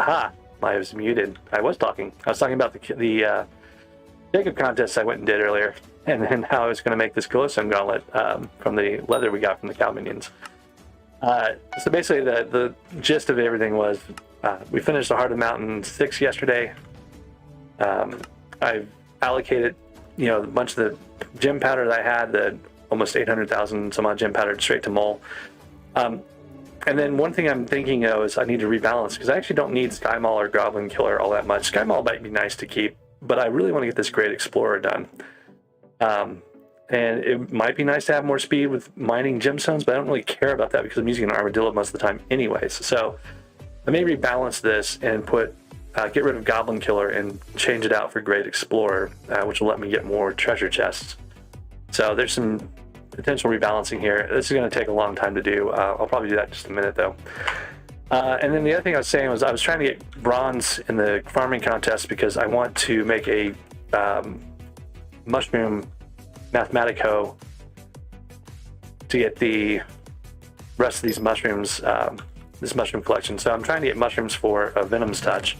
Aha! I was muted. I was talking. I was talking about the Jacob contest I went and did earlier, and then how I was going to make this glowstone gauntlet from the leather we got from the cow minions. So basically, the gist of everything was we finished the Heart of the Mountain 6 yesterday. I've allocated, a bunch of the gem powder that I had, the almost 800,000 some odd gem powder straight to mole. And then one thing I'm thinking of is I need to rebalance, because I actually don't need Sky Maul or Goblin Killer all that much. Sky Maul might be nice to keep, but I really want to get this Great Explorer done. And it might be nice to have more speed with mining gemstones, but I don't really care about that because I'm using an armadillo most of the time anyways. So I may rebalance this and get rid of Goblin Killer and change it out for Great Explorer, which will let me get more treasure chests. So there's some potential rebalancing here. This is going to take a long time to do. I'll probably do that in just a minute though. And then the other thing I was saying was I was trying to get bronze in the farming contest because I want to make a mushroom Mathematico to get the rest of these mushrooms, this mushroom collection. So I'm trying to get mushrooms for a Venom's Touch,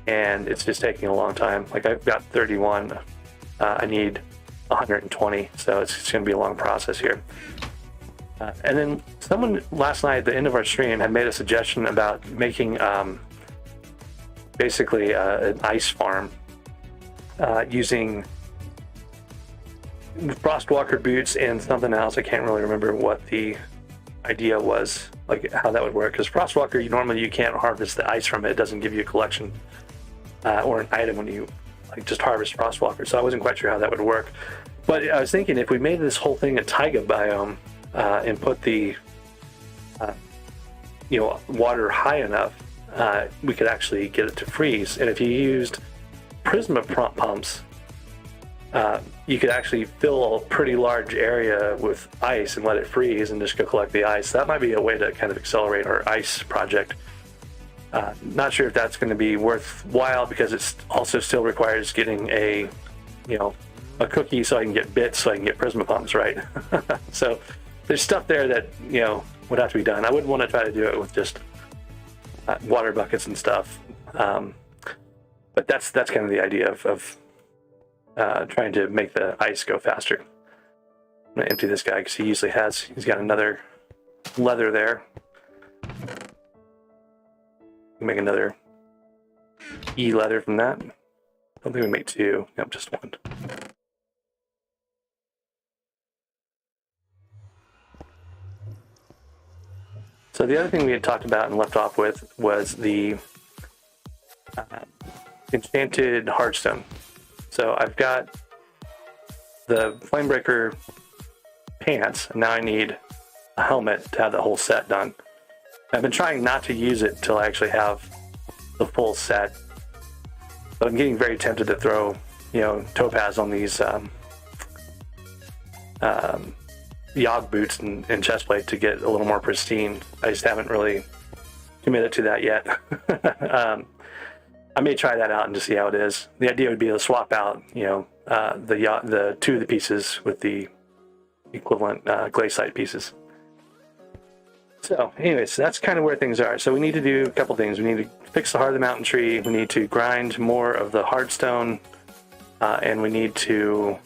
and it's just taking a long time. Like I've got 31, I need 120, so it's going to be a long process here. And then someone last night at the end of our stream had made a suggestion about making basically an ice farm using Frostwalker boots and something else. I can't really remember what the idea was, like how that would work, because Frostwalker, normally you can't harvest the ice from it. It doesn't give you a collection or an item when you just harvest Frostwalker, so I wasn't quite sure how that would work. But I was thinking if we made this whole thing a taiga biome and put the water high enough, we could actually get it to freeze. And if you used Prisma pumps, you could actually fill a pretty large area with ice and let it freeze and just go collect the ice. That might be a way to kind of accelerate our ice project. Not sure if that's going to be worthwhile because it also still requires getting a cookie so I can get bits so I can get Prisma pumps, right? So there's stuff there that would have to be done. I wouldn't want to try to do it with just water buckets and stuff. But that's kind of the idea of trying to make the ice go faster. I'm gonna empty this guy because he's got another leather there. Make another leather from that. I don't think we make 2. Yep, just 1. So the other thing we had talked about and left off with was the enchanted hardstone. So I've got the Flamebreaker pants, and now I need a helmet to have the whole set done. I've been trying not to use it until I actually have the full set, but I'm getting very tempted to throw, topaz on these Yogg boots and chestplate to get a little more pristine. I just haven't really committed to that yet. I may try that out and just see how it is. The idea would be to swap out, the 2 of the pieces with the equivalent glaciite pieces. So anyways, that's kind of where things are. So we need to do a couple things. We need to fix the Heart of the Mountain tree. We need to grind more of the hardstone, and we need to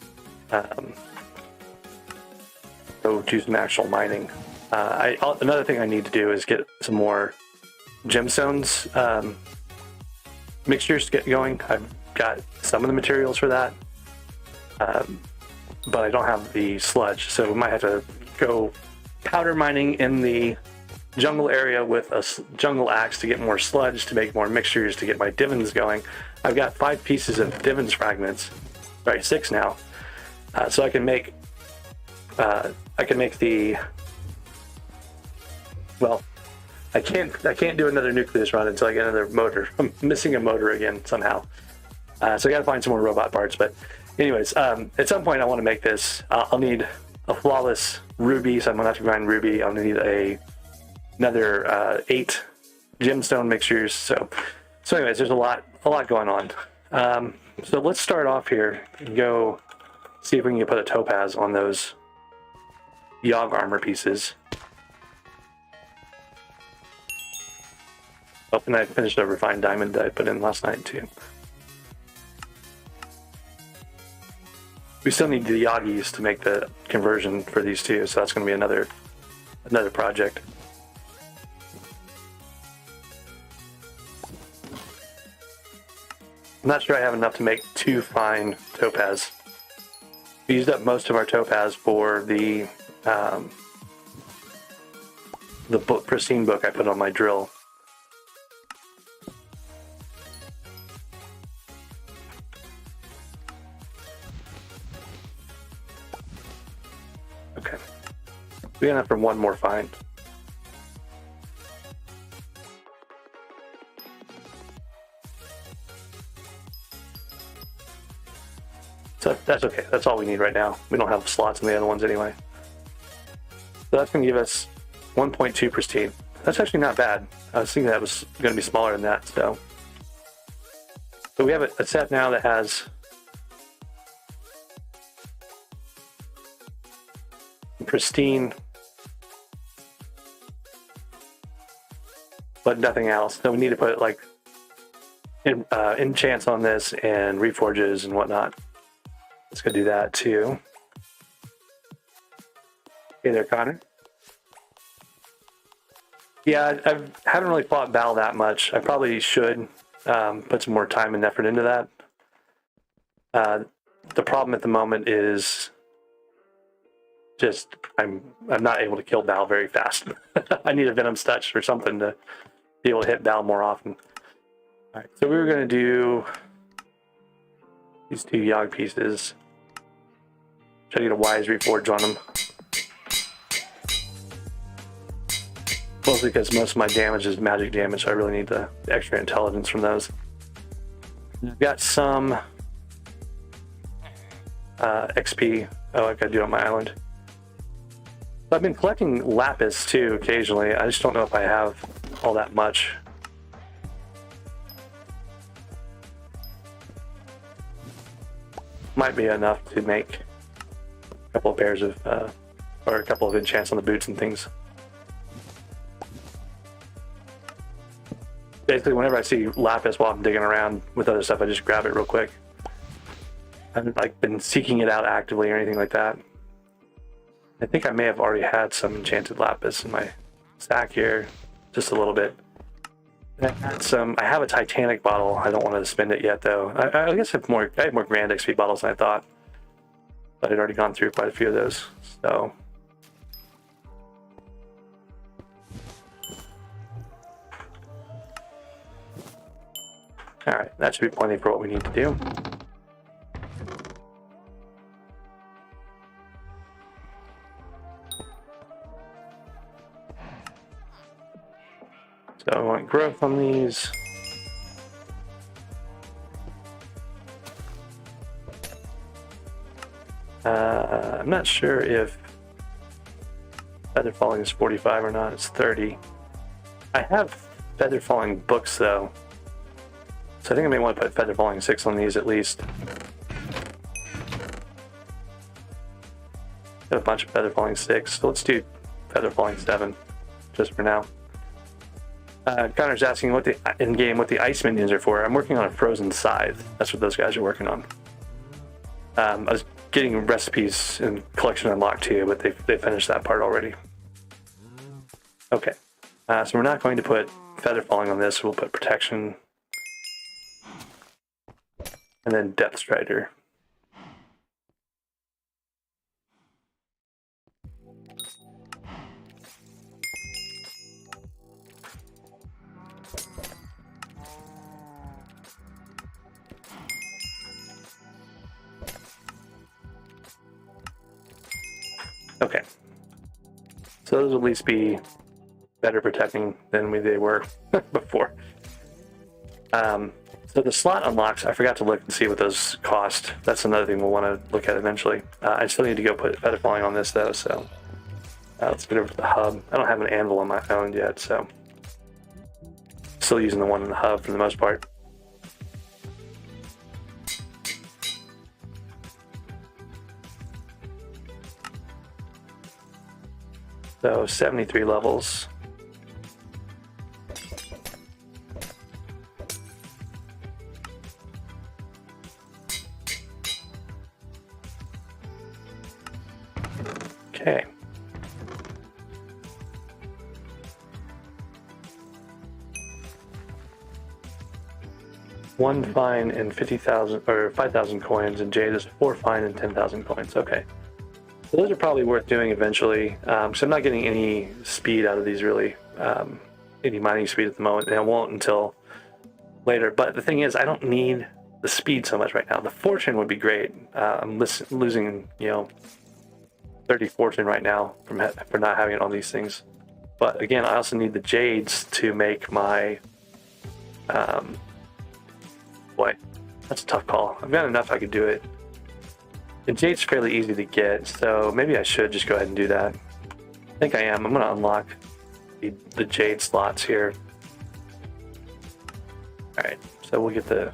go do some actual mining. Another thing I need to do is get some more gemstones mixtures to get going. I've got some of the materials for that, but I don't have the sludge, so we might have to go powder mining in the jungle area with a jungle axe to get more sludge, to make more mixtures, to get my divins going. I've got 5 pieces of divins fragments, sorry, 6 now, so I can make the, well, I can't do another nucleus run until I get another motor. I'm missing a motor again somehow, so I got to find some more robot parts. But anyways, at some point I want to make this. I'll need a flawless ruby, so I'm gonna have to grind ruby. I'll need another 8 gemstone mixtures. So anyways, there's a lot going on. So let's start off here and go see if we can put a topaz on those Yogg armor pieces. Oh, and I finished a refined diamond that I put in last night too. We still need the Yagis to make the conversion for these two, so that's going to be another project. I'm not sure I have enough to make 2 fine topaz. We used up most of our topaz for the pristine book I put on my drill. Okay. We got enough for 1 more fine. So that's okay. That's all we need right now. We don't have slots in the other ones anyway. So that's going to give us 1.2 pristine. That's actually not bad. I was thinking that was going to be smaller than that. So we have a set now that has pristine, but nothing else. So we need to put like enchants on this and reforges and whatnot. Let's go do that too. Hey there, Connor. Yeah, I haven't really fought Val that much. I probably should put some more time and effort into that. The problem at the moment is just I'm not able to kill Val very fast. I need a Venom Touch or something to be able to hit Val more often. All right, so we were going to do these 2 Yog pieces. Try to get a Wise Reforge on them. Mostly because most of my damage is magic damage, so I really need the extra intelligence from those. I've got some XP. Oh, I've got to do it on my island. I've been collecting lapis too occasionally. I just don't know if I have all that much. Might be enough to make a couple of pairs of, or a couple of enchants on the boots and things. Basically, whenever I see lapis while I'm digging around with other stuff, I just grab it real quick. I haven't like been seeking it out actively or anything like that. I think I may have already had some enchanted lapis in my stack here, just a little bit. I have a Titanic bottle. I don't want to spend it yet, though. I guess I have more Grand XP bottles than I thought, but I'd already gone through quite a few of those. So, all right, that should be plenty for what we need to do. So I want growth on these. I'm not sure if feather falling is 45 or not. It's 30. I have feather falling books though, so I think I may want to put feather falling 6 on these at least. Got a bunch of feather falling 6, so let's do feather falling 7 just for now. Connor's asking what the in-game what the ice minions are for. I'm working on a frozen scythe. That's what those guys are working on. I was getting recipes and collection unlocked too, but they finished that part already. Okay, so we're not going to put feather falling on this. We'll put protection and then depth strider. Okay, so those will at least be better protecting than they were before. So the slot unlocks, I forgot to look and see what those cost. That's another thing we'll want to look at eventually. I still need to go put feather falling on this though, so let's get over to the hub. I don't have an anvil on my own yet, so still using the one in the hub for the most part. So 73 levels. Okay. One fine and 50,000 or 5,000 coins, and jade is 4 fine and 10,000 coins. Okay. So those are probably worth doing eventually. So I'm not getting any speed out of these really, any mining speed at the moment, and I won't until later. But the thing is, I don't need the speed so much right now. The fortune would be great. I'm losing, 30 fortune right now for not having it on these things. But again, I also need the jades to make my, boy, that's a tough call. I've got enough I could do it. The jade's fairly easy to get, so maybe I should just go ahead and do that. I think I am. I'm going to unlock the jade slots here. Alright, so we'll get the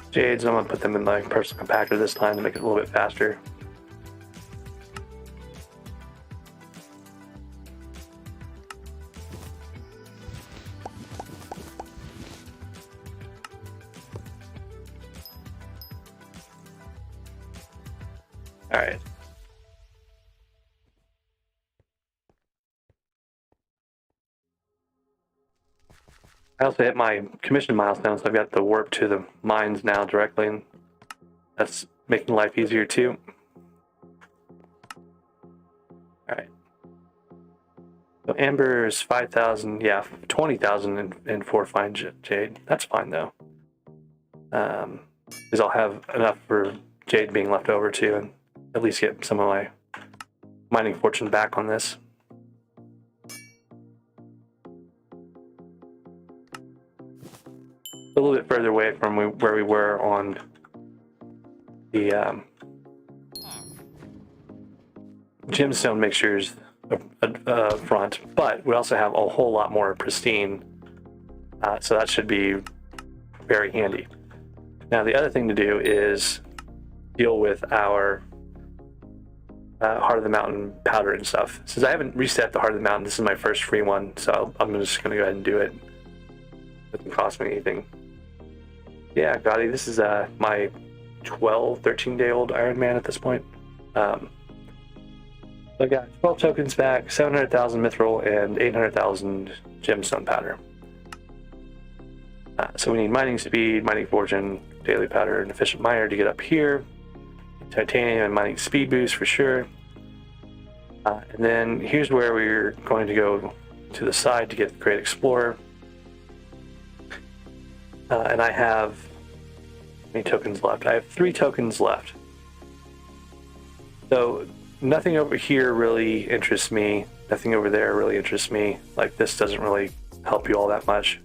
jades. I'm going to put them in my personal compactor this time to make it a little bit faster. Alright. I also hit my commission milestone, so I've got the warp to the mines now directly, and that's making life easier too. Alright. So amber is 5,000, yeah, 20,000 and 4 fine jade. That's fine though. Because I'll have enough for jade being left over too, and at least get some of my mining fortune back on this. A little bit further away from where we were on the gemstone mixtures front, but we also have a whole lot more pristine, so that should be very handy. Now the other thing to do is deal with our Heart of the Mountain powder and stuff. Since I haven't reset the Heart of the Mountain, this is my first free one, so I'm just going to go ahead and do it. It doesn't cost me anything. Yeah, Gotti, this is my 13-day-old Ironman at this point. I got 12 tokens back, 700,000 mithril, and 800,000 gemstone powder. So we need mining speed, mining fortune, daily powder, and efficient miner to get up here. Titanium and mining speed boost for sure. And then here's where we're going to go to the side to get the Great Explorer. And I have how many tokens left? I have 3 tokens left. So nothing over here really interests me. Nothing over there really interests me. Like, this doesn't really help you all that much.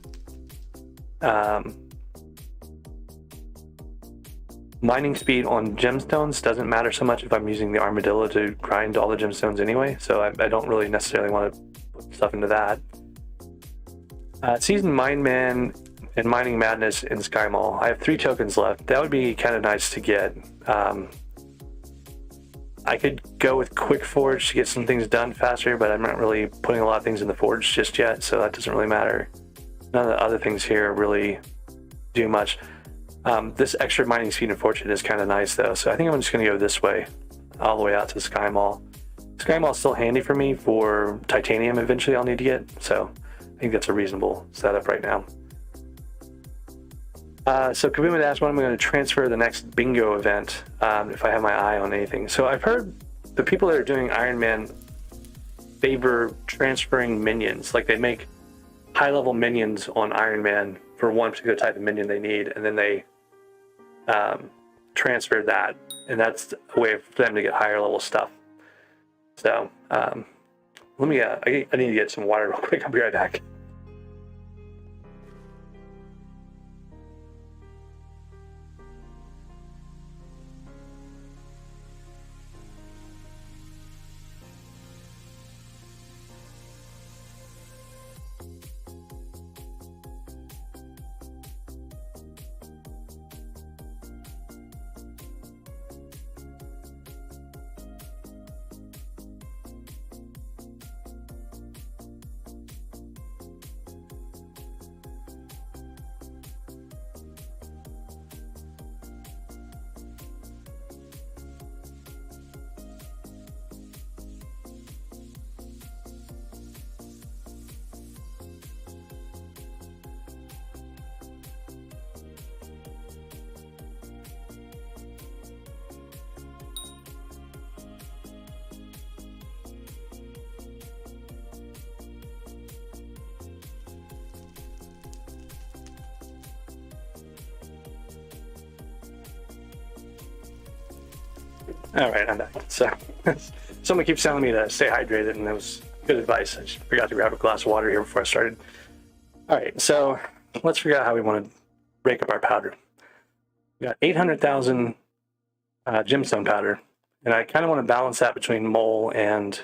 Mining speed on gemstones doesn't matter so much if I'm using the armadillo to grind all the gemstones anyway, so I don't really necessarily want to put stuff into that. Seasoned Mineman and Mining Madness in Sky Mall. I have 3 tokens left. That would be kind of nice to get. I could go with Quick Forge to get some things done faster, but I'm not really putting a lot of things in the forge just yet, so that doesn't really matter. None of the other things here really do much. This extra mining speed and fortune is kind of nice though, so I think I'm just going to go this way, all the way out to the Sky Mall. Sky Mall is still handy for me for titanium eventually I'll need to get, so I think that's a reasonable setup right now. So Kabuma asked when I'm going to transfer the next bingo event, if I have my eye on anything. So I've heard the people that are doing Ironman favor transferring minions, like they make high-level minions on Ironman for one particular type of minion they need, and then they transfer that, and that's a way for them to get higher level stuff. So let me I need to get some water real quick. I'll be right back. All right, I'm back. So someone keeps telling me to stay hydrated, and that was good advice. I just forgot to grab a glass of water here before I started. All right, so let's figure out how we want to break up our powder. We got 800,000 gemstone powder, and I kind of want to balance that between mole and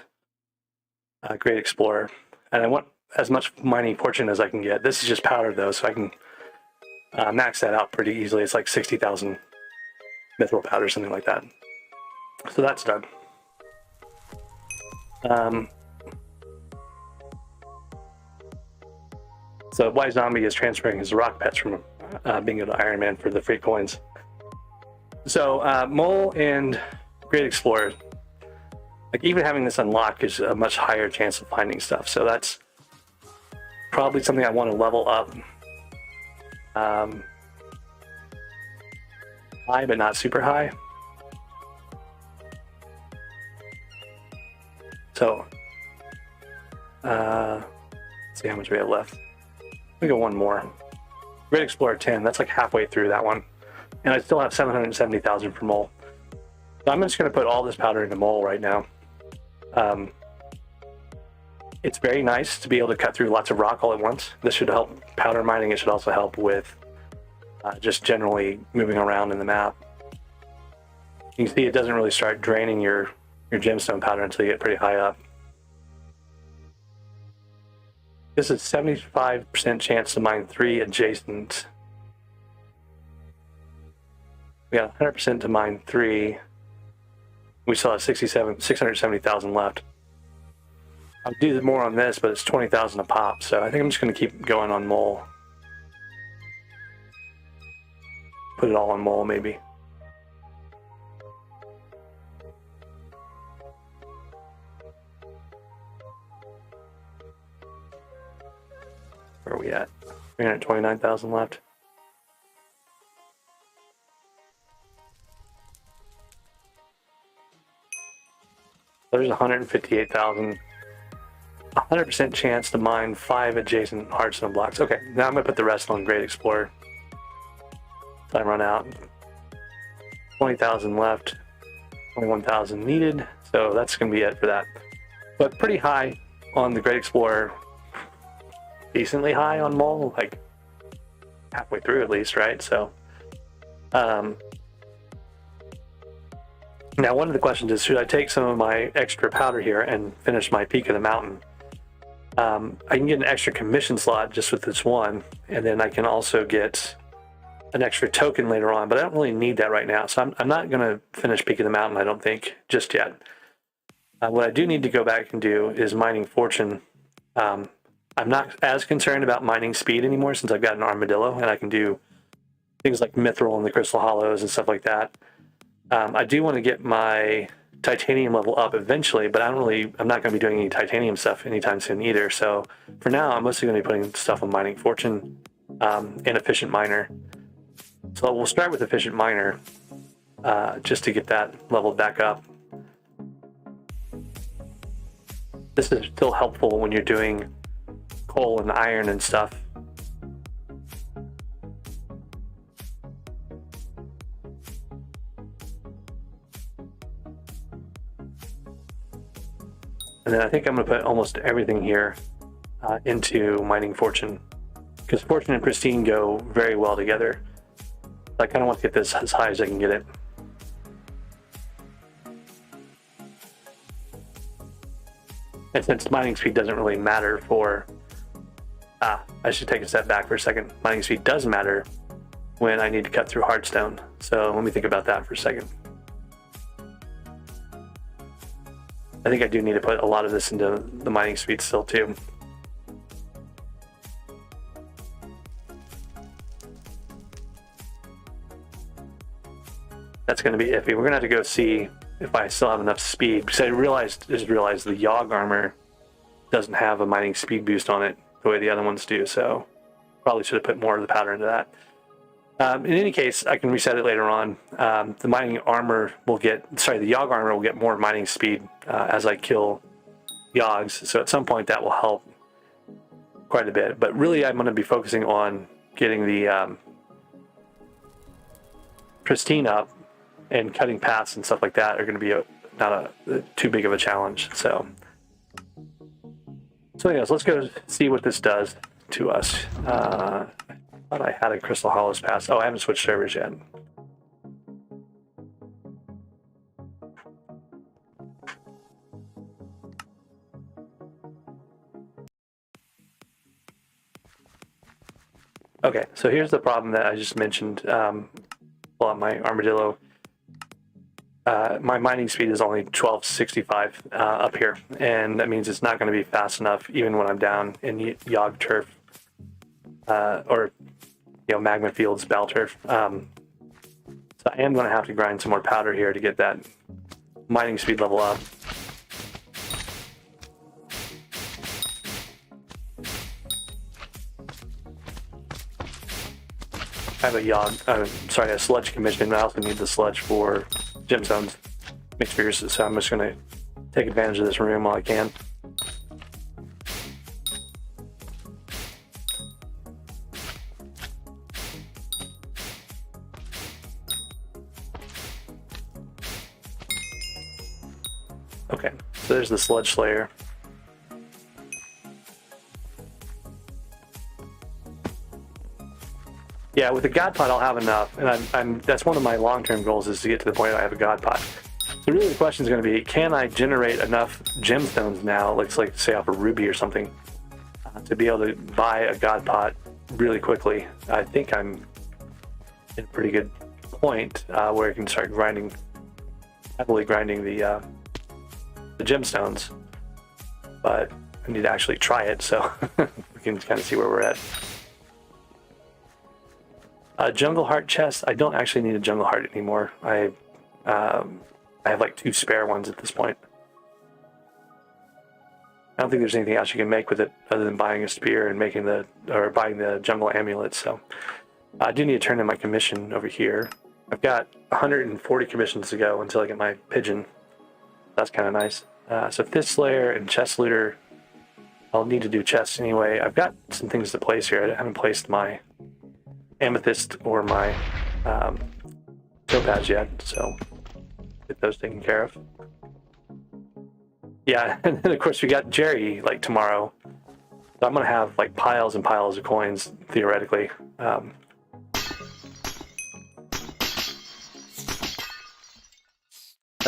Great Explorer. And I want as much mining fortune as I can get. This is just powder though, so I can max that out pretty easily. It's like 60,000 mithril powder, something like that. So that's done. So Wise Zombie is transferring his rock pets from Bingo to Ironman for the free coins. So Mole and Great Explorer, like even having this unlocked is a much higher chance of finding stuff. So that's probably something I want to level up. High, but not super high. So, let's see how much we have left. We go one more. Great Explorer 10, that's like halfway through that one. And I still have 770,000 for Mole. So I'm just going to put all this powder into Mole right now. It's very nice to be able to cut through lots of rock all at once. This should help powder mining. It should also help with just generally moving around in the map. You can see it doesn't really start draining your gemstone powder until you get pretty high up. This is 75% chance to mine 3 adjacent. We got 100% to mine 3. We still have 670,000 left. I'll do more on this, but it's 20,000 a pop, so I think I'm just going to keep going on Mole. Put it all on Mole, maybe. Where are we at? 329,000 left. There's 158,000. 100% chance to mine 5 adjacent hardstone blocks. Okay, now I'm going to put the rest on Great Explorer. Time run out. 20,000 left. 21,000 needed. So that's going to be it for that. But pretty high on the Great Explorer. Decently high on Mole, like halfway through at least, right? So, now one of the questions is, should I take some of my extra powder here and finish my Peak of the Mountain? I can get an extra commission slot just with this one, and then I can also get an extra token later on, but I don't really need that right now. So I'm not going to finish Peak of the Mountain, I don't think, just yet. What I do need to go back and do is mining fortune. I'm not as concerned about mining speed anymore since I've got an armadillo and I can do things like mithril and the crystal hollows and stuff like that. I do want to get my titanium level up eventually, but I'm not going to be doing any titanium stuff anytime soon either. So for now, I'm mostly going to be putting stuff on mining fortune and efficient miner. So we'll start with efficient miner just to get that leveled back up. This is still helpful when you're doing coal and iron and stuff. And then I think I'm going to put almost everything here into mining fortune, because fortune and pristine go very well together. I kind of want to get this as high as I can get it. And since mining speed doesn't really matter for I should take a step back for a second. Mining speed does matter when I need to cut through hardstone. So let me think about that for a second. I think I do need to put a lot of this into the mining speed still too. That's going to be iffy. We're going to have to go see if I still have enough speed, because I just realized the Yogg armor doesn't have a mining speed boost on it the way the other ones do, so probably should have put more of the powder into that. In any case, I can reset it later on. The Yogg armor will get more mining speed as I kill Yoggs, so at some point that will help quite a bit. But really, I'm going to be focusing on getting the pristine up and cutting paths and stuff like that are going to be not too big of a challenge. So anyways, let's go see what this does to us. I thought I had a Crystal Hollows pass. Oh, I haven't switched servers yet. Okay, so here's the problem that I just mentioned. Well, my Armadillo, my mining speed is only 1265 up here, and that means it's not going to be fast enough even when I'm down in Yog Turf or Magma Fields, Bell Turf. So I am going to have to grind some more powder here to get that mining speed level up. I have a sludge commission, but I also need the sludge for gemstones mixtures, so I'm just going to take advantage of this room while I can. Okay, so there's the sludge slayer. Yeah, with the God Pot, I'll have enough, and that's one of my long-term goals, is to get to the point where I have a God Pot. So really the question is going to be, can I generate enough gemstones now, like say off a ruby or something, to be able to buy a God Pot really quickly? I think I'm in a pretty good point where I can start heavily grinding the gemstones, but I need to actually try it so we can kind of see where we're at. Jungle Heart chest. I don't actually need a Jungle Heart anymore. I have like 2 spare ones at this point. I don't think there's anything else you can make with it other than buying a spear and buying the jungle amulet. So I do need to turn in my commission over here. I've got 140 commissions to go until I get my pigeon. That's kind of nice. So Fifth Slayer and Chest Looter. I'll need to do chests anyway. I've got some things to place here. I haven't placed my amethyst or my topaz yet, so get those taken care of. Yeah, and then of course we got Jerry like tomorrow, so I'm gonna have like piles and piles of coins theoretically. That's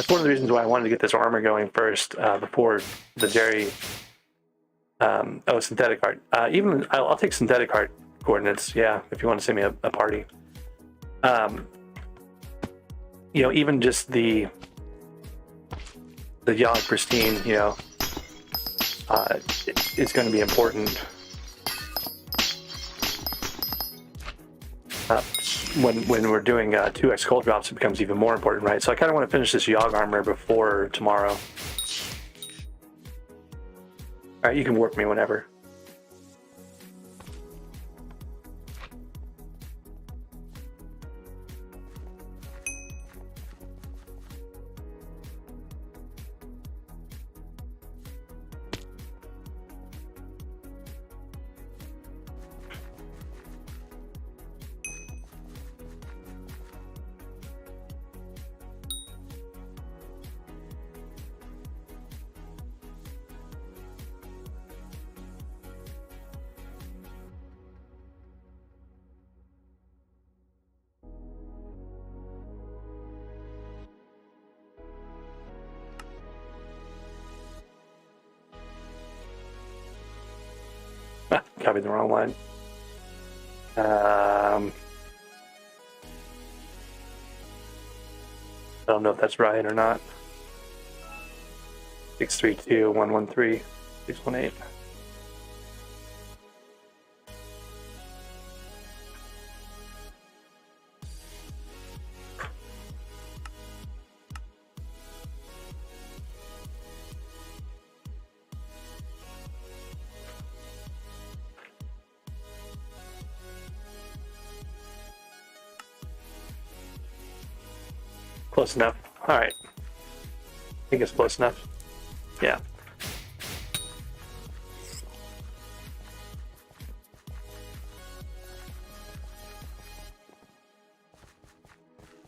one of the reasons why I wanted to get this armor going first before the Jerry. Synthetic art. I'll take synthetic art coordinates, yeah, if you want to send me a party. Even just the Yog Pristine, it's going to be important when we're doing 2x cold drops. It becomes even more important, right? So I kind of want to finish this Yog armor before tomorrow. All right, you can warp me whenever. Copied the wrong one. I don't know if that's right or not. 632-113-618. Close enough. All right. I think it's close enough. Yeah.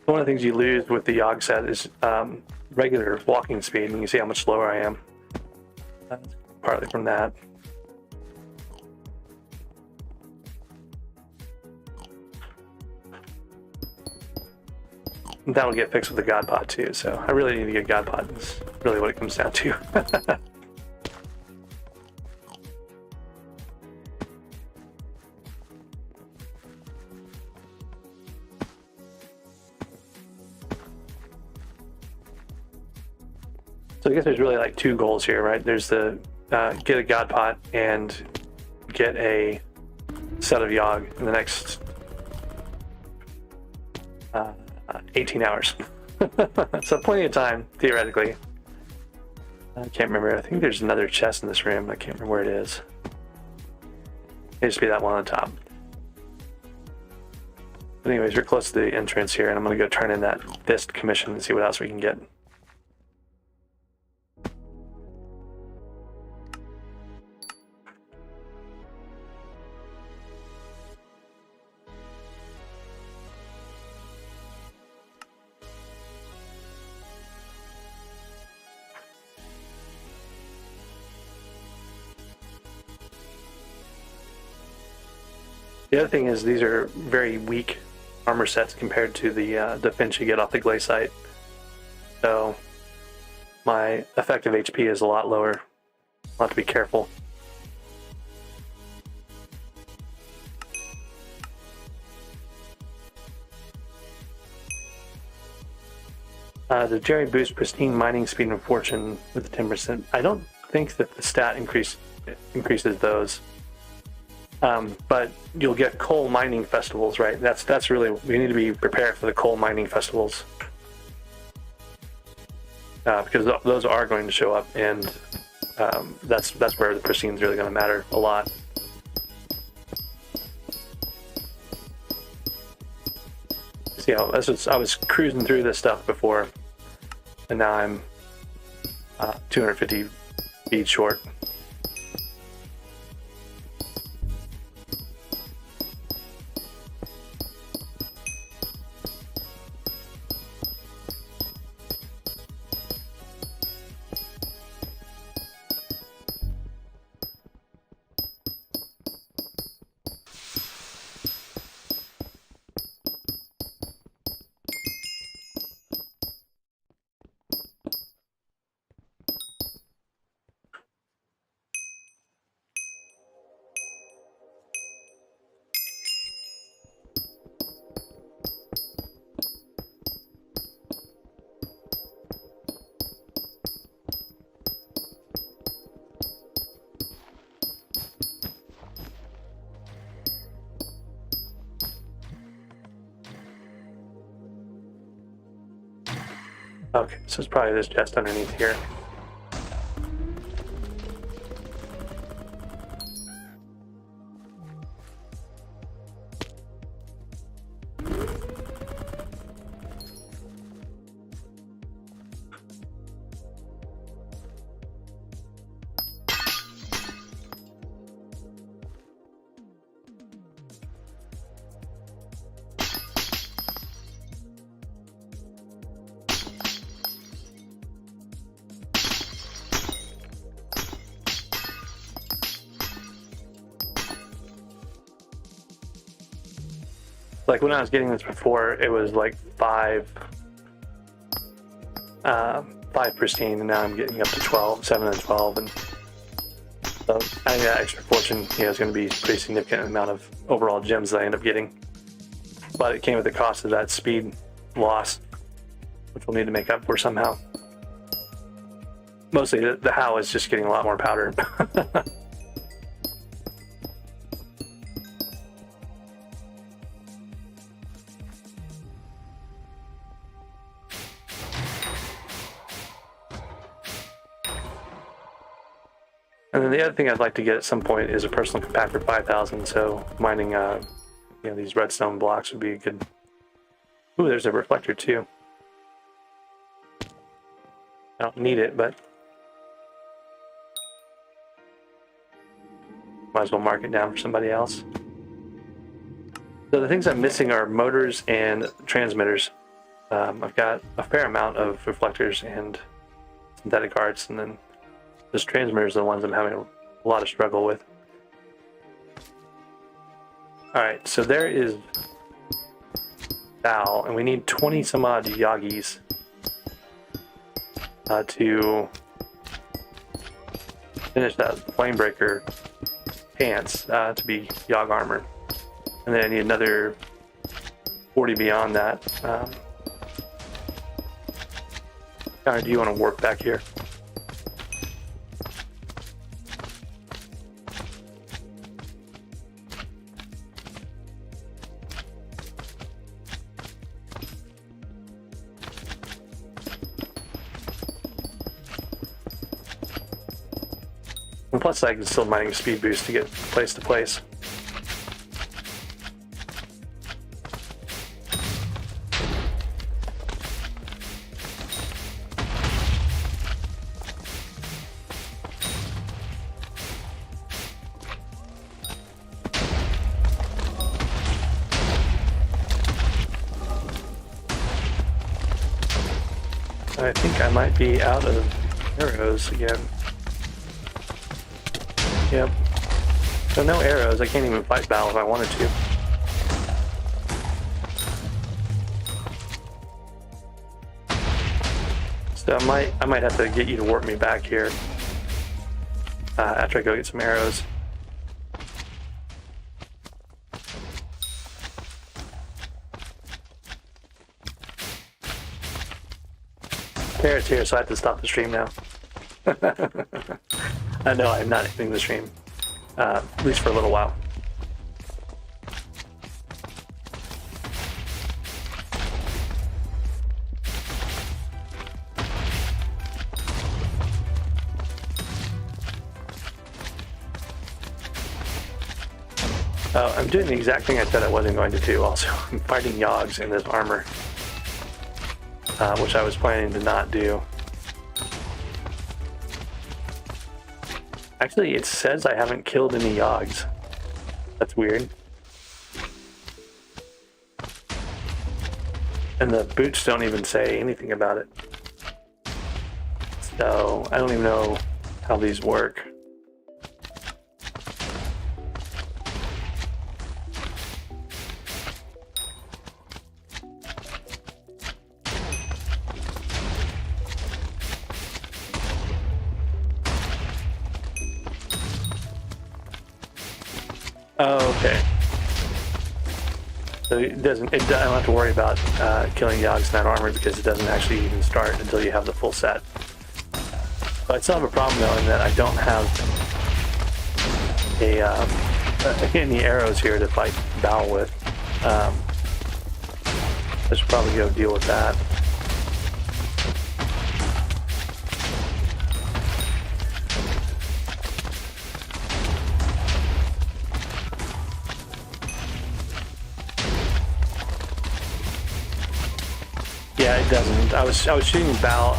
One of the things you lose with the Yogg set is regular walking speed, and you see how much slower I am. That's partly from that. That'll get fixed with the God Pod too, so I really need to get God Pod. That's really what it comes down to. So I guess there's really like two goals here, right? There's the get a God Pot and get a set of Yogg in the next 18 hours. So plenty of time, theoretically. I can't remember. I think there's another chest in this room. I can't remember where it is. It just be that one on the top. But anyways, we're close to the entrance here, and I'm going to go turn in that fist commission and see what else we can get. The other thing is these are very weak armor sets compared to the Finch you get off the Glaciite. So my effective HP is a lot lower. I'll have to be careful. The Jerry boost pristine mining speed and fortune with the 10%. I don't think that the stat increases those. But you'll get coal mining festivals, right? That's really, we need to be prepared for the coal mining festivals. Because those are going to show up, and that's where the pristine is really going to matter a lot. See how I was cruising through this stuff before, and now I'm 250 feet short. Okay, so it's probably this chest underneath here. Like when I was getting this before, it was like five pristine, and now I'm getting up to 12, 7 and 12, and so I think that extra fortune, is going to be a pretty significant amount of overall gems that I end up getting. But it came at the cost of that speed loss, which we'll need to make up for somehow. Mostly the how is just getting a lot more powder. And then the other thing I'd like to get at some point is a personal compactor 5000. So mining, these redstone blocks would be a good. Ooh, there's a reflector too. I don't need it, but might as well mark it down for somebody else. So the things I'm missing are motors and transmitters. I've got a fair amount of reflectors and synthetic arts, and then just transmitters are the ones I'm having a lot of struggle with. Alright, so there is Val, and we need 20 some odd Yagis to finish that Flamebreaker pants to be Yog armor. And then I need another 40 beyond that. Do you want to work back here? And plus I can still mining a speed boost to get place to place. I think I might be out of arrows again. Yep. So no arrows. I can't even fight Val if I wanted to. So I might have to get you to warp me back here after I go get some arrows. Carrot's here, so I have to stop the stream now. I know I'm not ending the stream, at least for a little while. I'm doing the exact thing I said I wasn't going to do also. I'm fighting Yogs in this armor, which I was planning to not do. Actually, it says I haven't killed any Yogs. That's weird. And the boots don't even say anything about it. So, I don't even know how these work. Oh, okay. So I don't have to worry about killing Yogs in that armor because it doesn't actually even start until you have the full set. But I still have a problem though in that I don't have any arrows here to fight Val with. I should probably go deal with that. Yeah, it doesn't. I was shooting Val.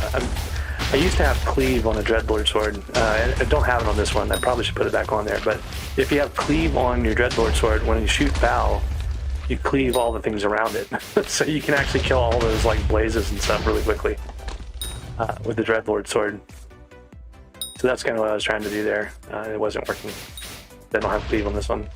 I used to have cleave on a Dreadlord sword. I don't have it on this one. I probably should put it back on there. But if you have cleave on your Dreadlord sword, when you shoot Val, you cleave all the things around it, so you can actually kill all those like blazes and stuff really quickly with the Dreadlord sword. So that's kind of what I was trying to do there. It wasn't working. I don't have cleave on this one.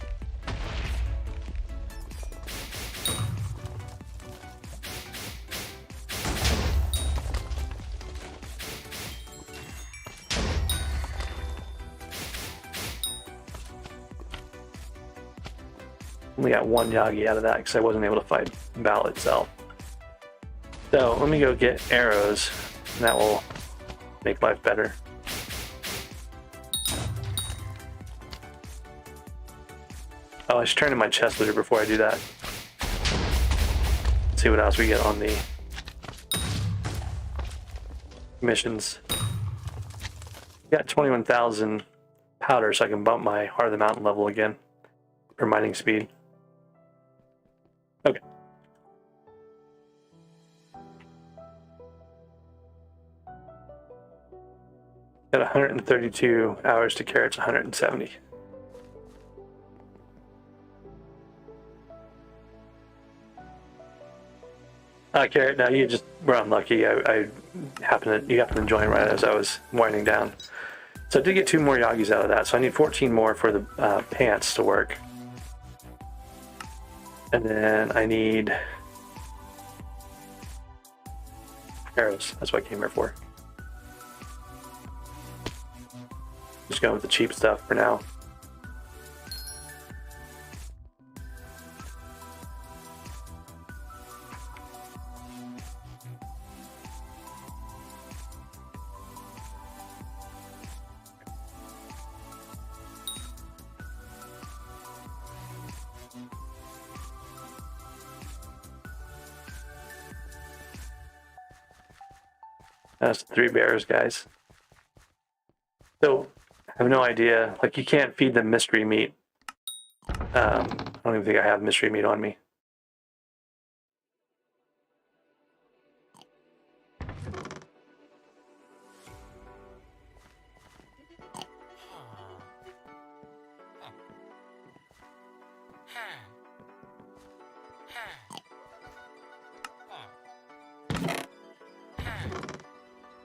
Only got one Yagi out of that because I wasn't able to fight Val itself. So let me go get arrows, and that will make life better. Oh, I should turn in my chest looter before I do that. Let's see what else we get on the missions. Got 21,000 powder, so I can bump my Heart of the Mountain level again for mining speed. Okay. Got 132 hours to Carrot's 170. Carrot, no, you just were unlucky. You happened to join right as I was winding down. So I did get 2 more Yagis out of that, so I need 14 more for the pants to work. And then I need arrows. That's what I came here for. Just going with the cheap stuff for now. That's 3 bears, guys. So, I have no idea. Like, you can't feed them mystery meat. I don't even think I have mystery meat on me.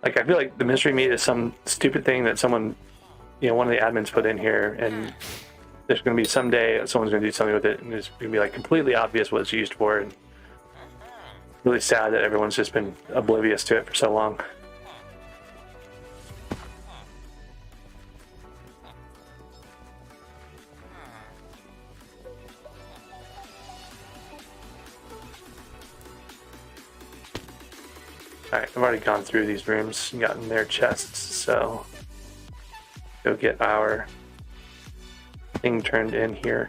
Like, I feel like the mystery meat is some stupid thing that someone, one of the admins put in here, and there's going to be someday someone's going to do something with it, and it's going to be like completely obvious what it's used for, and really sad that everyone's just been oblivious to it for so long. Alright, I've already gone through these rooms and gotten their chests, so go get our thing turned in here.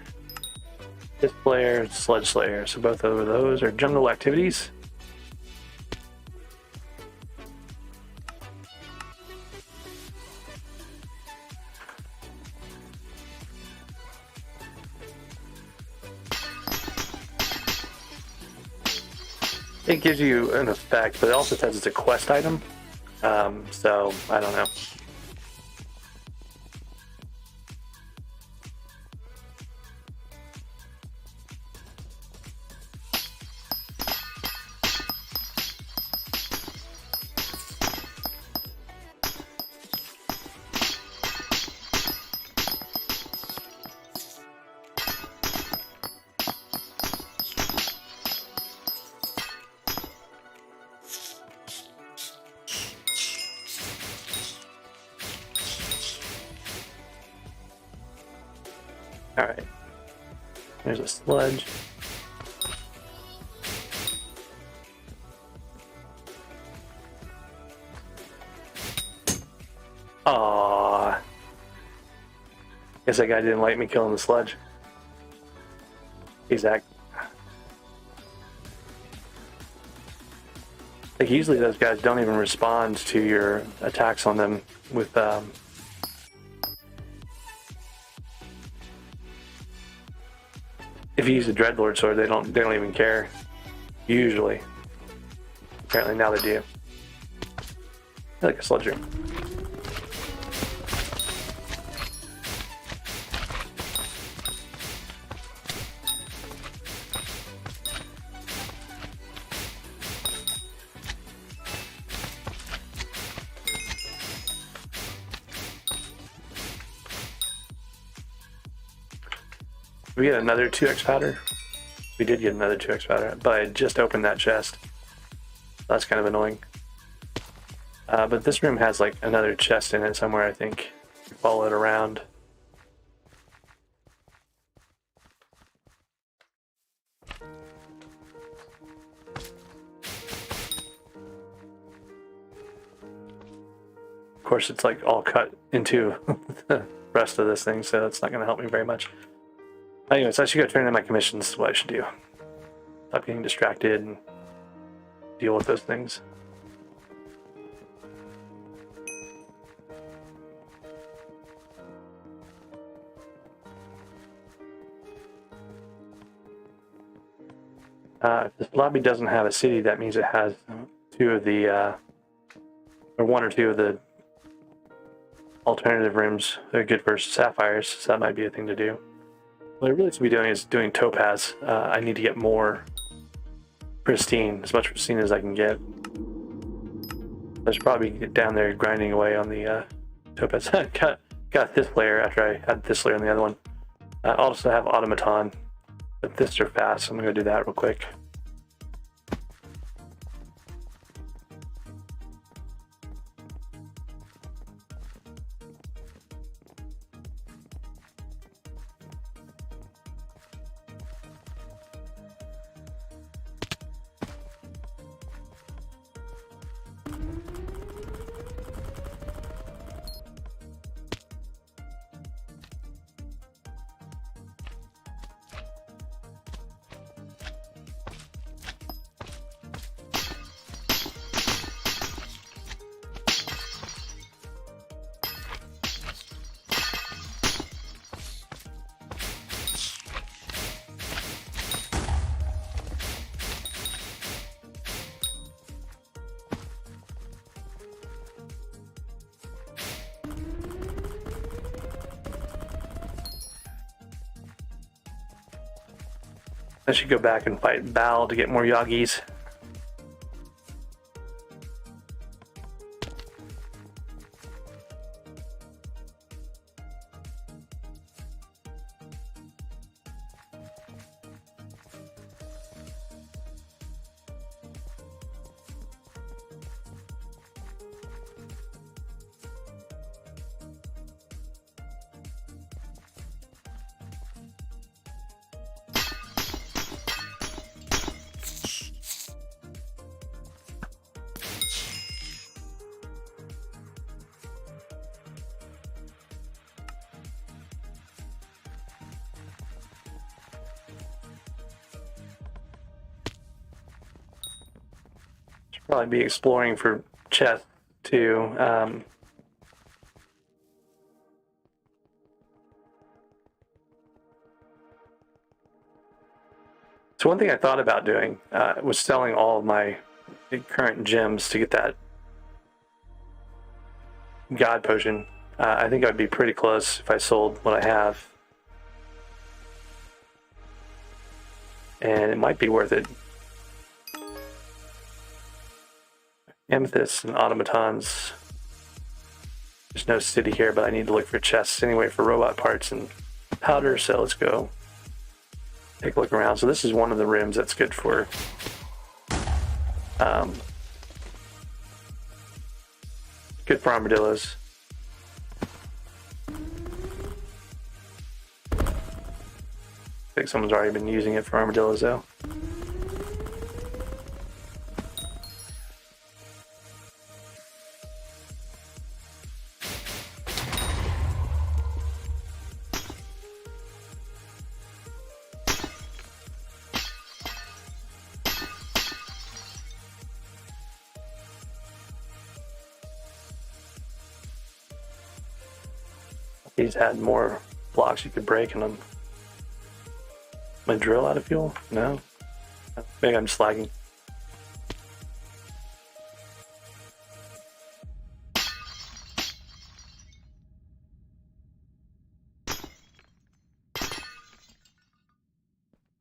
This player, Sledge Slayer, so both of those are jungle activities. It gives you an effect, but it also says it's a quest item. So, I don't know. Alright. There's a sludge. Aww. Guess that guy didn't like me killing the sludge. Exact. Like, usually those guys don't even respond to your attacks on them with if you use a Dreadlord sword, they don't even care. Usually. Apparently now they do. I like a sludge room. We get another 2x powder. We did get another 2x powder, but I just opened that chest. That's kind of annoying. But this room has like another chest in it somewhere, I think. Follow it around. Of course, it's like all cut into the rest of this thing, so it's not going to help me very much. Anyways, I should go turn in my commissions. Is what I should do. Stop getting distracted and deal with those things. If this lobby doesn't have a city, that means it has two of the, or one or two of the alternative rooms that are good for sapphires, so that might be a thing to do. What I really should be doing is doing topaz. I need to get more pristine, as much pristine as I can get. I should probably get down there grinding away on the topaz. got this layer after I had this layer on the other one. I also have automaton, but this are fast, so I'm gonna do that real quick. I should go back and fight Bal to get more Yagis. Probably be exploring for chests too. So one thing I thought about doing was selling all of my current gems to get that God potion. I think I'd be pretty close if I sold what I have. And it might be worth it. Amethysts and automatons. There's no city here, but I need to look for chests anyway for robot parts and powder, so let's go take a look around. So this is one of the rims that's good for armadillos. I think someone's already been using it for armadillos though. These had more blocks you could break in them. My drill out of fuel? No. Maybe I'm just lagging.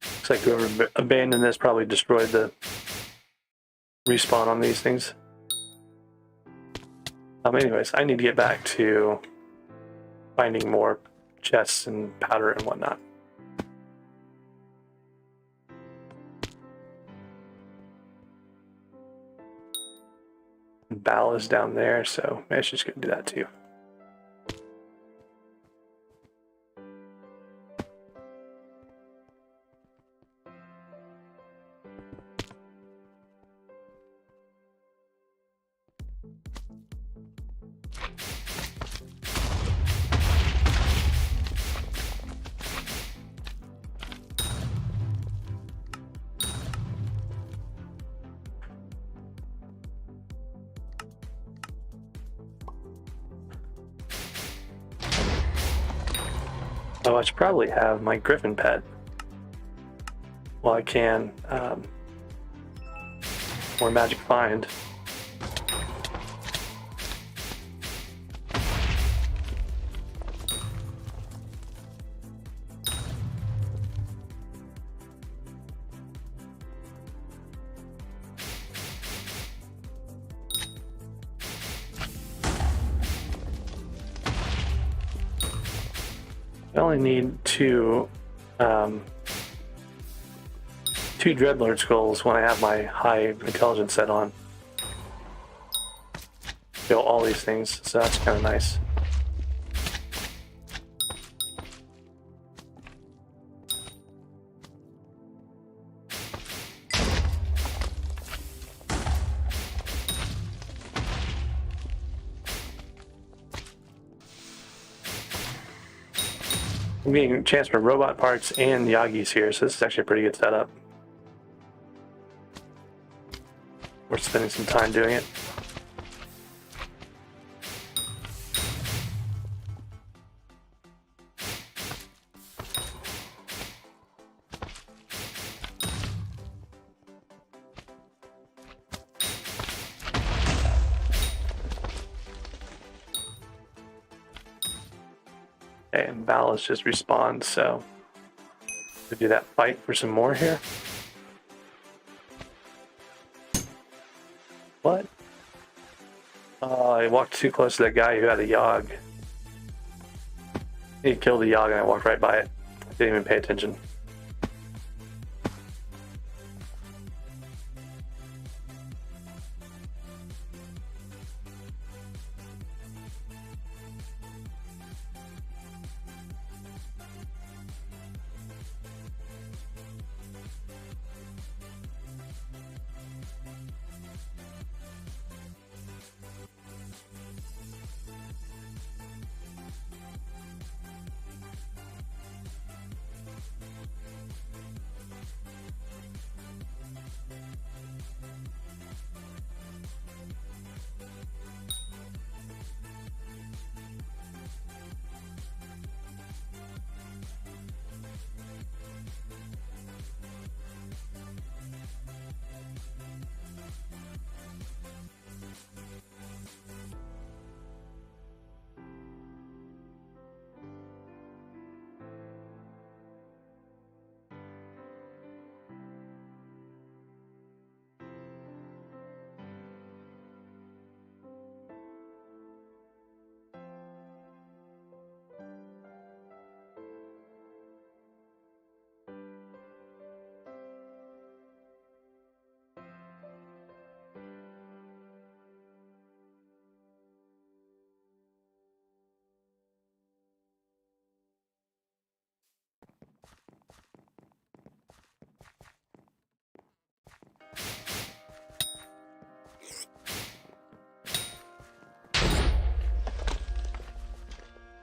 Looks like whoever abandoned this probably destroyed the respawn on these things. Anyways, I need to get back to finding more chests and powder and whatnot. Bal is down there, so maybe I should just go do that too. Oh, I should probably have my griffin pet while I can. More magic find. I only need two Dreadlord skulls when I have my high intelligence set on. Kill all these things, so that's kind of nice. I'm getting a chance for robot parts and Yagis here, so this is actually a pretty good setup. We're spending some time doing it. Okay, and Ballas just respawned, so we'll do that fight for some more here. What? I walked too close to that guy who had a Yogg. He killed the Yogg and I walked right by it. Didn't even pay attention.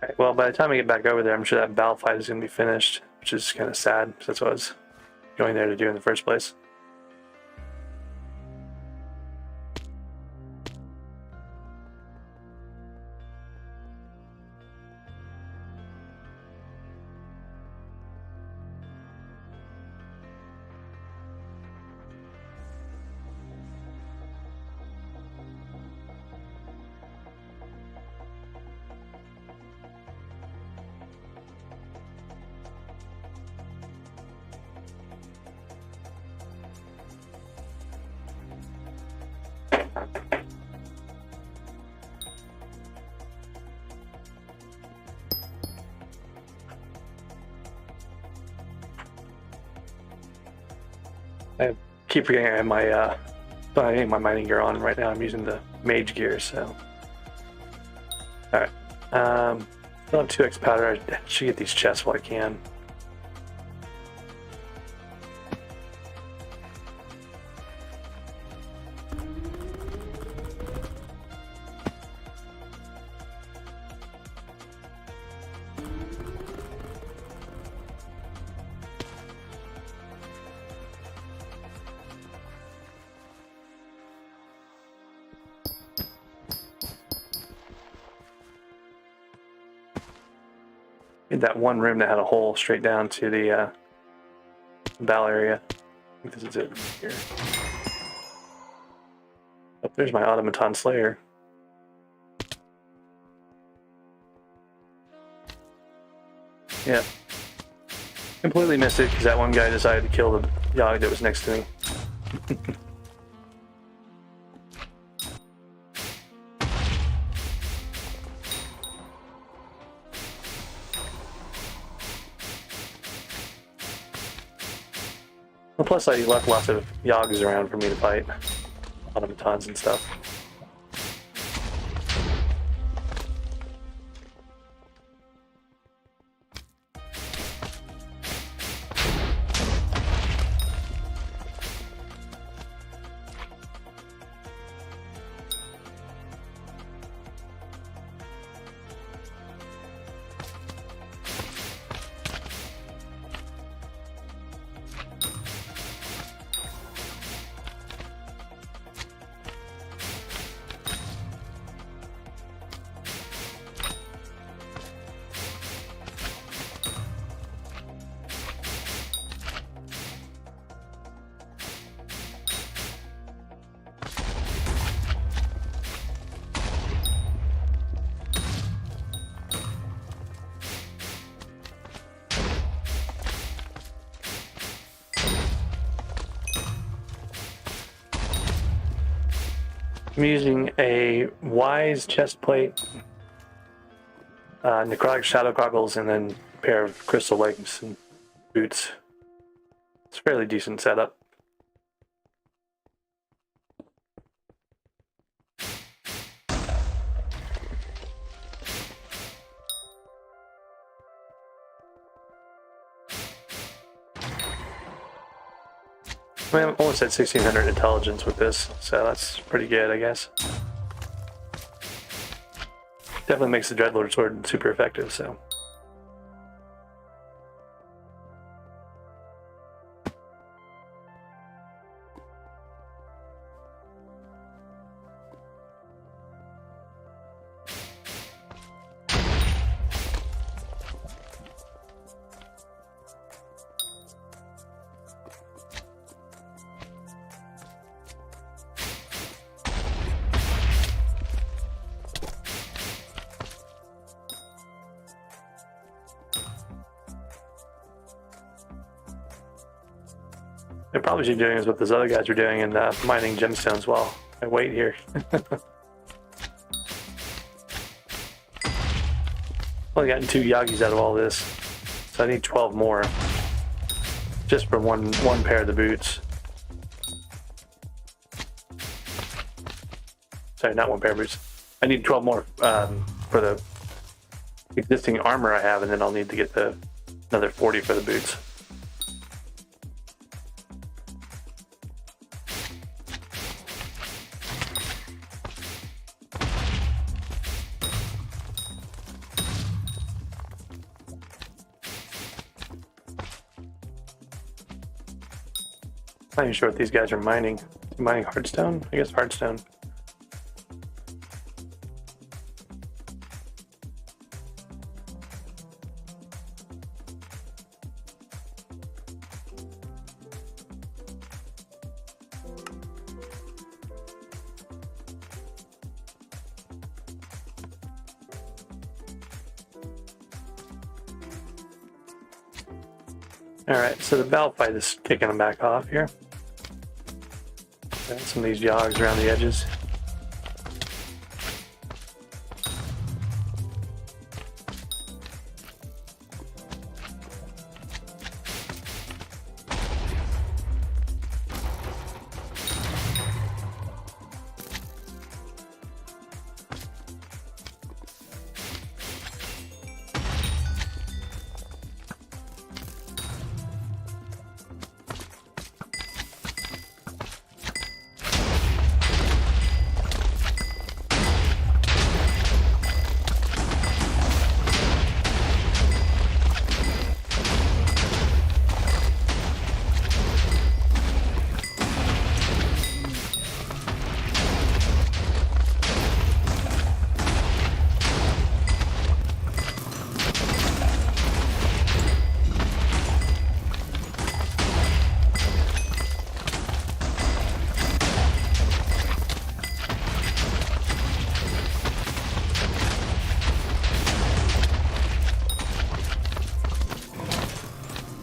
Right, well, by the time I get back over there, I'm sure that battle fight is going to be finished, which is kind of sad, because that's what I was going there to do in the first place. I keep forgetting I have my mining gear on right now. I'm using the mage gear, so. Alright. Still have 2x powder. I should get these chests while I can. In that one room that had a hole straight down to the bell area. I think this is it here. Oh, there's my automaton slayer. Yeah. Completely missed it because that one guy decided to kill the Yogg that was next to me. Well, plus I left lots of yogs around for me to fight. Automatons and stuff. I'm using a Wise chest plate, necrotic shadow goggles, and then a pair of crystal legs and boots. It's a fairly decent setup. I mean, I'm almost at 1600 intelligence with this, so that's pretty good, I guess. Definitely makes the Dreadlord sword super effective, so. I probably should be doing is what those other guys are doing and mining gemstones while I wait here. Only gotten 2 Yagis out of all this, so I need 12 more just for one pair of the boots. Sorry, not one pair of boots. I need 12 more for the existing armor I have, and then I'll need to get another 40 for the boots. Not even sure what these guys are mining. Mining hardstone? I guess hardstone. Alright, so the battle fight is kicking them back off here. Got some of these yogs around the edges.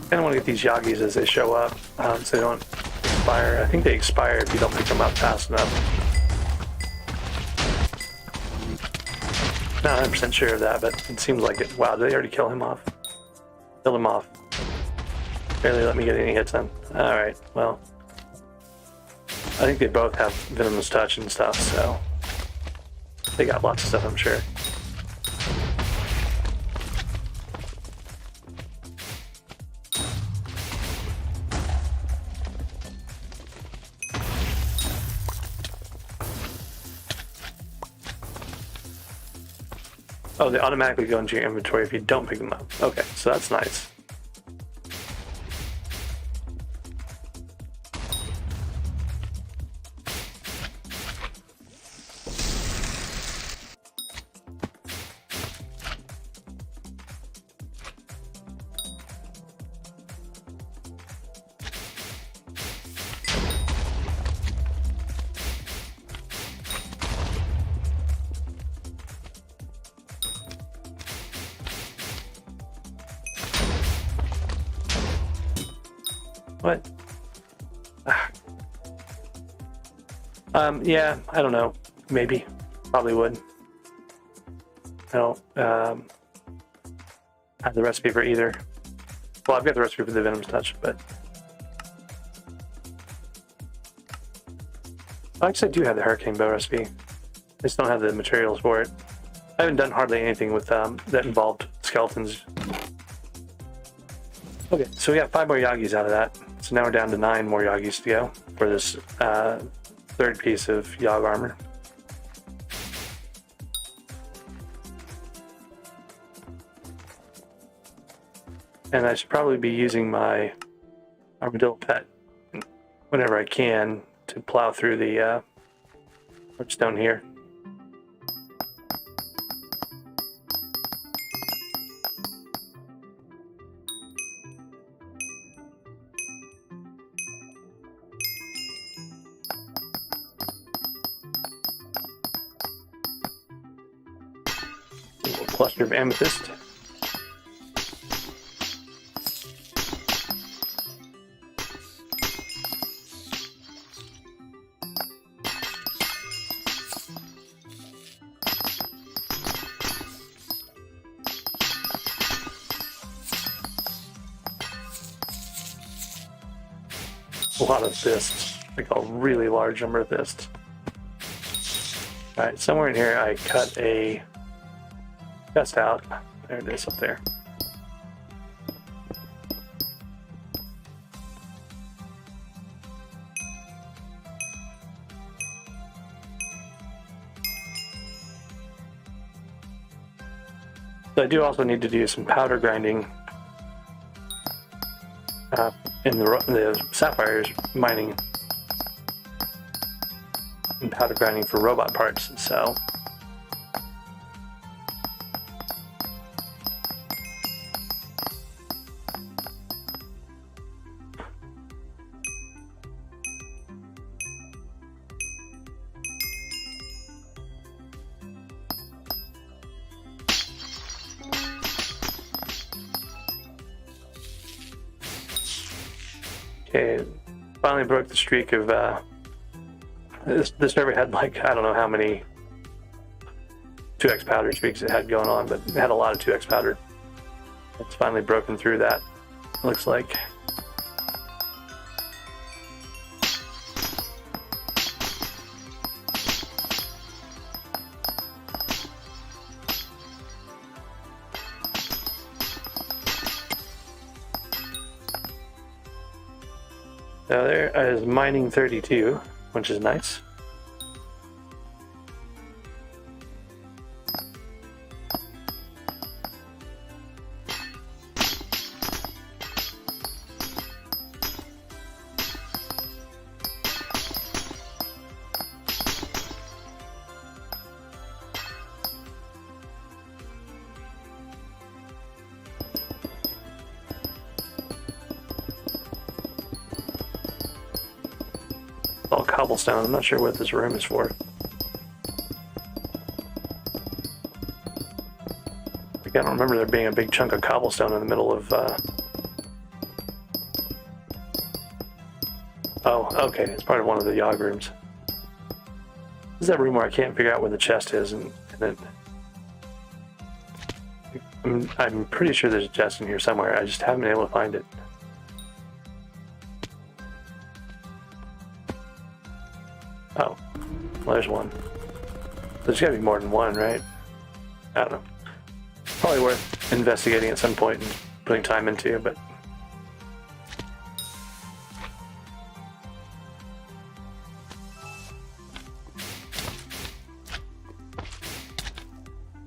I want to get these Yagis as they show up, so they don't expire. I think they expire if you don't pick them up fast enough. Not 100% sure of that, but it seems like it. Wow, did they already kill him off? Kill him off. barely let me get any hits in. Alright, well. I think they both have venomous touch and stuff, so they got lots of stuff, I'm sure. Oh, they automatically go into your inventory if you don't pick them up. Okay, so that's nice. What? Yeah, I don't know. Maybe. Probably would. I don't have the recipe for either. Well, I've got the recipe for the venomous touch, but actually I do have the hurricane bow recipe. I just don't have the materials for it. I haven't done hardly anything with that involved skeletons. Okay, so we got 5 more Yagis out of that. So now we're down to 9 more Yagis to go for this third piece of Yag armor. And I should probably be using my armadillo pet whenever I can to plow through the stone here. Cluster of amethyst. A lot of fists, like a really large number of fists. Alright, somewhere in here I cut a chest out. There it is up there. So I do also need to do some powder grinding in the sapphires mining and powder grinding for robot parts. So okay, finally broke the streak of this never had, like, I don't know how many 2x powder streaks it had going on, but it had a lot of 2x powder. It's finally broken through that, looks like. So there is mining 32, which is nice. All cobblestone. I'm not sure what this room is for. I don't remember there being a big chunk of cobblestone in the middle of Oh, okay, it's part of one of the Yog rooms. This is that room where I can't figure out where the chest is, and then I'm pretty sure there's a chest in here somewhere. I just haven't been able to find it. well, there's one. There's gotta be more than one, right? I don't know. Probably worth investigating at some point and putting time into, but...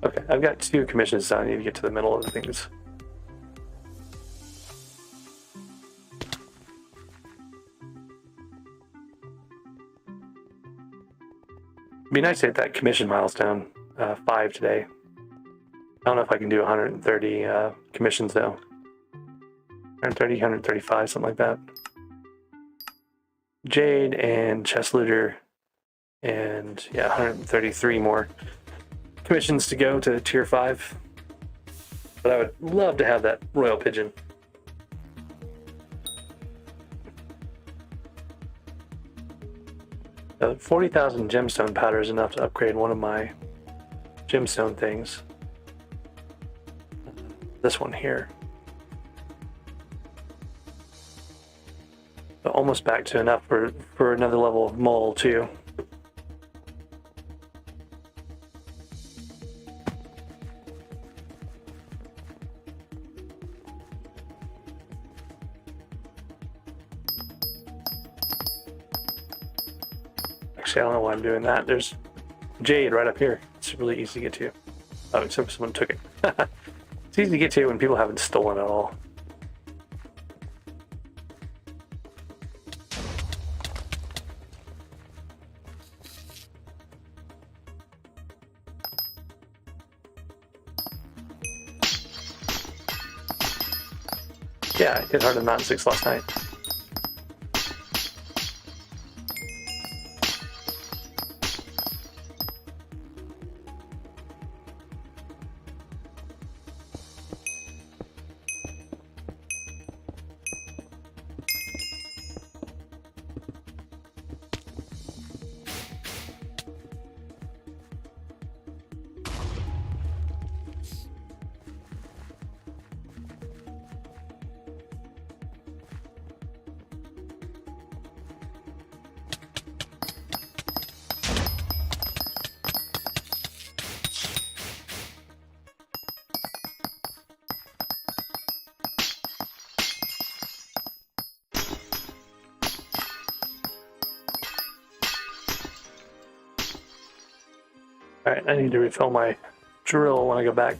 Okay, I've got 2 commissions, so I need to get to the middle of the things. It'd be nice to hit that commission milestone, 5 today. I don't know if I can do 130 commissions though. 130, 135, something like that. Jade and Chest Looter, and yeah, 133 more commissions to go to tier 5. But I would love to have that Royal Pigeon. The 40,000 gemstone powder is enough to upgrade one of my gemstone things. This one here. So almost back to enough for another level of mole too. Actually, I don't know why I'm doing that. There's Jade right up here. It's really easy to get to. Oh, except someone took it. It's easy to get to when people haven't stolen it all. Yeah, I hit harder than Mountain 6 last night. Alright, I need to refill my drill when I go back.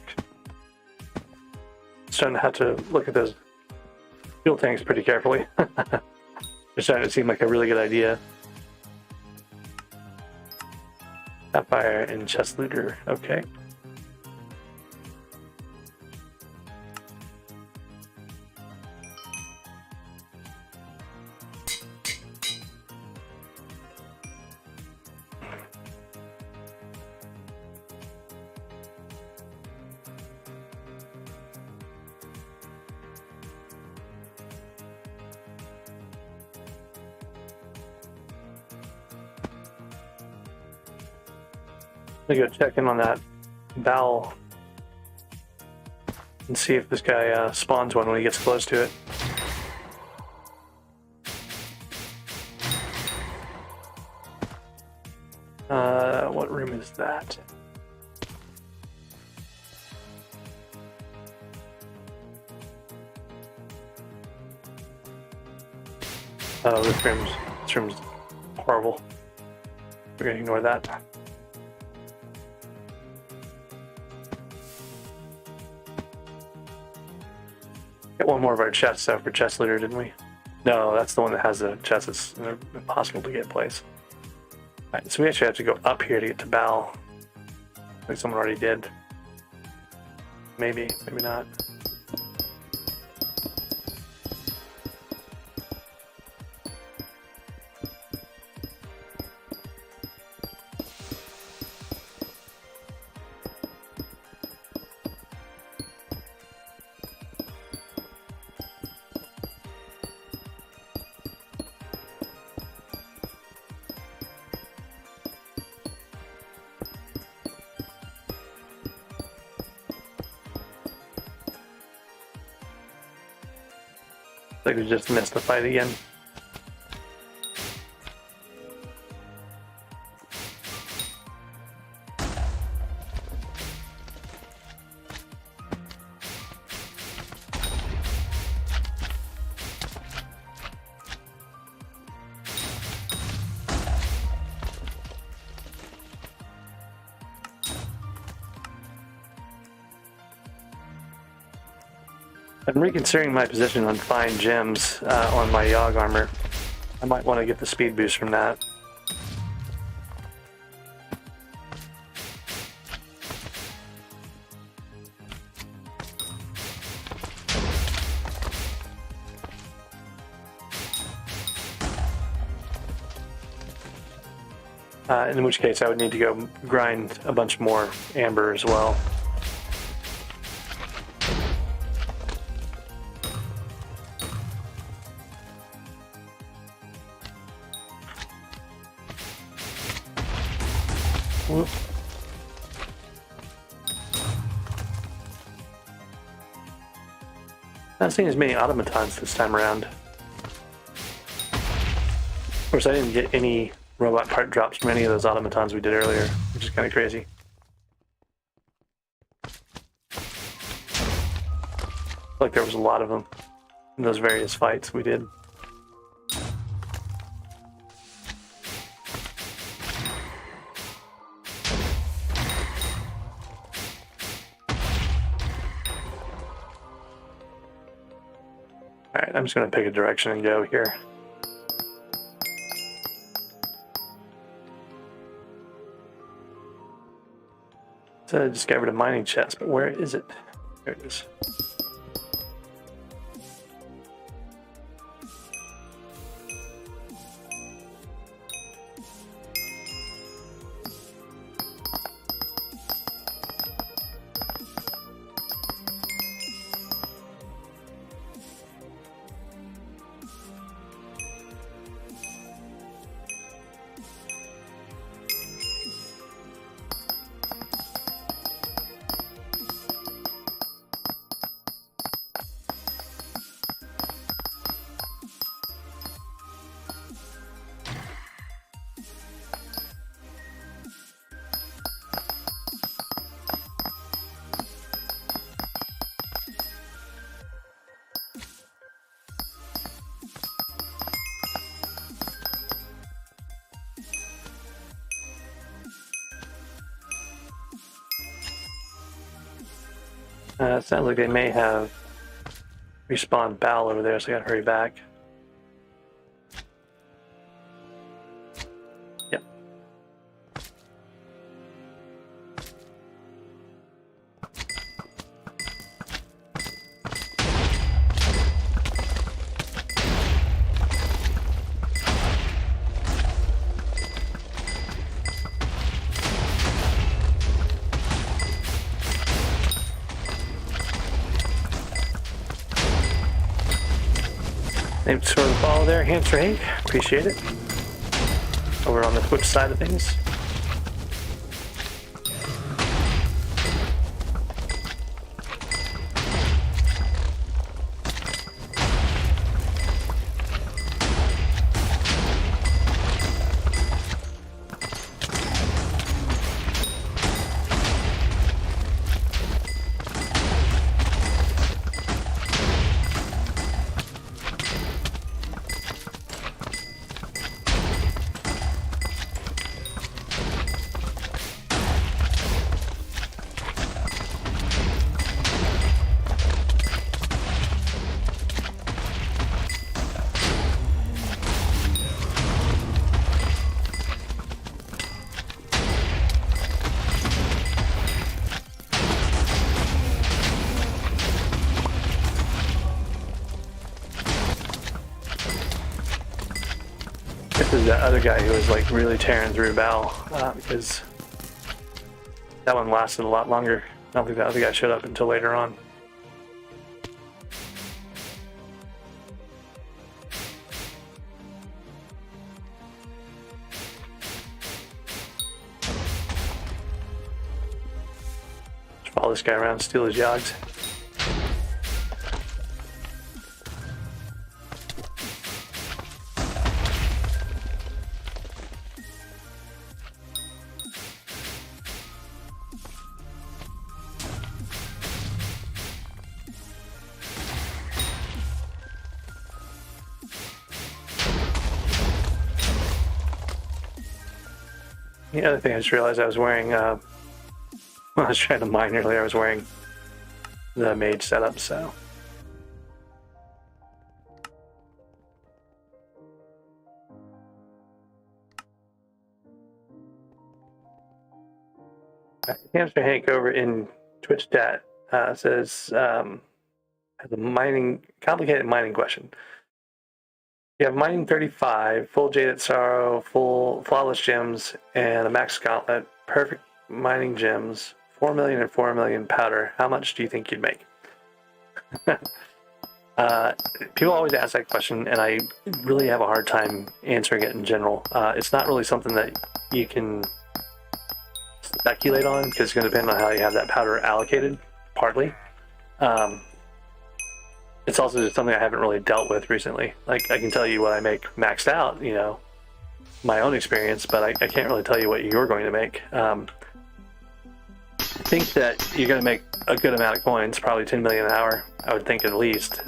I'm starting to have to look at those fuel tanks pretty carefully. It's starting to seem like a really good idea. Sapphire and Chest Looter, okay. I'm gonna go check in on that bowel and see if this guy spawns one when he gets close to it. What room is that? Oh, this room's horrible. We're gonna ignore that. Got one more of our chests out for Chest Looter, didn't we? No, that's the one that has the chest that's impossible to get place. Alright, so we actually have to go up here to get to Bal. I think someone already did. Maybe, maybe not. Like we just missed the fight again. I'm reconsidering my position on fine gems on my Yogg armor. I might want to get the speed boost from that. In which case I would need to go grind a bunch more amber as well. Whoop. Not seeing as many automatons this time around. Of course, I didn't get any robot part drops from any of those automatons we did earlier, which is kind of crazy. Like there was a lot of them in those various fights we did. Alright, I'm just going to pick a direction and go here. So I discovered a mining chest, but where is it? There it is. It sounds like they may have respawned Bal over there, so I gotta hurry back. Yep. Thanks for the follow there, Hamster Hank. Appreciate it. Over on the Twitch side of things. This is that other guy who was like really tearing through Bal because that one lasted a lot longer. I don't think that other guy showed up until later on. Just follow this guy around, steal his Yoggs. The other thing I just realized I was wearing, when I was trying to mine earlier, I was wearing the mage setup, so Hamster Hank over in Twitch chat says, has a complicated mining question. You have mining 35, full Jaded Sorrow, full Flawless Gems, and a max gauntlet, perfect mining gems, 4 million and 4 million powder. How much do you think you'd make? People always ask that question, and I really have a hard time answering it in general. It's not really something that you can speculate on, because it's going to depend on how you have that powder allocated, partly. It's also just something I haven't really dealt with recently. Like, I can tell you what I make maxed out, you know, my own experience, but I can't really tell you what you're going to make. I think that you're going to make a good amount of coins, probably 10 million an hour, I would think, at least,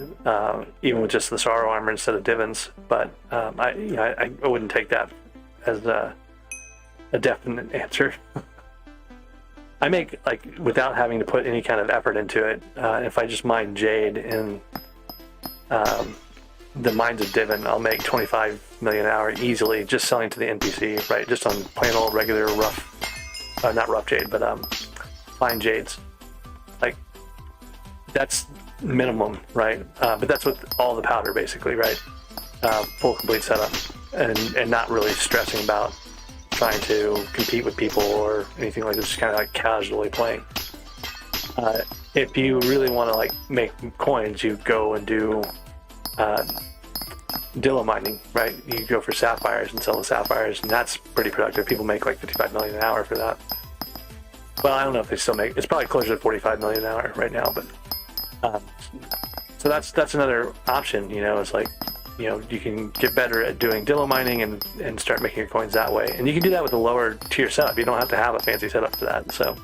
even with just the Sorrow Armor instead of Divins. But I wouldn't take that as a definite answer. I make, like, without having to put any kind of effort into it, if I just mine Jade in the Mines of Divin, I'll make 25 million an hour easily, just selling to the NPC, right? Just on plain old regular rough, not rough Jade, but fine Jades. Like, that's minimum, right? But that's with all the powder, basically, right? Full complete setup, and not really stressing about trying to compete with people or anything like this, just kind of like casually playing. If you really want to, like, make coins, you go and do Dillo mining, right? You go for sapphires and sell the sapphires, and that's pretty productive. People make like 55 million an hour for that. Well, I don't know if they still make, it's probably closer to 45 million an hour right now, but so that's another option, you know. It's like, you know, you can get better at doing Dillo mining and start making your coins that way. And you can do that with a lower tier setup. You don't have to have a fancy setup for that. So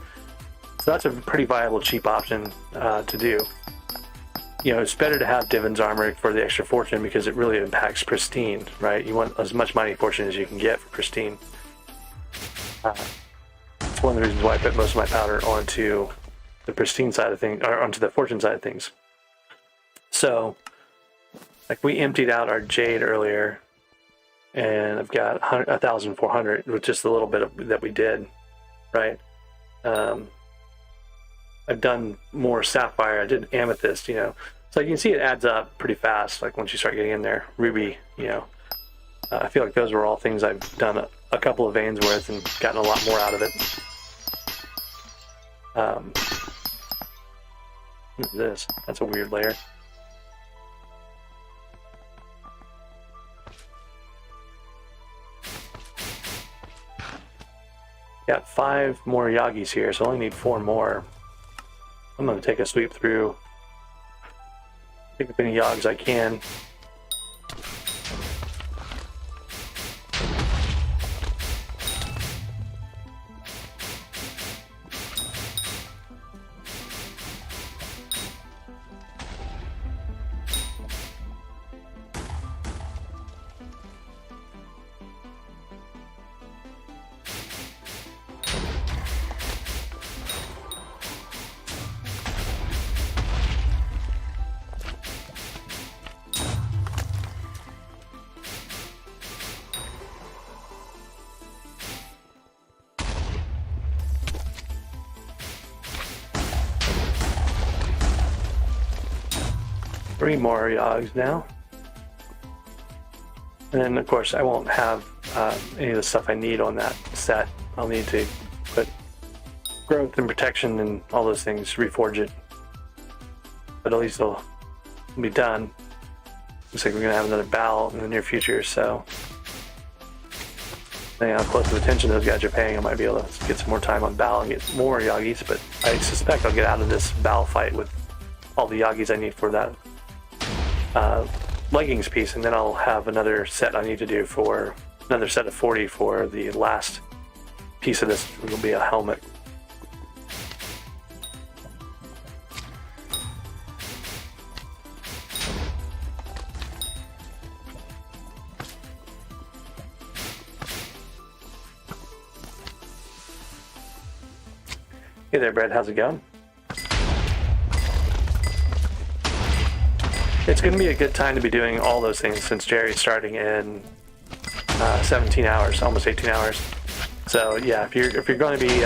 that's a pretty viable, cheap option to do. You know, it's better to have Divin's armor for the extra fortune, because it really impacts Pristine, right? You want as much mining fortune as you can get for Pristine. It's one of the reasons why I put most of my powder onto the Pristine side of things, or onto the fortune side of things. So, like, we emptied out our Jade earlier, and I've got 1,400 with just a little bit that we did, right? I've done more Sapphire. I did Amethyst, you know. So you can see it adds up pretty fast, like, once you start getting in there. Ruby, you know. I feel like those were all things I've done a couple of veins worth and gotten a lot more out of it. What is this? That's a weird layer. Got 5 more Yagis here, so I only need 4 more. I'm going to take a sweep through, pick up any Yogs I can. Three more Yogs now. And then, of course, I won't have any of the stuff I need on that set. I'll need to put growth and protection and all those things, reforge it. But at least it'll be done. Looks like we're going to have another battle in the near future, so depending on how close of attention those guys are paying, I might be able to get some more time on battle and get more Yagis, but I suspect I'll get out of this battle fight with all the Yagis I need for that leggings piece, and then I'll have another set I need to do for another set of 40 for the last piece of this. It will be a helmet. Hey there, Brad. How's it going? It's going to be a good time to be doing all those things since Jerry's starting in 17 hours, almost 18 hours. So yeah, if you're going to be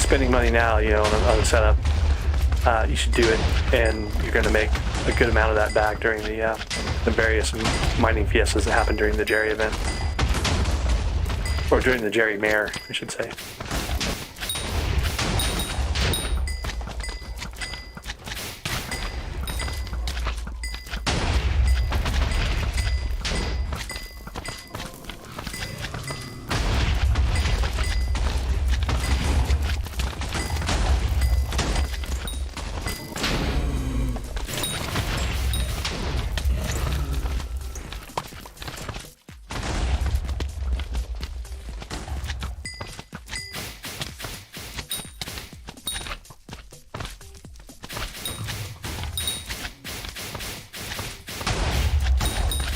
spending money now, you know, on the setup, you should do it, and you're going to make a good amount of that back during the various mining fiestas that happen during the Jerry event, or during the Jerry Mare, I should say.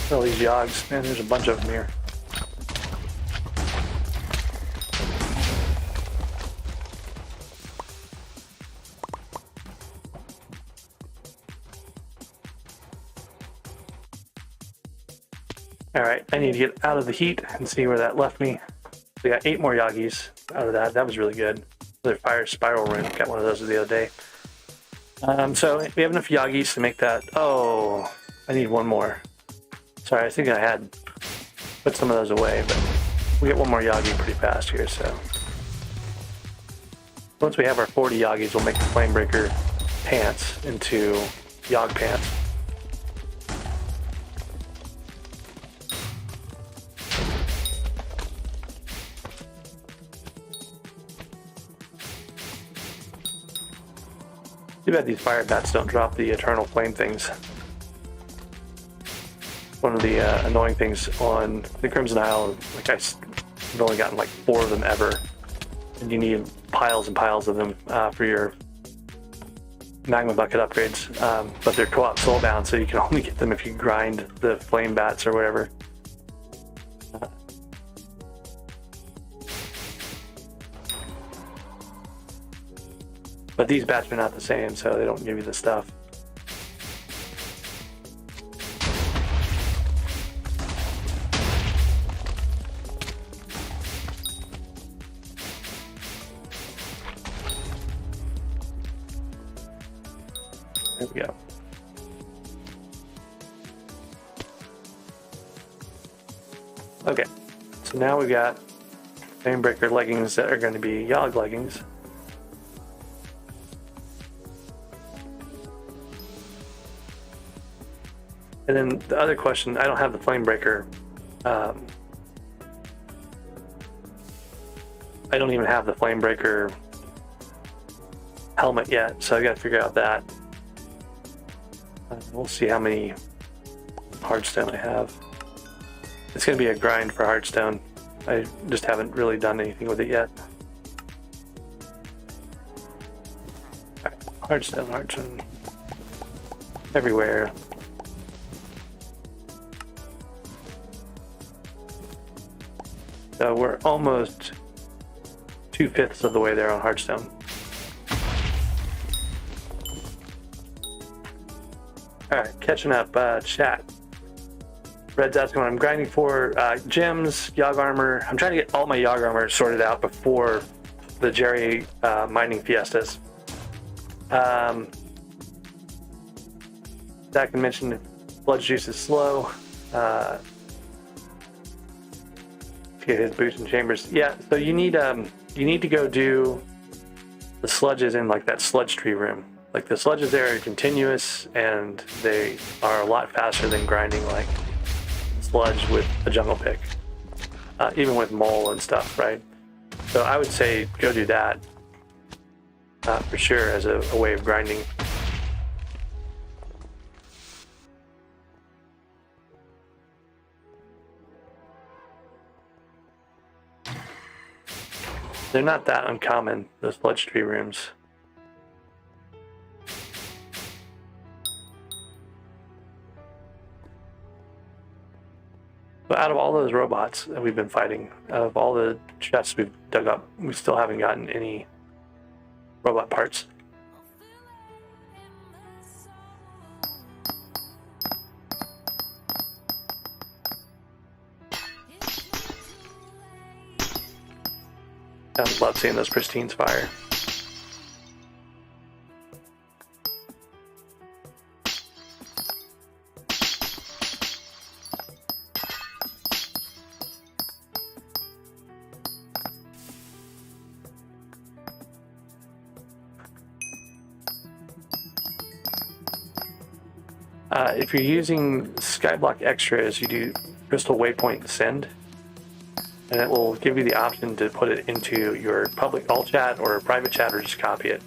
All these yogs, man, there's a bunch of them here. Alright, I need to get out of the heat and see where that left me. We got 8 more yogis out of that. That was really good. Another fire spiral rune. Got one of those the other day. So we have enough yogis to make that. Oh, I need one more. Sorry, I think I had put some of those away, but we get one more Yagi pretty fast here, so. Once we have our 40 Yagis, we'll make the Flamebreaker pants into Yog pants. Too bad these fire bats don't drop the eternal flame things. One of the annoying things on the Crimson Isle, like I've only gotten like 4 of them ever, and you need piles and piles of them for your magma bucket upgrades, but they're co-op soulbound, so you can only get them if you grind the flame bats or whatever. But these bats are not the same, so they don't give you the stuff. There we go. Okay, so now we've got Flamebreaker leggings that are going to be Yog leggings. And then the other question, I don't have the Flamebreaker. I don't even have the Flamebreaker helmet yet, so I got to figure out that. We'll see how many hardstone I have. It's going to be a grind for hardstone. I just haven't really done anything with it yet. Right. Hardstone, everywhere. So we're almost 2/5 of the way there on hardstone. Alright, catching up, chat. Red's asking what I'm grinding for. Gems, Yog armor. I'm trying to get all my Yog armor sorted out before the Jerry mining fiestas. Zach can mention blood juice is slow. Get his boots and chambers. Yeah, so you need to go do the sludges in like that sludge tree room. Like the sludges there are continuous and they are a lot faster than grinding like sludge with a jungle pick. Even with mole and stuff, right? So I would say go do that for sure as a way of grinding. They're not that uncommon, those sludge tree rooms. But out of all those robots that we've been fighting, out of all the chests we've dug up, we still haven't gotten any robot parts. I love seeing those pristines fire. If you're using SkyBlock Extras, you do crystal waypoint send, and it will give you the option to put it into your public alt chat or private chat, or just copy it.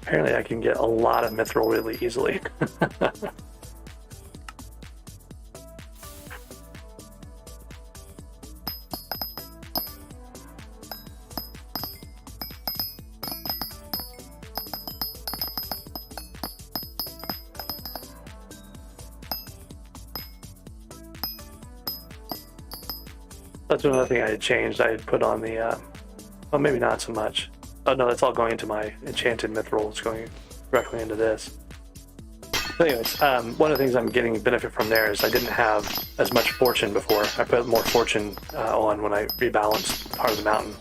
Apparently I can get a lot of mithril really easily. That's another thing I had changed. I had put on the, well, maybe not so much. Oh no, that's all going into my enchanted mithril. It's going directly into this. So anyways, one of the things I'm getting benefit from there is I didn't have as much fortune before. I put more fortune on when I rebalanced Heart of the Mountain.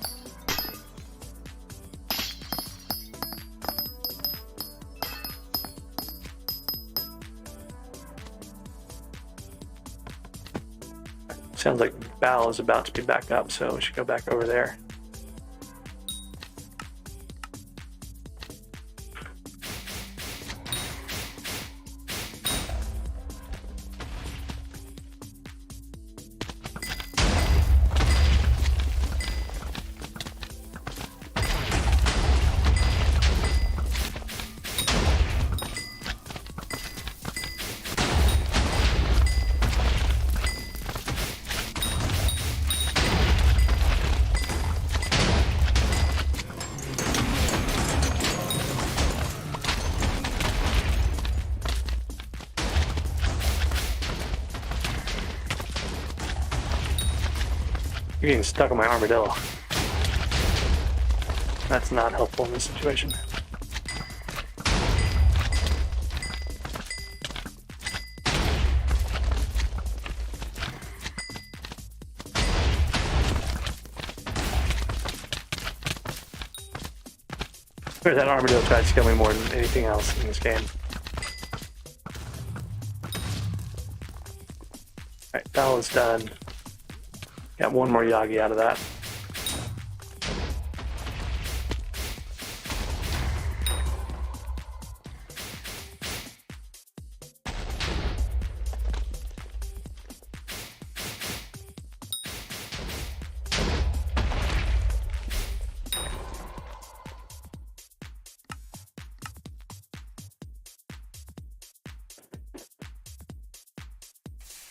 Sounds like Bal is about to be back up, so we should go back over there. You're getting stuck on my armadillo. That's not helpful in this situation. That armadillo tried to kill me more than anything else in this game. Alright, Bal is done. Got one more Yagi out of that.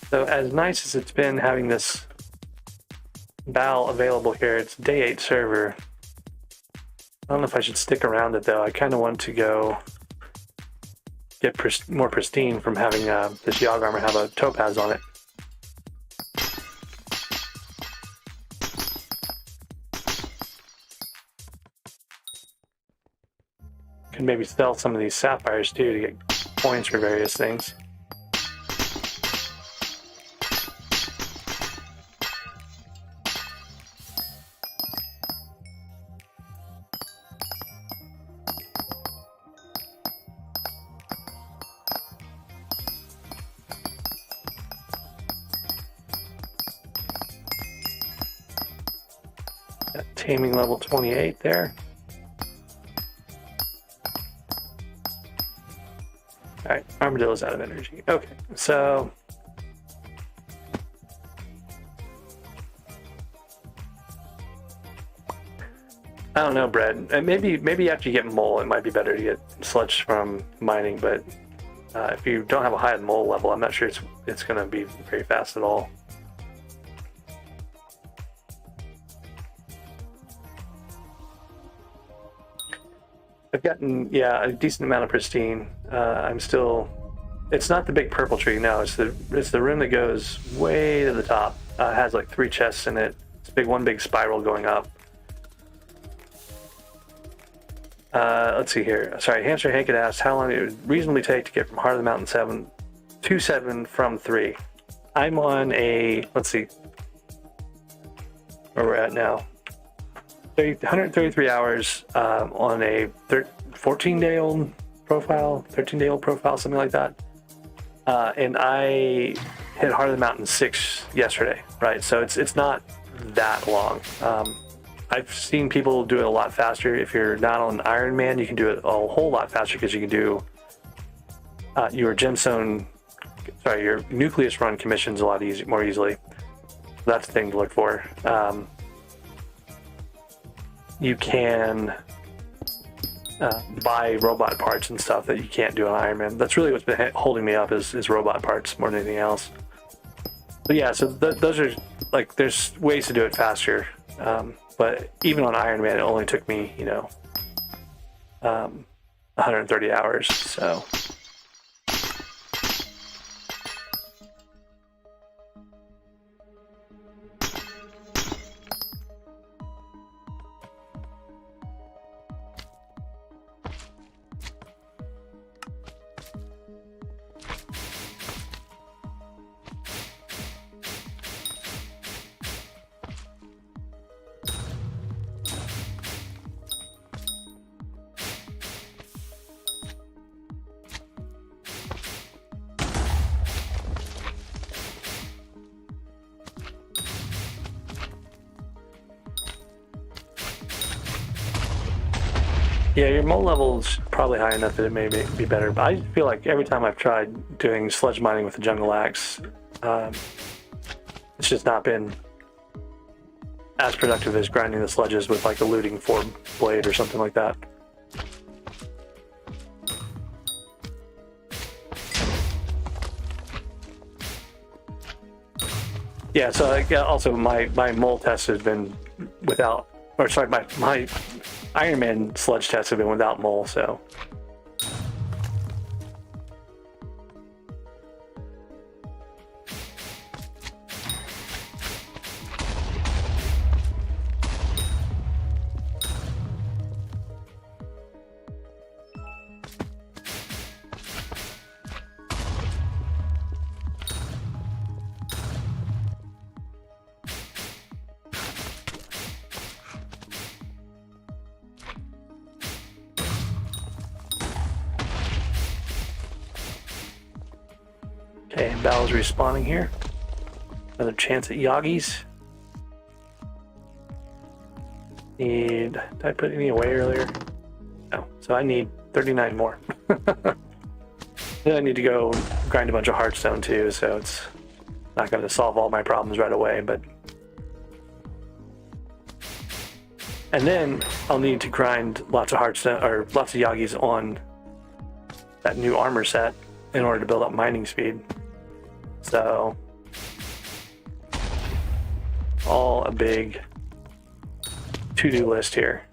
So as nice as it's been having this Bal available here, it's day 8 server. I don't know if I should stick around it though. I kind of want to go get more pristine from having this Yogg armor have a topaz on it. Can maybe sell some of these sapphires too to get points for various things. Taming level 28 there. Alright, armadillo's out of energy. Okay, so I don't know, Brad. Maybe after you get mole, it might be better to get sludge from mining, but if you don't have a high mole level, I'm not sure it's going to be very fast at all. I've gotten, yeah, a decent amount of pristine. I'm still, it's not the big purple tree, no, it's the room that goes way to the top. It has like 3 chests in it. It's one big spiral going up. Let's see here. Sorry, Hamster Hank had asked how long it would reasonably take to get from Heart of the Mountain 7 to 7 from 3. I'm on a, let's see, where we're at now. 133 hours on a 14-day-old profile, 13-day-old profile, something like that. And I hit Heart of the Mountain 6 yesterday, right? So it's not that long. I've seen people do it a lot faster. If you're not on Ironman, you can do it a whole lot faster because you can do your your nucleus run commissions a lot more easily. That's the thing to look for. You can buy robot parts and stuff that you can't do on Ironman. That's really what's been holding me up is robot parts more than anything else. But yeah, so those are like, there's ways to do it faster. But even on Ironman, it only took me, 130 hours. So. Yeah, your mole level's probably high enough that it may be better, but I feel like every time I've tried doing sledge mining with the jungle axe, it's just not been as productive as grinding the sledges with like a looting 4 blade or something like that. Yeah, so also my mole test has been without, or sorry, my Ironman sledge tests have been without mole, so. Okay, Battle's respawning here. Another chance at Yagis. Did I put any away earlier? No, so I need 39 more. Then I need to go grind a bunch of Hearthstone too, so it's not going to solve all my problems right away, but. And then I'll need to grind lots of Hearthstone, or lots of Yagis on that new armor set in order to build up mining speed. So, all a big to-do list here.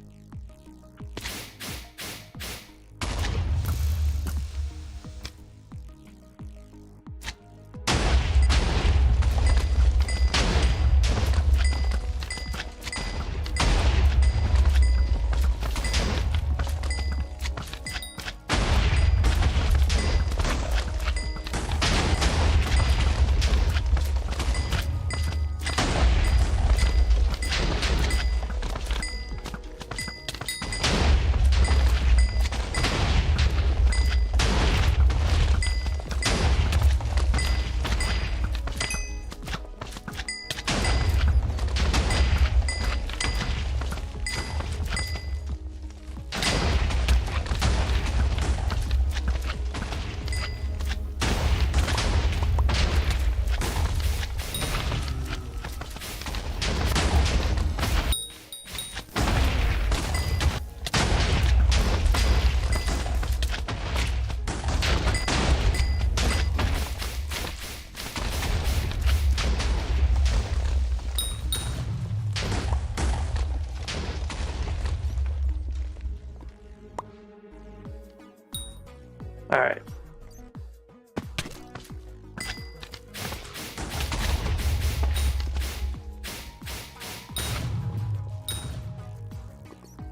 All right.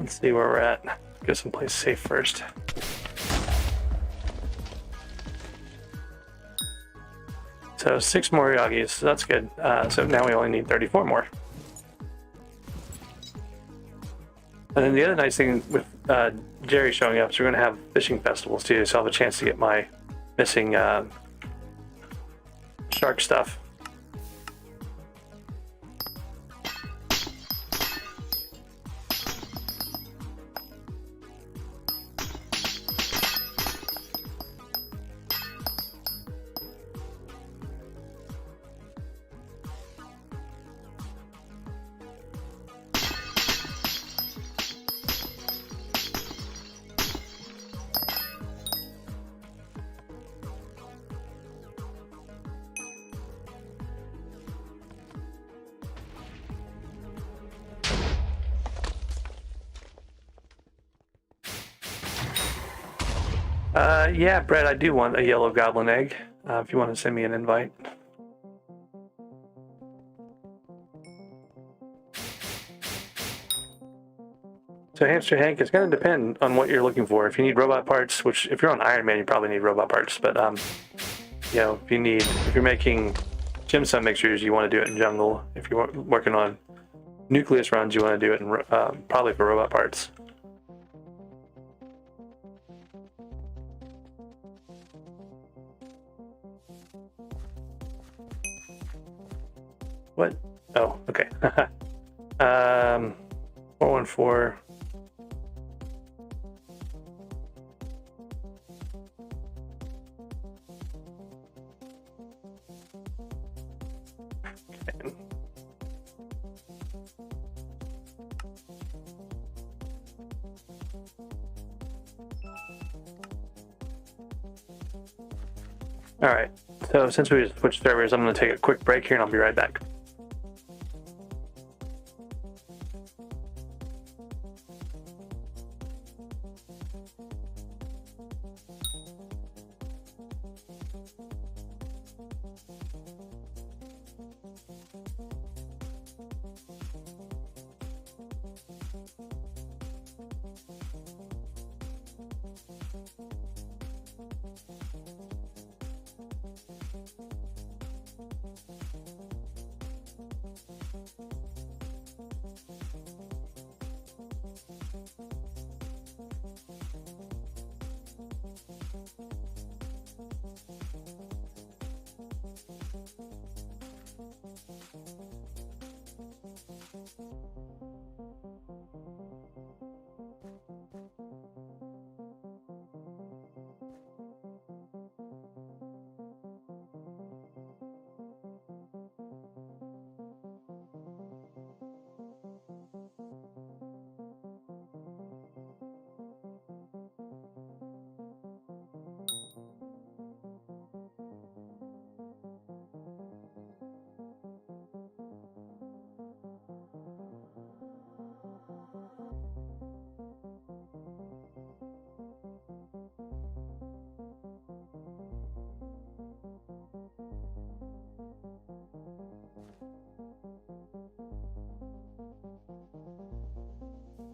Let's see where we're at. Go someplace safe first. So 6 more Yagis, so that's good. So now we only need 34 more. And then the other nice thing with Jerry showing up is we're going to have fishing festivals too, so I'll have a chance to get my missing shark stuff. Yeah, Brett, I do want a yellow goblin egg. If you want to send me an invite. So Hamster Hank, it's going to depend on what you're looking for. If you need robot parts, which if you're on Ironman, you probably need robot parts. But you know, if you're making gemstone mixtures, you want to do it in jungle. If you're working on nucleus runs, you want to do it in probably for robot parts. What? Oh, okay. 414. Okay. All right. So since we switched servers, I'm going to take a quick break here, and I'll be right back.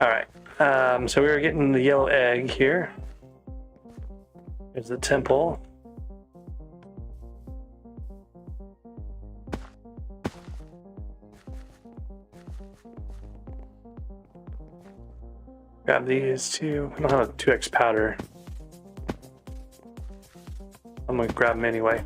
All right. So we were getting the yellow egg here. There's the temple. Grab these two. I don't have a 2x powder. I'm gonna grab them anyway.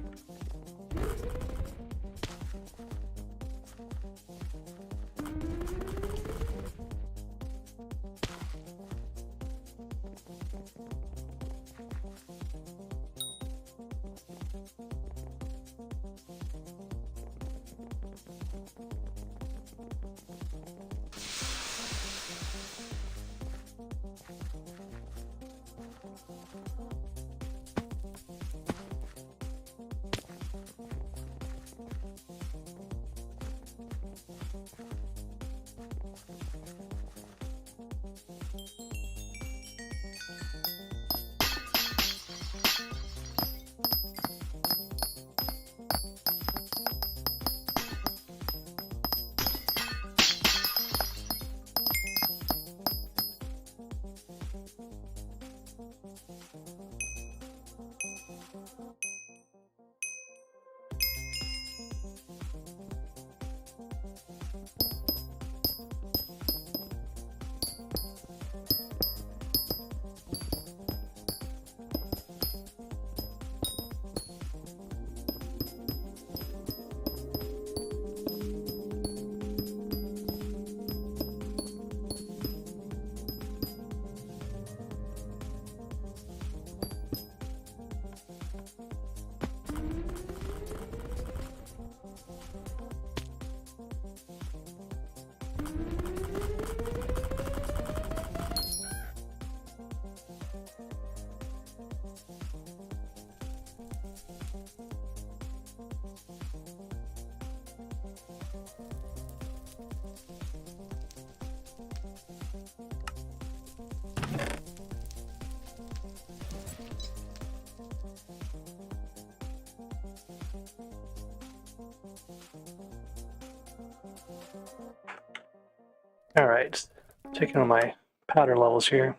All right, checking on my powder levels here.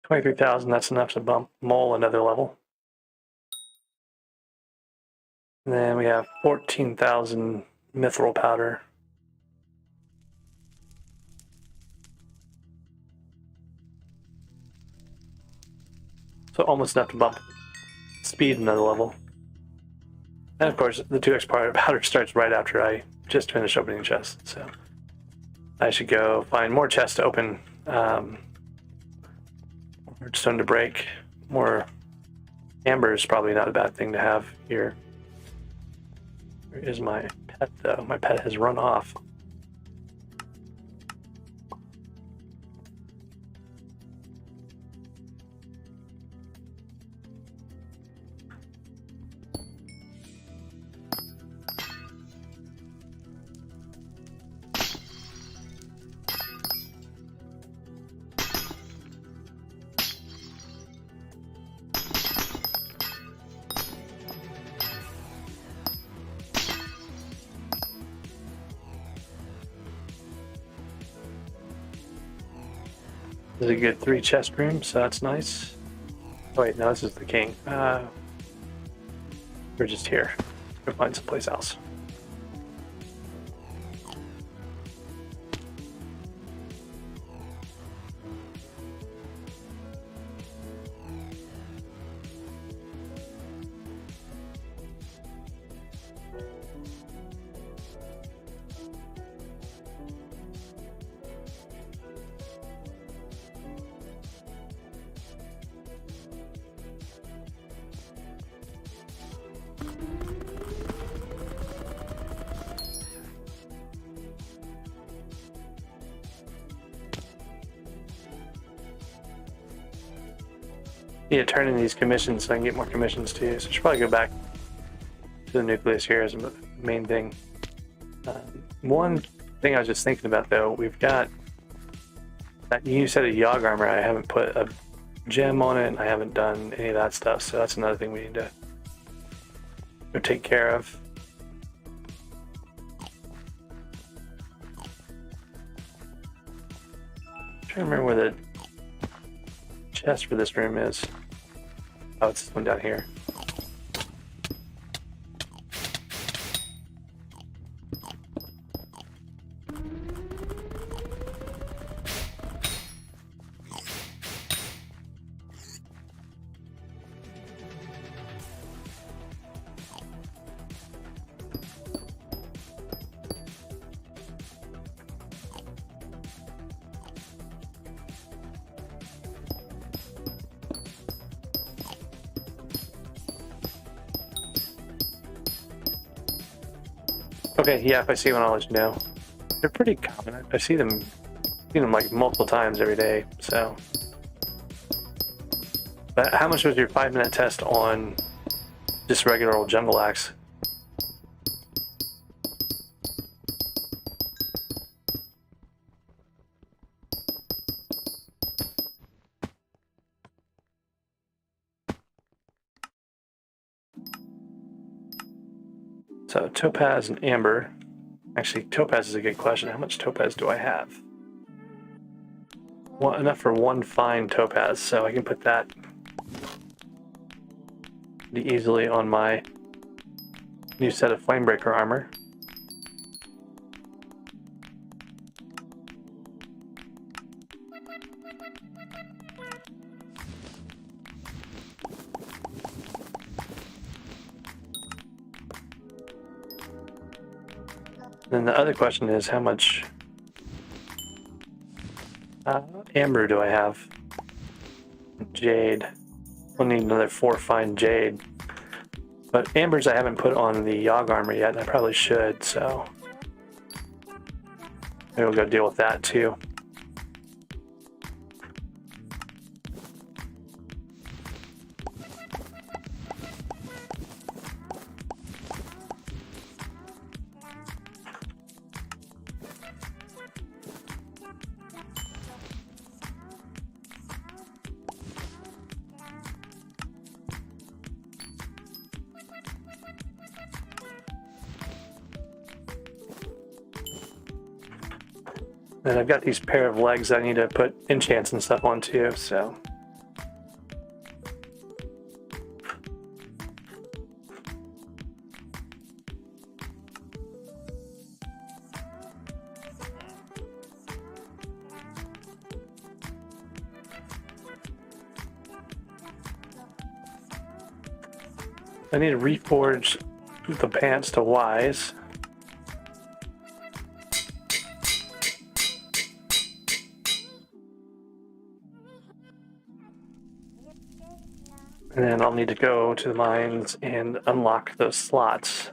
23,000, that's enough to bump mole another level. And then we have 14,000 mithril powder. So almost enough to bump speed another level. And of course, the 2x powder starts right after I just finish opening chests. So I should go find more chests to open. More stone to break. More amber is probably not a bad thing to have here. Where is my pet though? My pet has run off. This is a good 3 chest room, so that's nice. Oh wait, no, this is the king. We're just here. We'll find someplace else. Yeah, turn in these commissions so I can get more commissions too. So I should probably go back to the nucleus here as a main thing. One thing I was just thinking about though, we've got that new set of Yogg armor. I haven't put a gem on it, and I haven't done any of that stuff. So that's another thing we need to go take care of. I'm trying to remember where the chest for this room is. Oh, it's this one down here. Okay, yeah, if I see one, I'll let you know. They're pretty common. I see them like multiple times every day, so. But how much was your 5-minute test on just regular old jungle axe? So topaz and amber. Actually, topaz is a good question. How much topaz do I have? Well, enough for 1 fine topaz, so I can put that pretty easily on my new set of flamebreaker armor. Then the other question is, how much amber do I have? Jade. We'll need another 4 fine jade. But ambers I haven't put on the Yogg armor yet, and I probably should, so maybe we'll go deal with that too. And I've got these pair of legs I need to put enchants and stuff on too, so. I need to reforge the pants to Ys. And then I'll need to go to the mines and unlock those slots.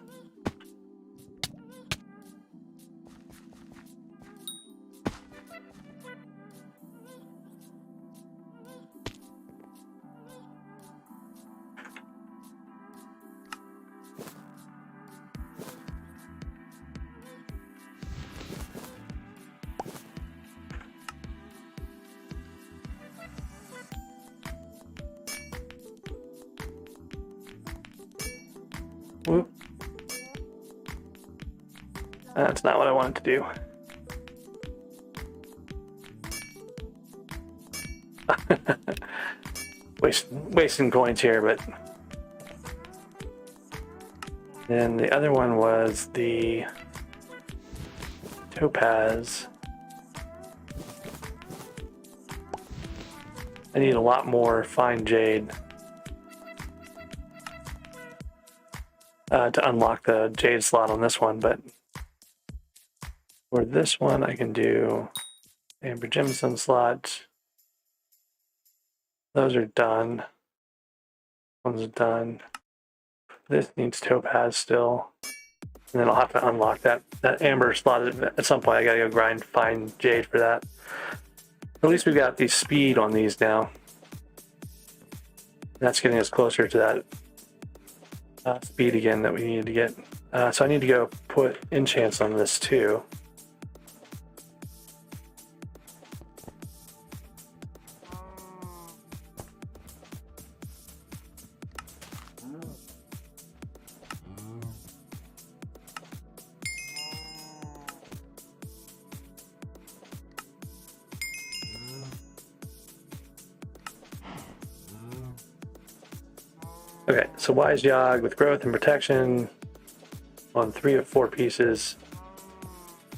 Whoop. That's not what I wanted to do. Wasting coins here, but then the other one was the topaz. I need a lot more fine jade to unlock the jade slot on this one, but for this one I can do amber gemstone slot. Those are done. One's done. This needs topaz still. And then I'll have to unlock that amber slot at some point. I gotta go grind fine jade for that. At least we've got the speed on these now. That's getting us closer to that speed again that we needed to get. So I need to go put enchants on this too. Okay, so Wise Yogg with growth and protection on 3 of 4 pieces.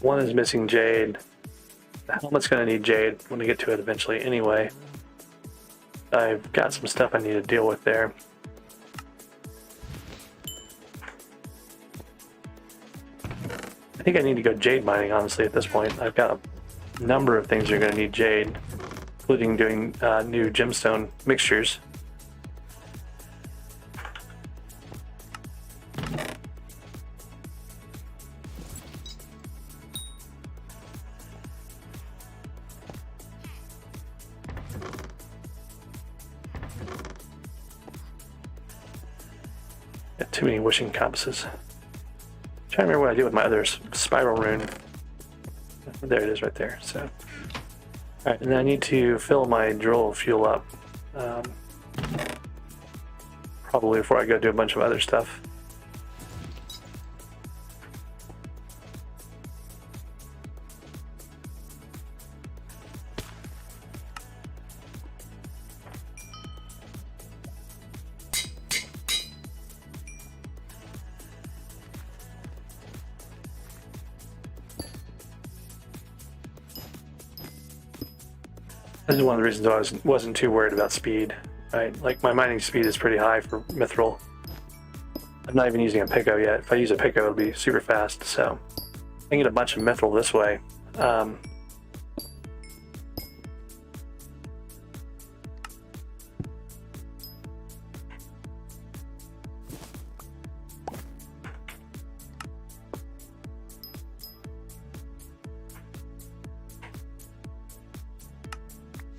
One is missing jade. The helmet's going to need jade when we get to it eventually anyway. I've got some stuff I need to deal with there. I think I need to go jade mining, honestly, at this point. I've got a number of things that are going to need jade, including doing new gemstone mixtures. Got too many wishing compasses. Trying to remember what I do with my other spiral rune. There it is right there. So, all right, and then I need to fill my drill fuel up. Probably before I go do a bunch of other stuff. This is one of the reasons I wasn't too worried about speed, right? Like, my mining speed is pretty high for mithril. I'm not even using a pico yet. If I use a pico, it'll be super fast, so I can get a bunch of mithril this way.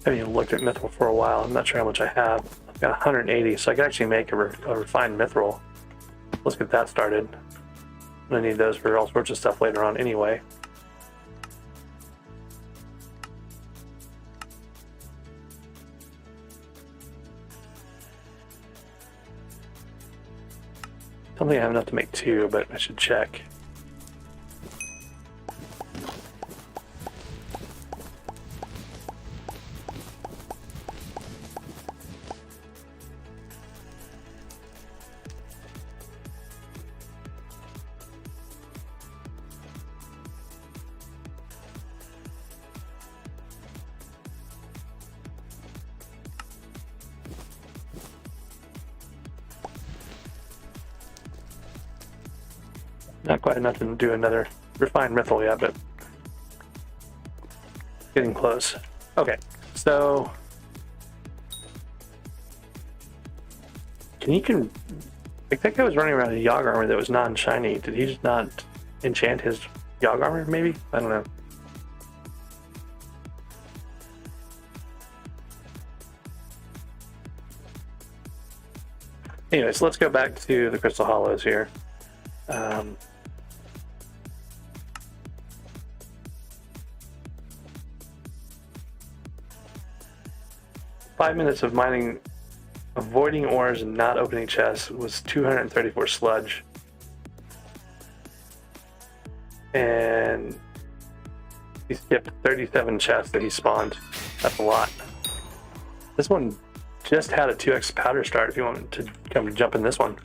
I haven't even looked at mithril for a while. I'm not sure how much I have. I've got 180, so I can actually make a refined mithril. Let's get that started. I'm gonna need those for all sorts of stuff later on anyway. Don't think I have enough to make 2, but I should check. Not quite enough to do another refined mithril yet, but getting close. Okay, so I think that guy was running around in Yogg armor that was non-shiny. Did he just not enchant his Yogg armor, maybe? I don't know. Anyways, let's go back to the Crystal Hollows here. 5 minutes of mining, avoiding ores and not opening chests was 234 sludge. And he skipped 37 chests that he spawned. That's a lot. This one just had a 2x powder start if you want to come jump in this one.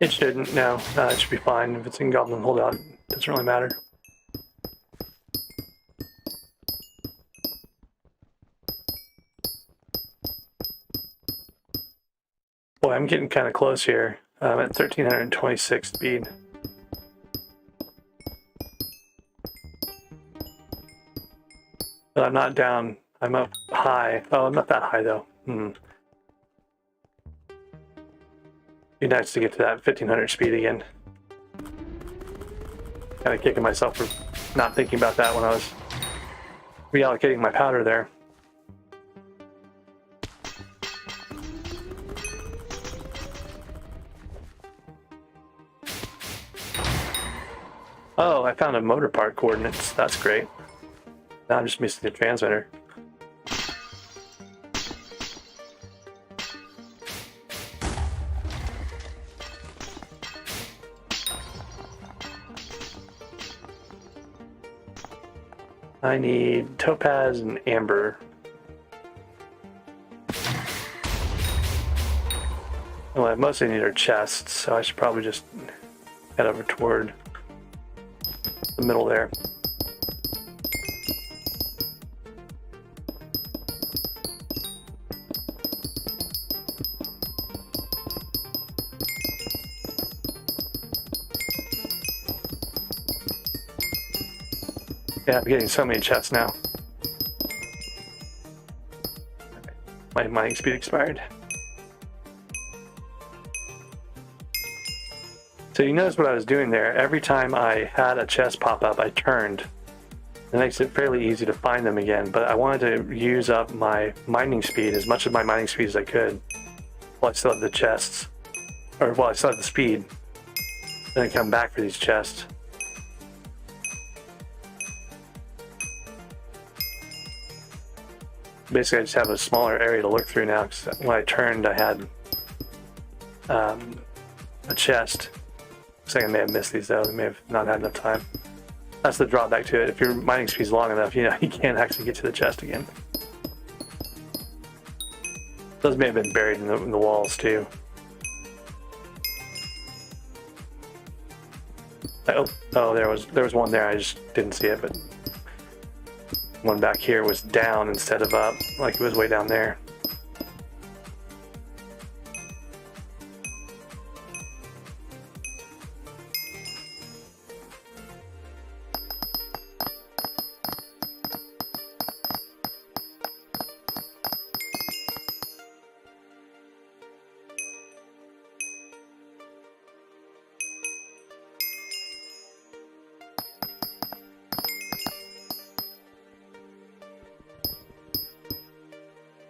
It shouldn't, no. It should be fine. If it's in Goblin Holdout, it doesn't really matter. Boy, I'm getting kind of close here. I'm at 1326 speed. But I'm not down. I'm up high. Oh, I'm not that high though. Be nice to get to that 1500 speed again. Kind of kicking myself for not thinking about that when I was reallocating my powder there. Oh, I found a motor part coordinates. That's great. Now I'm just missing the transmitter. I need topaz and amber. Well, I mostly need our chests, so I should probably just head over toward the middle there. Yeah, I'm getting so many chests now. My mining speed expired. So you notice what I was doing there. Every time I had a chest pop up, I turned. It makes it fairly easy to find them again, but I wanted to use up my mining speed, as much of my mining speed as I could, while I still had the chests. Or while I still had the speed. Then I come back for these chests. Basically, I just have a smaller area to look through now, because when I turned, I had a chest. Looks like I may have missed these, though. I may have not had enough time. That's the drawback to it. If your mining speed's long enough, you can't actually get to the chest again. Those may have been buried in the walls, too. Oh, there was one there. I just didn't see it, but one back here was down instead of up, like it was way down there.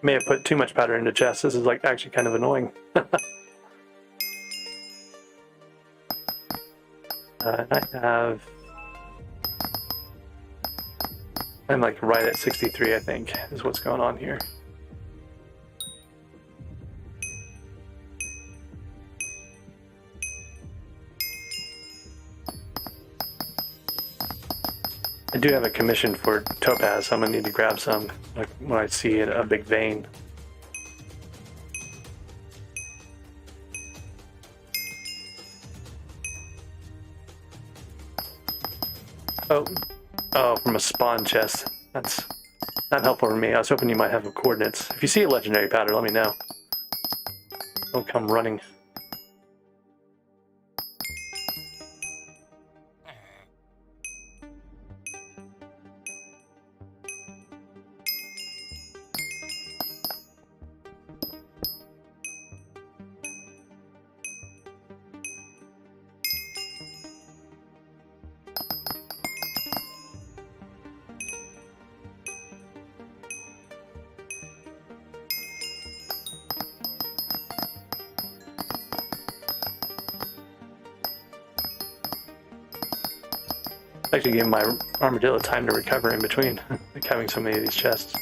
may have put too much powder into chest. This is like actually kind of annoying. I'm like right at 63, I think, is what's going on here. I do have a commission for topaz, so I'm gonna need to grab some like when I see a big vein. Oh, from a spawn chest. That's not helpful for me. I was hoping you might have the coordinates. If you see a legendary powder, let me know. Don't come running. Actually give my armadillo time to recover in between, like having so many of these chests.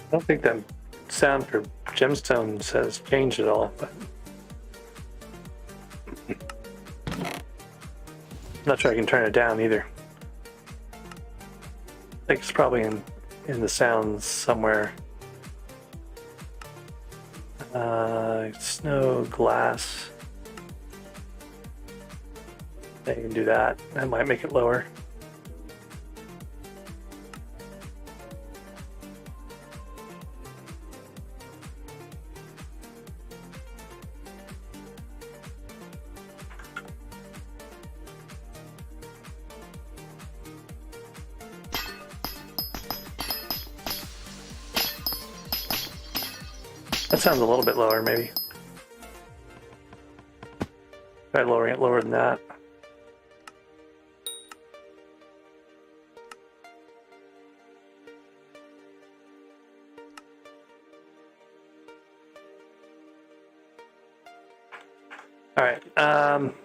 I don't think the sound for gemstones has changed at all, but I'm not sure I can turn it down either. I think it's probably in the sounds somewhere. Snow, glass. I can do that. That might make it lower. That sounds a little bit lower, maybe. Try lowering it lower than that. All right,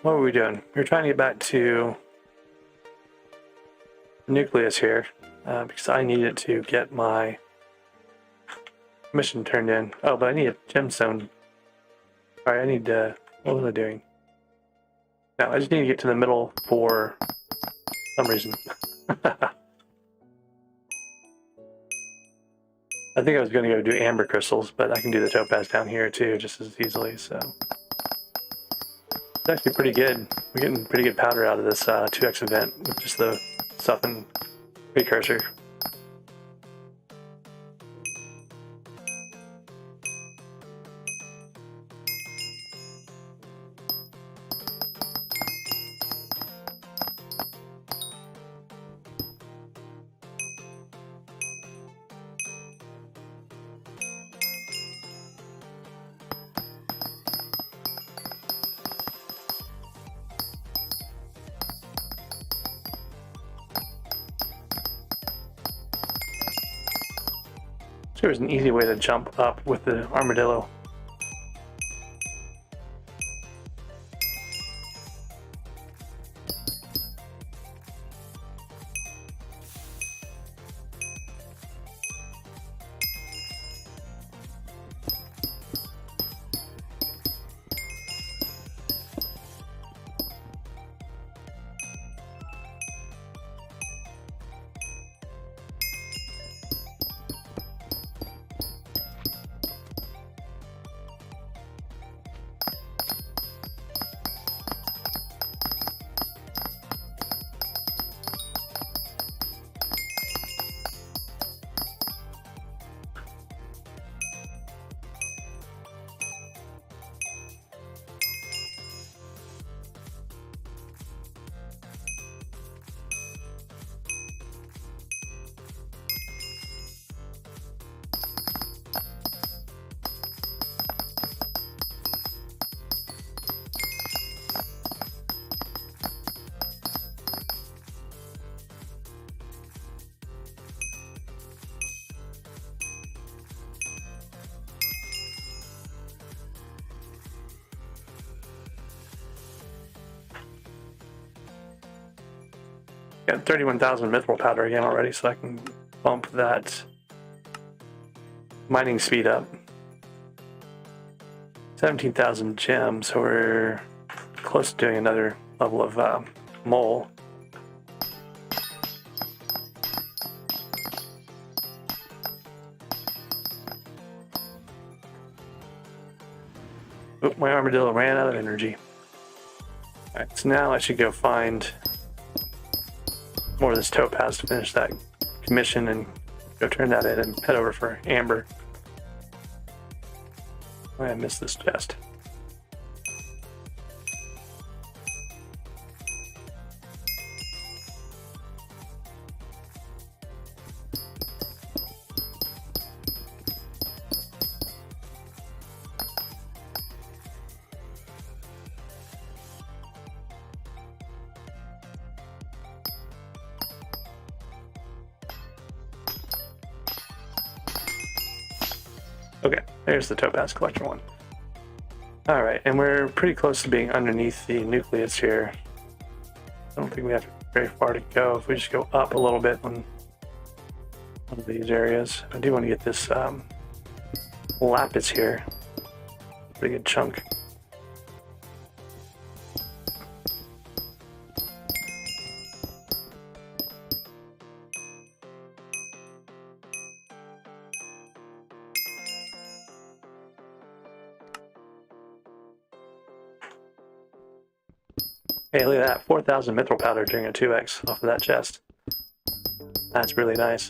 what were we doing? We were trying to get back to the nucleus here because I needed to get my mission turned in. Oh, but I need a gemstone. All right, I need to, what was I doing? No, I just need to get to the middle for some reason. I think I was going to go do amber crystals, but I can do the topaz down here too, just as easily, so. It's actually pretty good. We're getting pretty good powder out of this 2x event with just the stuff and precursor. There was an easy way to jump up with the armadillo. Got 31,000 mithril powder again already, so I can bump that mining speed up. 17,000 gems, so we're close to doing another level of mole. Oop, my armadillo ran out of energy. Alright, so now I should go find more of this topaz to finish that commission and go turn that in and head over for amber. Oh, I missed this chest. Okay, there's the topaz collector one. Alright, and we're pretty close to being underneath the nucleus here. I don't think we have very far to go if we just go up a little bit on one of these areas. I do want to get this lapis here. Pretty good chunk. Hey, look at that, 4,000 mithril powder during a 2x off of that chest. That's really nice.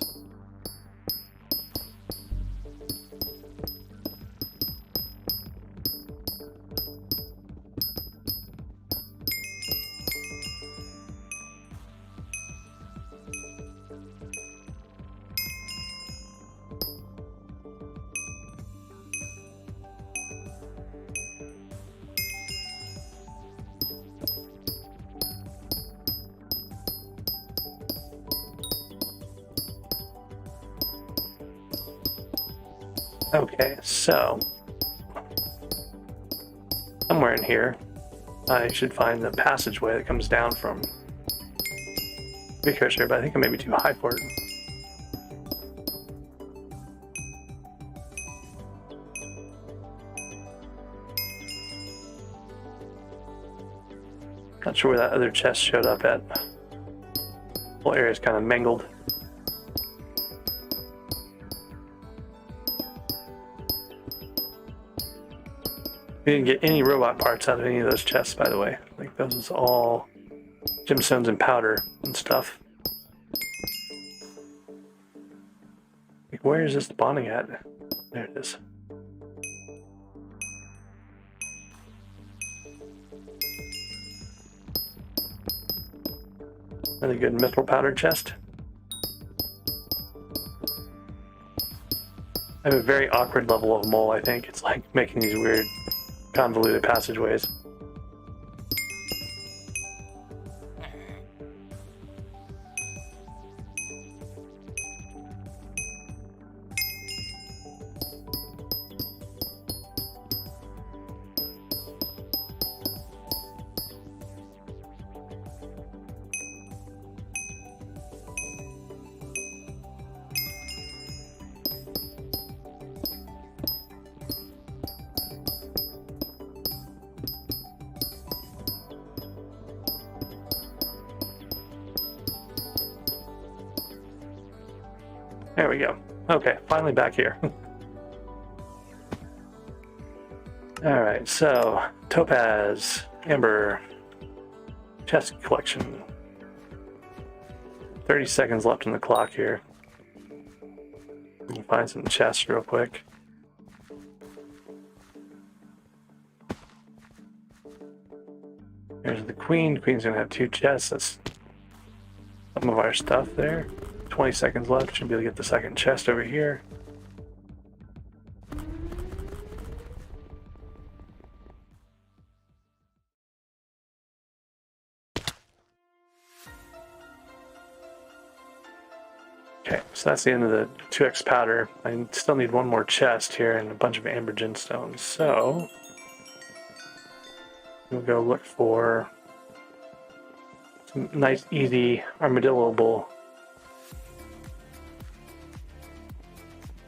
Okay, so somewhere in here I should find the passageway that comes down from Precursor, but I think I may be too high for it. Not sure where that other chest showed up at. The whole area is kind of mangled. We didn't get any robot parts out of any of those chests, by the way. Like, those is all gemstones and powder and stuff. Like, where is this spawning at? There it is. Really good mithril powder chest. I have a very awkward level of mole, I think. It's like making these weird convoluted passageways. There we go. Okay, finally back here. Alright, so topaz, amber, chest collection. 30 seconds left on the clock here. We can find some chests real quick. There's the queen. Queen's gonna have 2 chests. That's some of our stuff there. 20 seconds left. Should be able to get the second chest over here. Okay, so that's the end of the 2x powder. I still need one more chest here and a bunch of amber gemstones. So we'll go look for some nice, easy armadillo-able.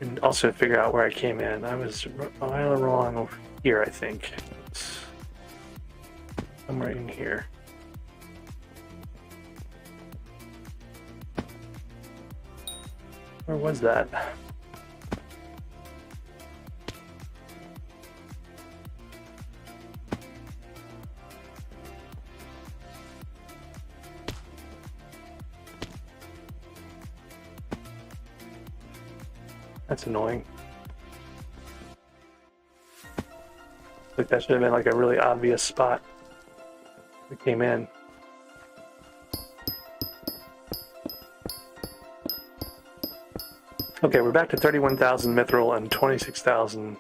And also figure out where I came in. I was wrong over here, I think. It's somewhere in here. Where was that? That's annoying. Like that should have been like a really obvious spot. We came in. Okay, we're back to 31,000 mithril and 24,000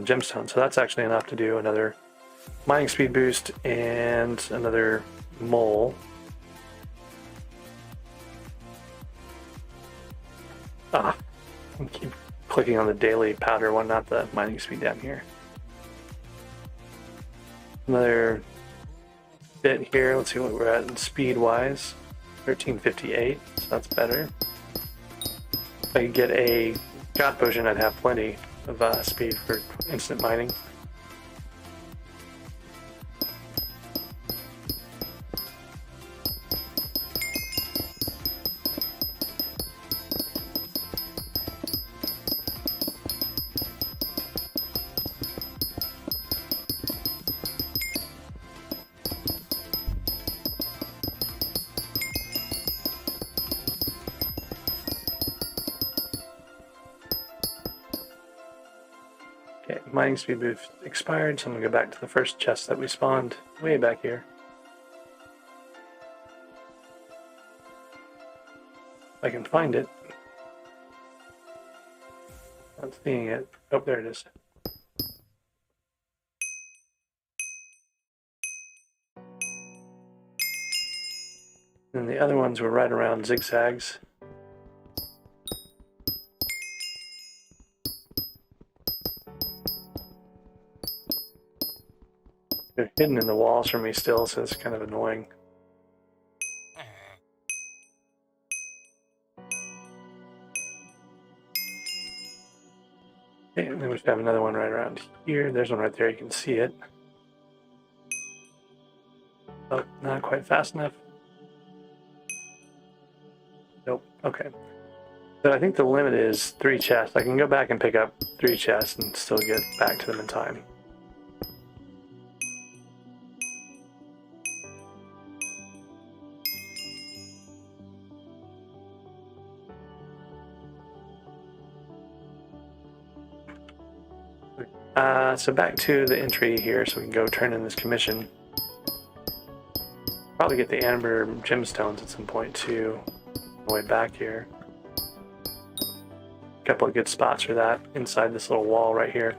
gemstones. So that's actually enough to do another mining speed boost and another mole. I keep clicking on the daily powder one, not the mining speed down here. Another bit here. Let's see what we're at in speed wise. 1358, so that's better. If I could get a god potion, I'd have plenty of speed for instant mining. Mining speed boost expired, so I'm gonna go back to the first chest that we spawned way back here. If I can find it. Not seeing it. Oh, there it is. And the other ones were right around zigzags. They're hidden in the walls from me still, so it's kind of annoying. Okay, and then we have another one right around here. There's one right there, you can see it. Oh, not quite fast enough. Nope, okay. But I think the limit is 3 chests. I can go back and pick up 3 chests and still get back to them in time. So back to the entry here, so we can go turn in this commission. Probably get the amber gemstones at some point too, on the way back here. A couple of good spots for that inside this little wall right here.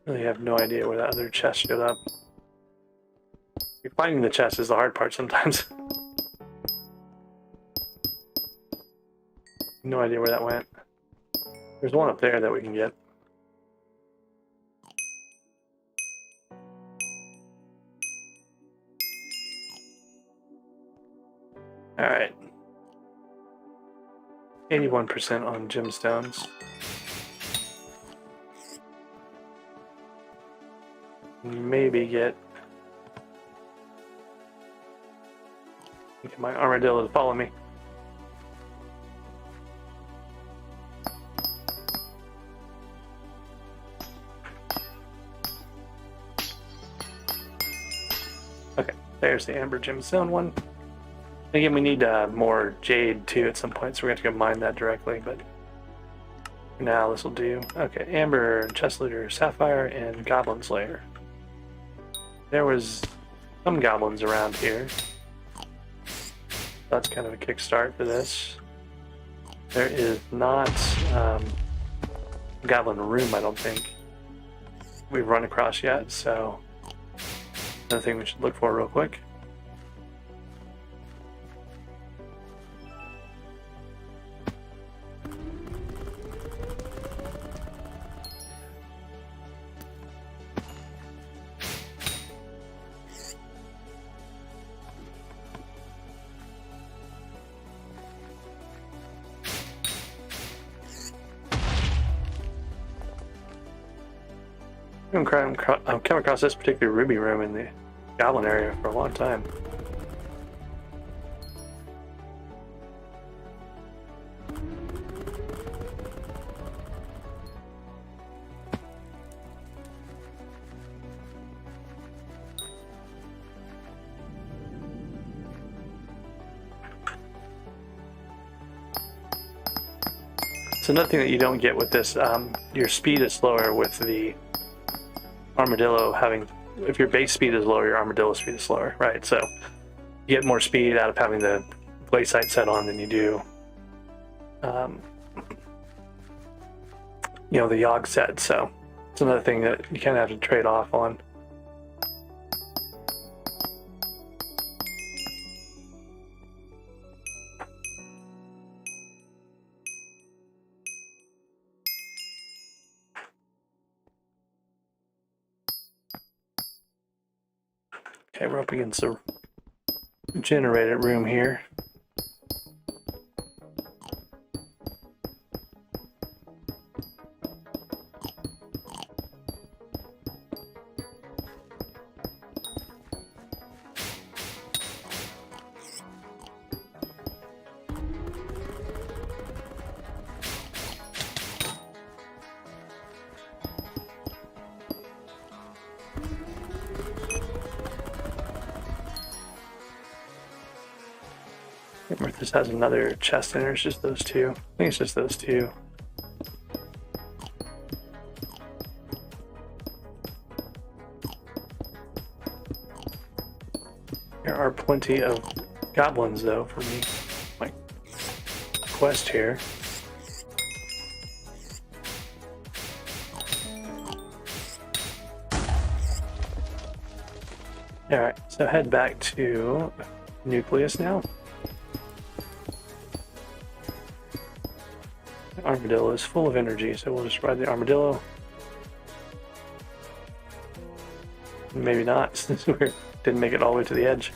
Really have no idea where that other chest showed up. Finding the chest is the hard part sometimes. No idea where that went. There's one up there that we can get. Alright. 81% on gemstones. Maybe get my armadillo to follow me. There's the amber gemstone one. Again, we need more jade too at some point, so we're going to go mine that directly, but for now this will do. Okay, amber, chest looter, sapphire, and goblin slayer. There was some goblins around here. That's kind of a kickstart for this. There is not goblin room, I don't think we've run across yet, so another thing we should look for real quick. I've come across this particular ruby room in the goblin area for a long time. So another thing that you don't get with this, your speed is slower with the armadillo having, if your base speed is lower, your armadillo speed is slower, right? So you get more speed out of having the blaze sight set on than you do, you know, the Yogg set. So it's another thing that you kind of have to trade off on. Okay, we're up against the generated room here. This has another chest in there. It's just those two. I think it's just those two. There are plenty of goblins though for me. My quest here. Alright, so head back to Nucleus now. Armadillo is full of energy, so we'll just ride the armadillo. Maybe not, since we didn't make it all the way to the edge.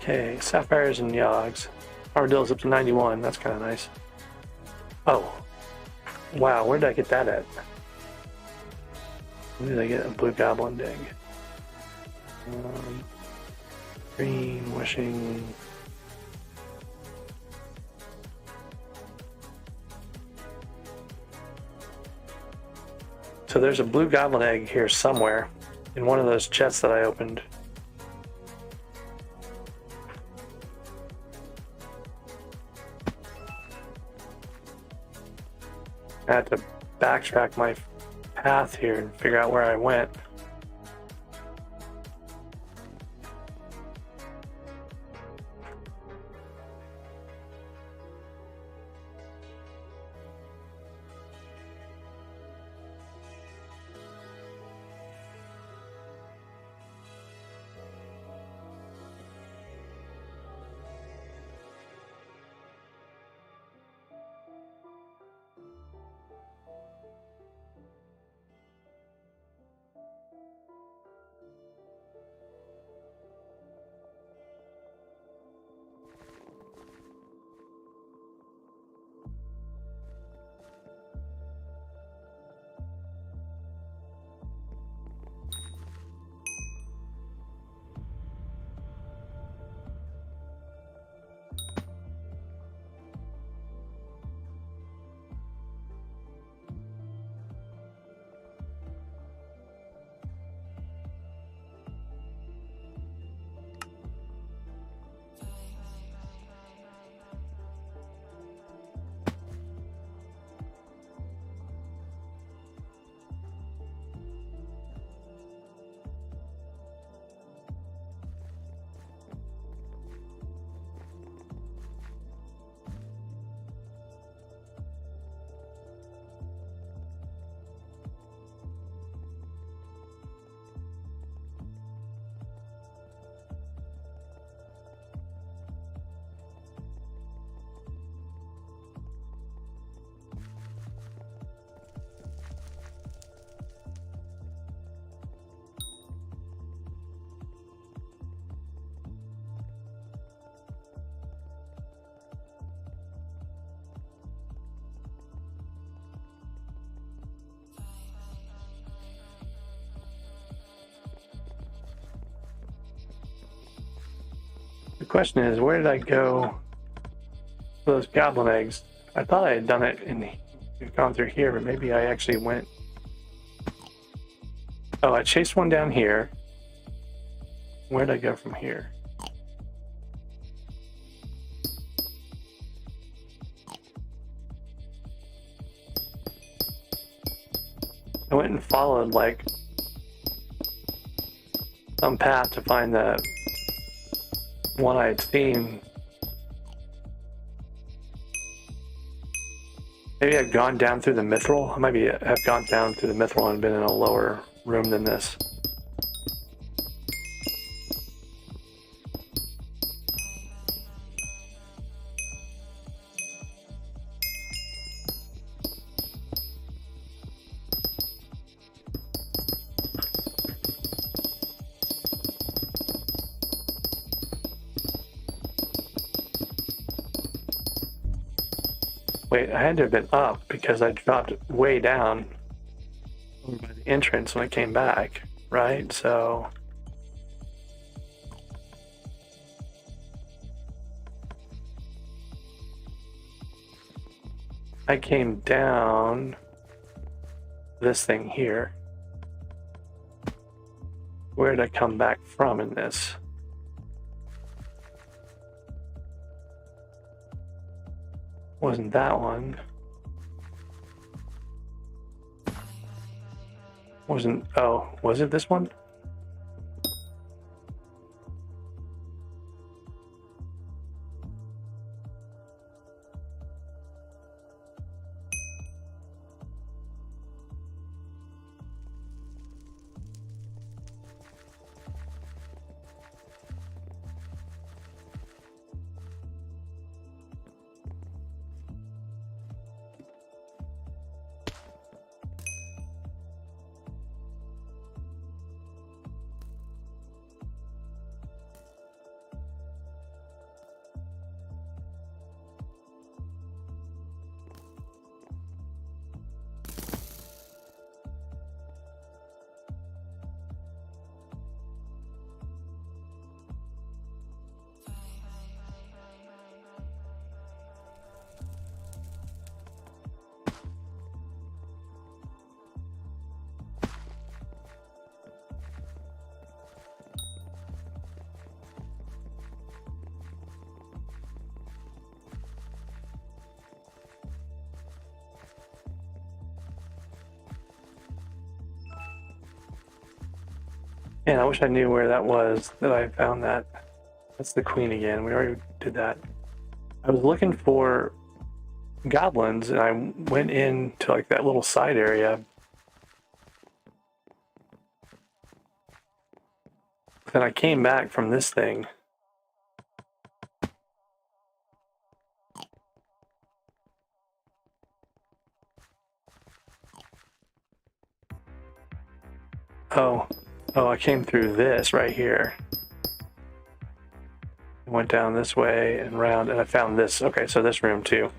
Okay, sapphires and Yoggs. Armadillo's up to 91, that's kind of nice. Oh, wow, where did I get that at? When did I get a blue goblin egg? Green, wishing. So there's a blue goblin egg here somewhere in one of those chests that I opened. I had to backtrack my path here and figure out where I went. The question is, where did I go for those goblin eggs? I thought I had done it gone through here, but maybe I actually went. Oh, I chased one down here. Where did I go from here? I went and followed like some path to find the one I had seen. Maybe I've gone down through the mithril. I might have gone down through the mithril and been in a lower room than this. Wait, I had to have been up because I dropped way down by the entrance when I came back, right? So I came down this thing here. Where did I come back from in this? Wasn't that one. Wasn't, oh, was it this one? Man, I wish I knew where that was, that I found that. That's the queen again. We already did that. I was looking for goblins, and I went into like that little side area. Then I came back from this thing. Oh, I came through this right here. Went down this way and around, and I found this. Okay, so this room too.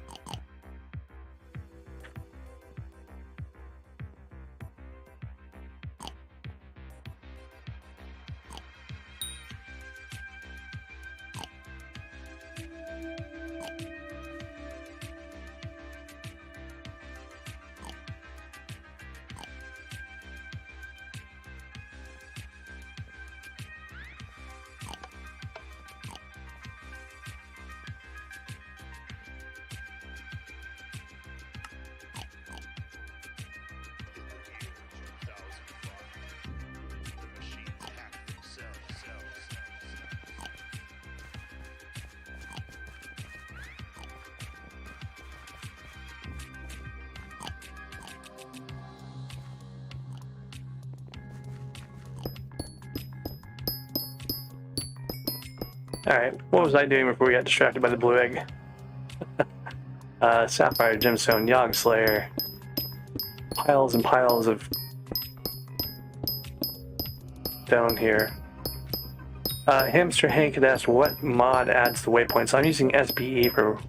Alright, what was I doing before we got distracted by the blue egg? Sapphire, Gemstone, Yogg Slayer. Piles and piles of down here. Hamster Hank had asked what mod adds the waypoints. I'm using SBE for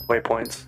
waypoints.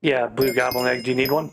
Yeah, blue goblin egg. Do you need one?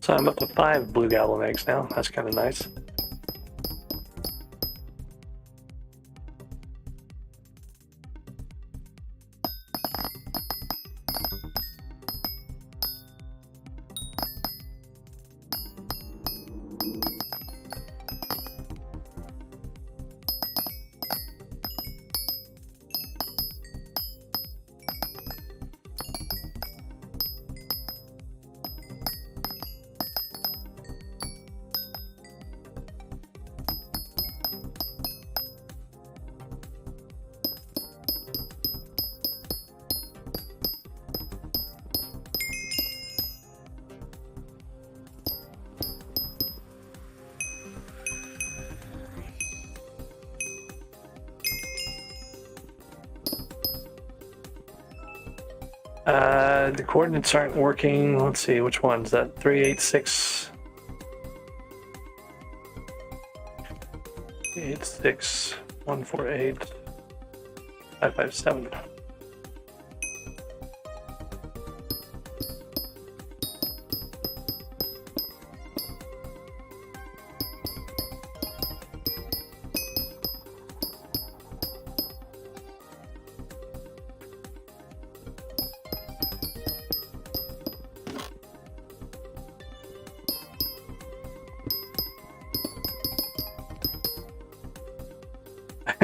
So I'm up to 5 blue goblin eggs now. That's kind of nice. The coordinates aren't working. Let's see, which one's that? 386. 86 148 557.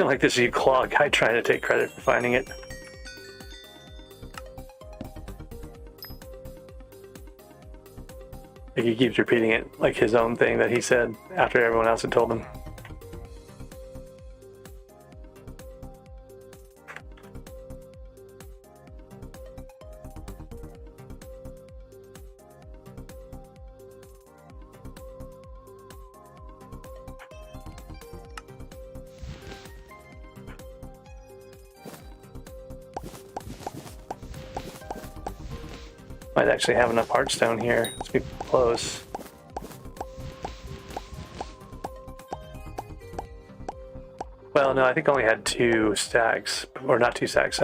Like this claw guy trying to take credit for finding it. Like he keeps repeating it like his own thing that he said after everyone else had told him. Might actually have enough heartstone here. Let's be close. Well, no, I think I only had 2 stacks, or not 2 stacks,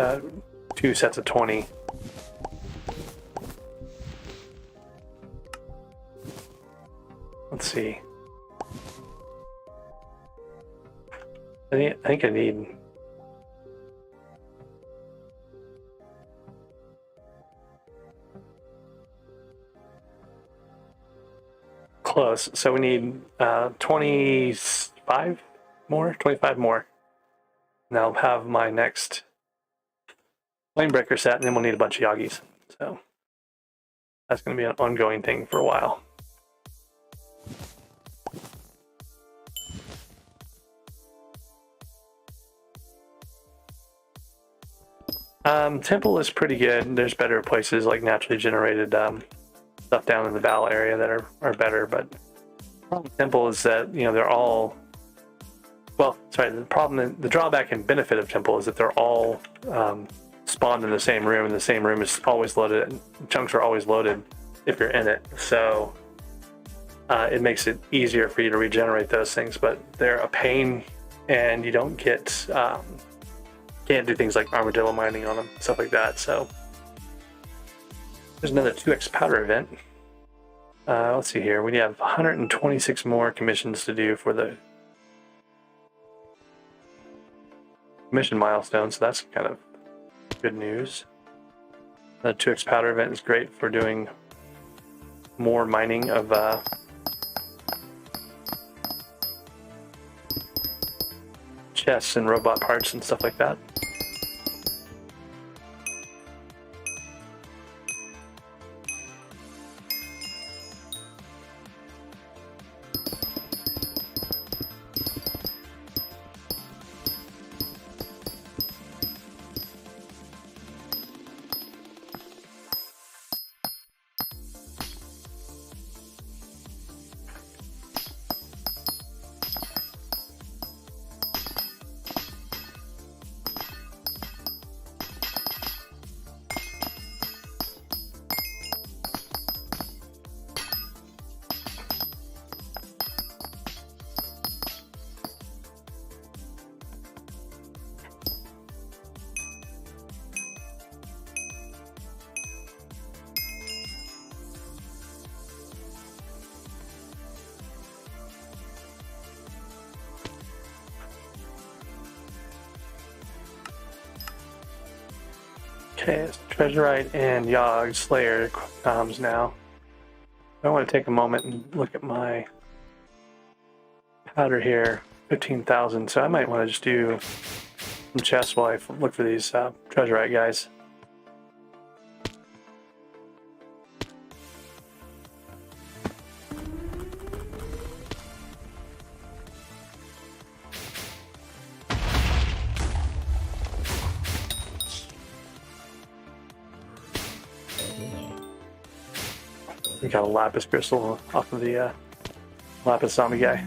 2 sets of 20. Let's see. I think I need. Close. So we need 25 more. 25 more. And I'll have my next lane breaker set, and then we'll need a bunch of Yagis. So that's going to be an ongoing thing for a while. Temple is pretty good. There's better places like naturally generated stuff down in the Val area that are better, but the problem with Temple is that, you know, they're all, well, sorry, the drawback and benefit of Temple is that they're all spawned in the same room, and the same room is always loaded, and chunks are always loaded if you're in it, so it makes it easier for you to regenerate those things, but they're a pain, and you don't get, can't do things like armadillo mining on them, stuff like that, so. There's another 2x powder event. Let's see here. We have 126 more commissions to do for the mission milestone, so that's kind of good news. The 2x powder event is great for doing more mining of chests and robot parts and stuff like that. Okay, it's Treasurite and Yogg Slayer comms now. I want to take a moment and look at my powder here, 15,000. So I might want to just do some chests while I look for these Treasurite guys. We got a lapis crystal off of the lapis zombie guy.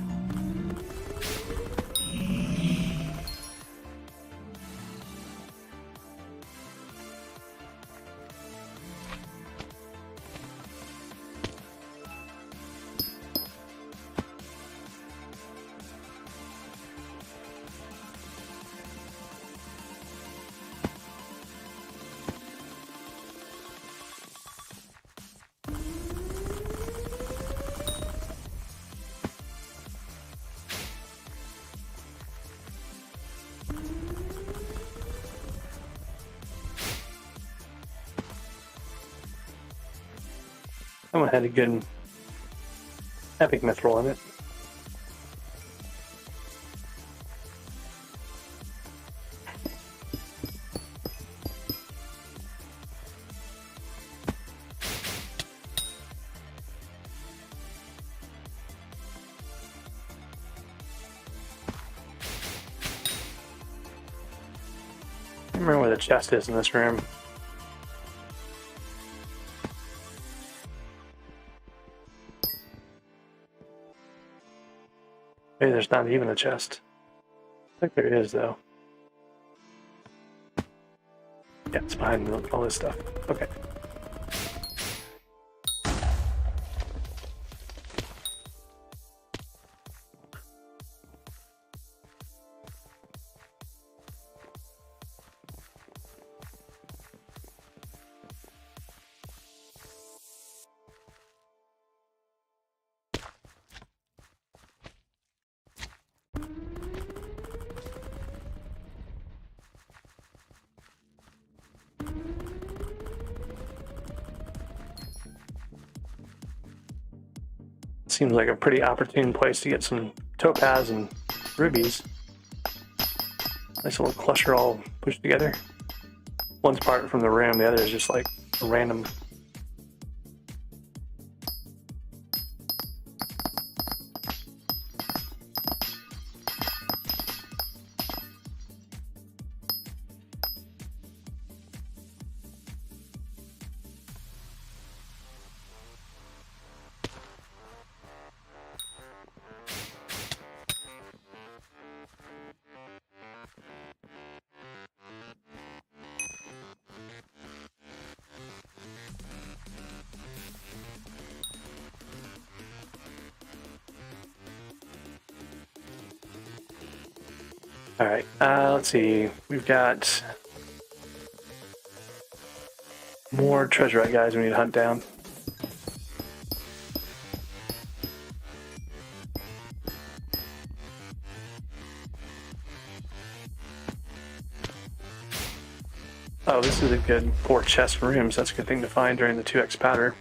That one had a good epic mithril in it. I don't remember where the chest is in this room. Maybe there's not even a chest. I think there is, though. Yeah, it's behind all this stuff. Okay. Seems like a pretty opportune place to get some topaz and rubies. Nice little cluster all pushed together. One's part from the room, the other is just like a random. All right, let's see. We've got more treasurite guys we need to hunt down. Oh, this is a good 4 chest rooms. That's a good thing to find during the 2x powder.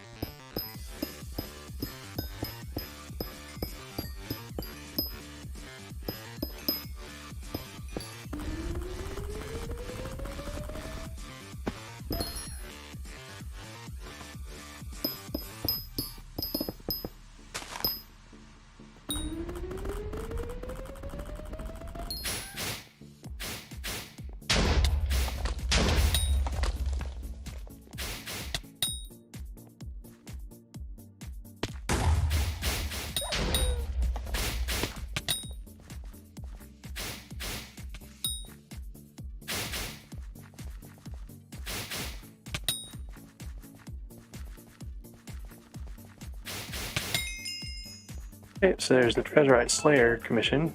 Okay, so there's the Treasurite Slayer commission.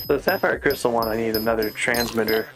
The sapphire crystal one, I need another transmitter.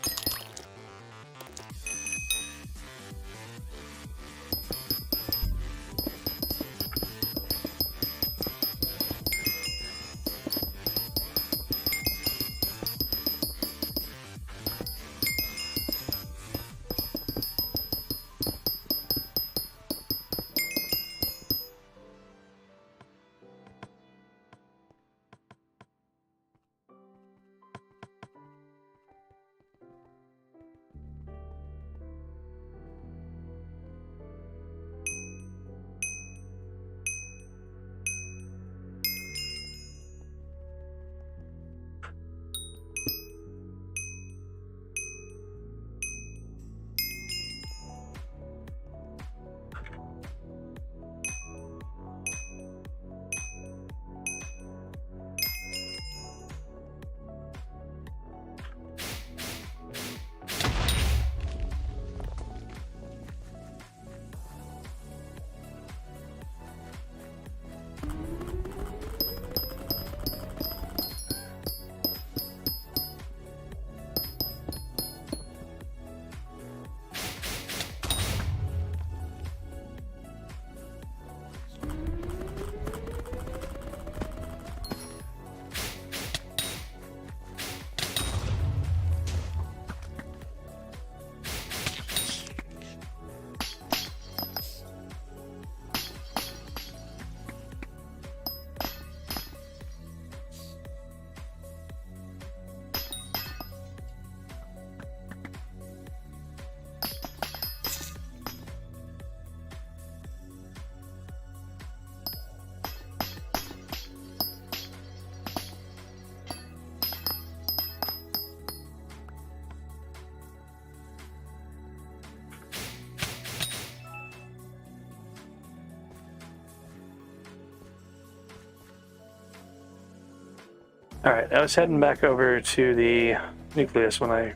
Alright, I was heading back over to the nucleus when I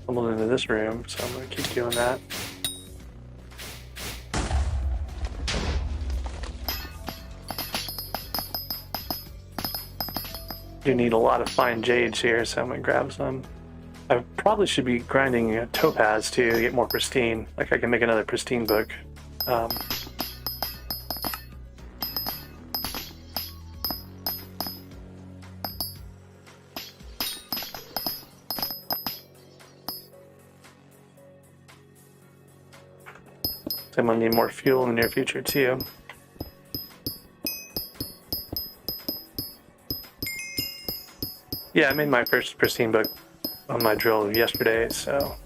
stumbled into this room, so I'm going to keep doing that. Do need a lot of fine jades here, so I'm going to grab some. I probably should be grinding a topaz too to get more pristine. Like I can make another pristine book. I'm gonna need more fuel in the near future too. Yeah, I made my first pristine book on my drill yesterday, so.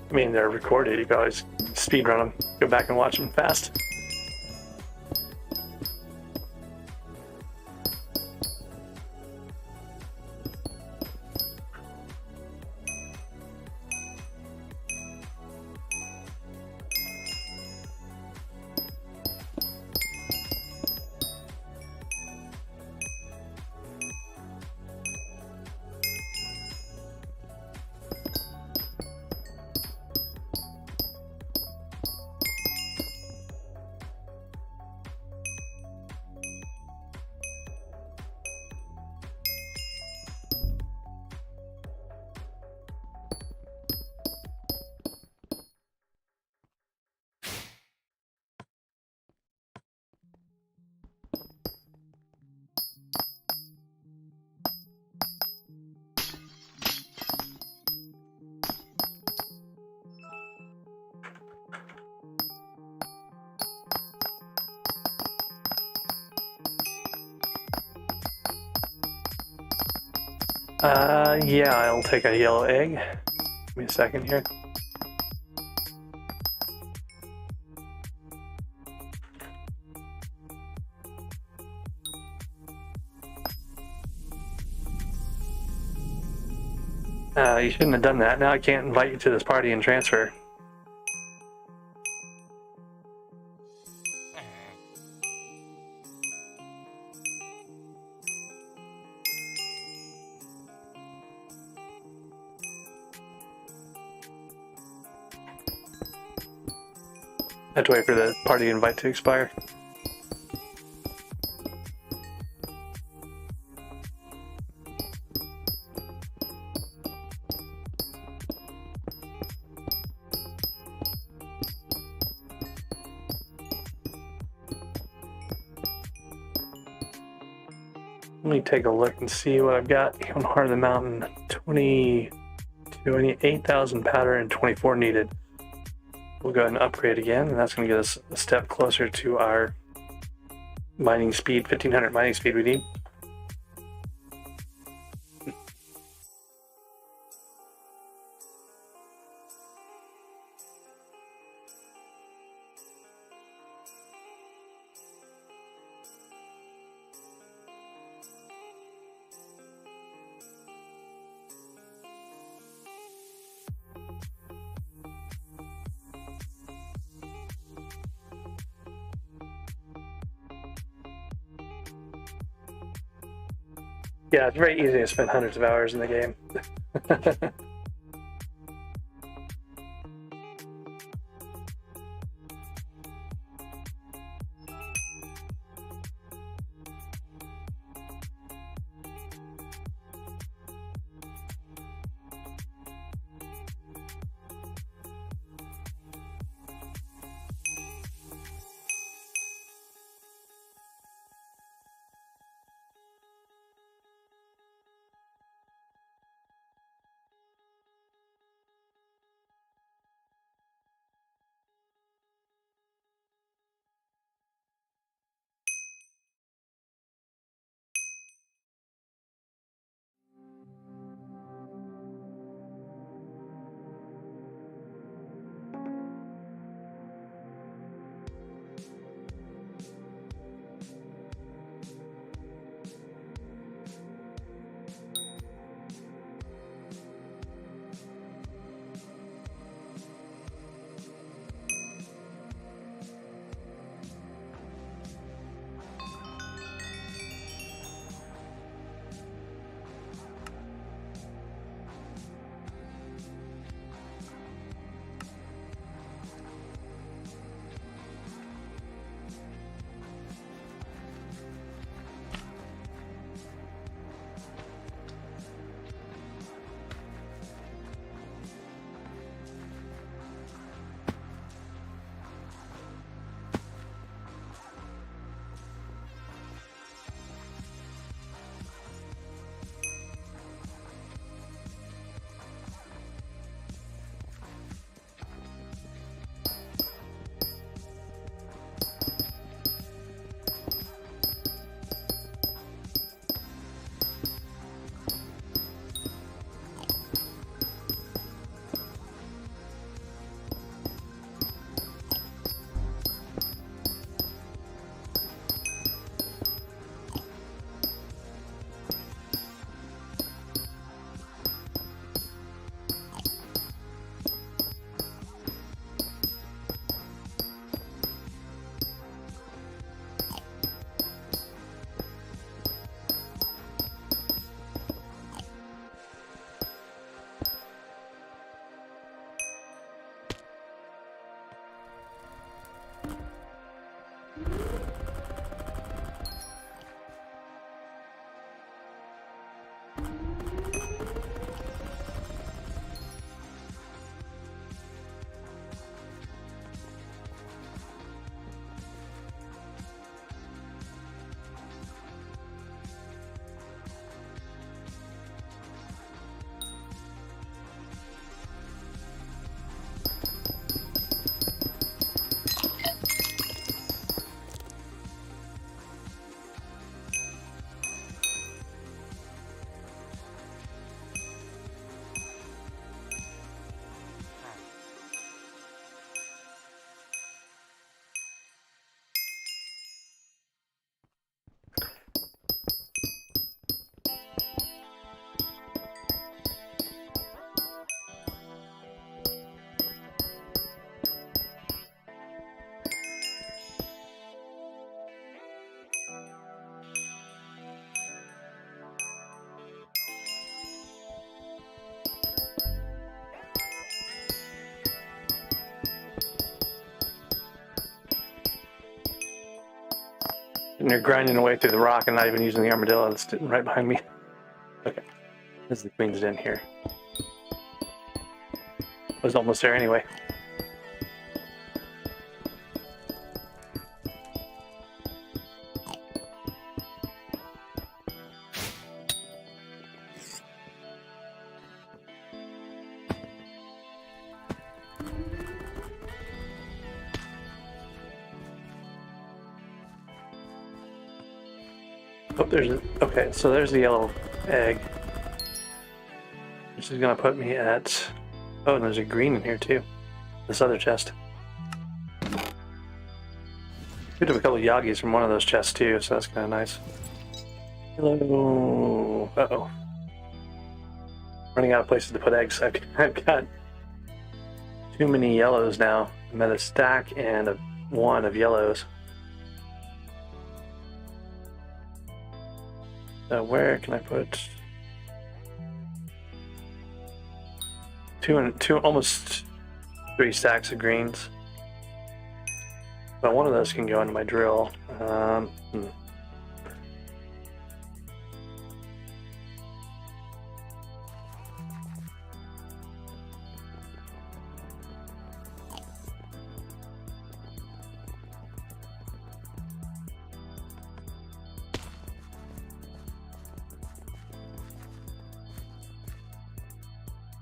I mean, they're recorded. You can always speed run them, go back and watch them fast. Yeah, I'll take a yellow egg. Give me a second here. You shouldn't have done that. Now I can't invite you to this party and transfer. I have to wait for the party invite to expire. Let me take a look and see what I've got on Heart of the Mountain. 28,000 powder and 24 needed. We'll go ahead and upgrade again, and that's going to get us a step closer to our mining speed, 1500 mining speed we need. Yeah, it's very easy to spend hundreds of hours in the game. And you're grinding away through the rock and not even using the armadillo that's sitting right behind me. Okay. This is the queen's den here. I was almost there anyway. Oh, okay, so there's the yellow egg. This is gonna put me at, oh, and there's a green in here too. This other chest. Picked up a couple of Yagis from one of those chests too, so that's kind of nice. Hello. Uh-oh. Running out of places to put eggs. I've got too many yellows now. I'm at a stack and one of yellows. So where can I put two, almost 3 stacks of greens? But one of those can go into my drill.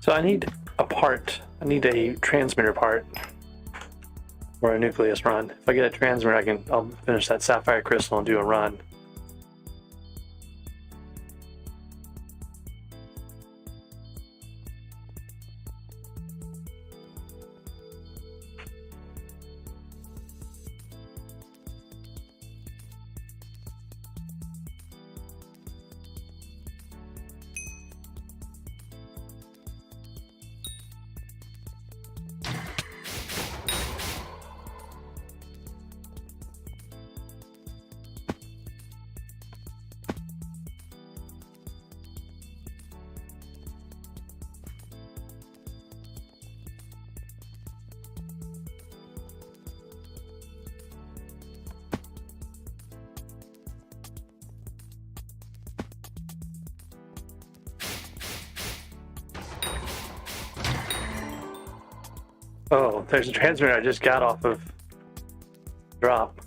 So I need a part. I need a transmitter part for a nucleus run. If I get a transmitter, I'll finish that sapphire crystal and do a run. Oh, there's a transmitter I just got off of drop.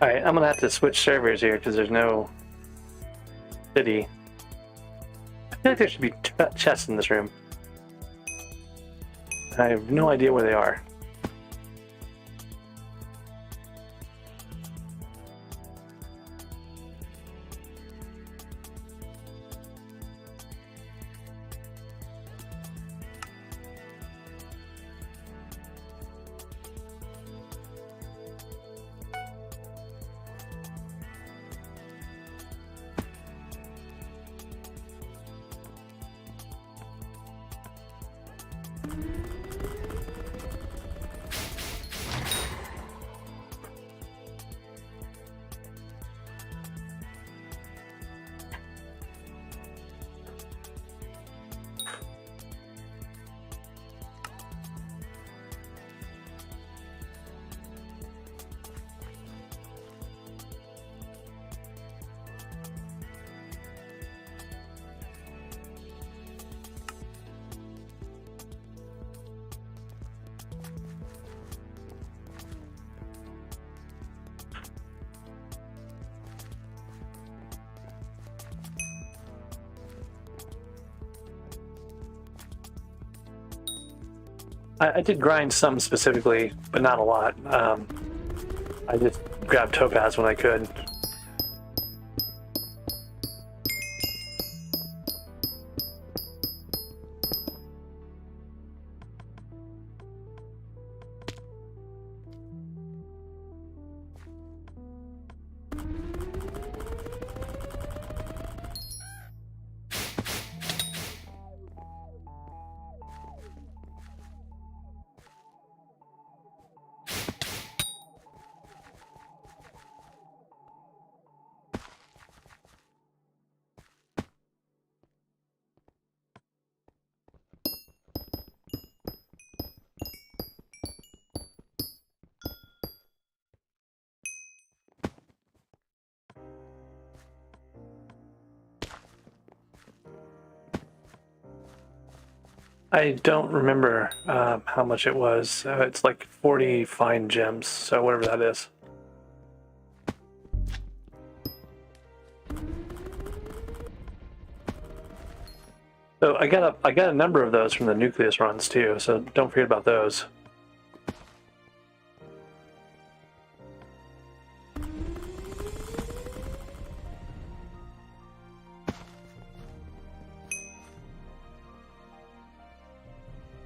Alright, I'm gonna have to switch servers here because there's no city. I feel like there should be chests in this room. I have no idea where they are. I did grind some specifically, but not a lot. I just grabbed topaz when I could. I don't remember how much it was. It's like 40 fine gems, so whatever that is. So I got a number of those from the nucleus runs too, so don't forget about those.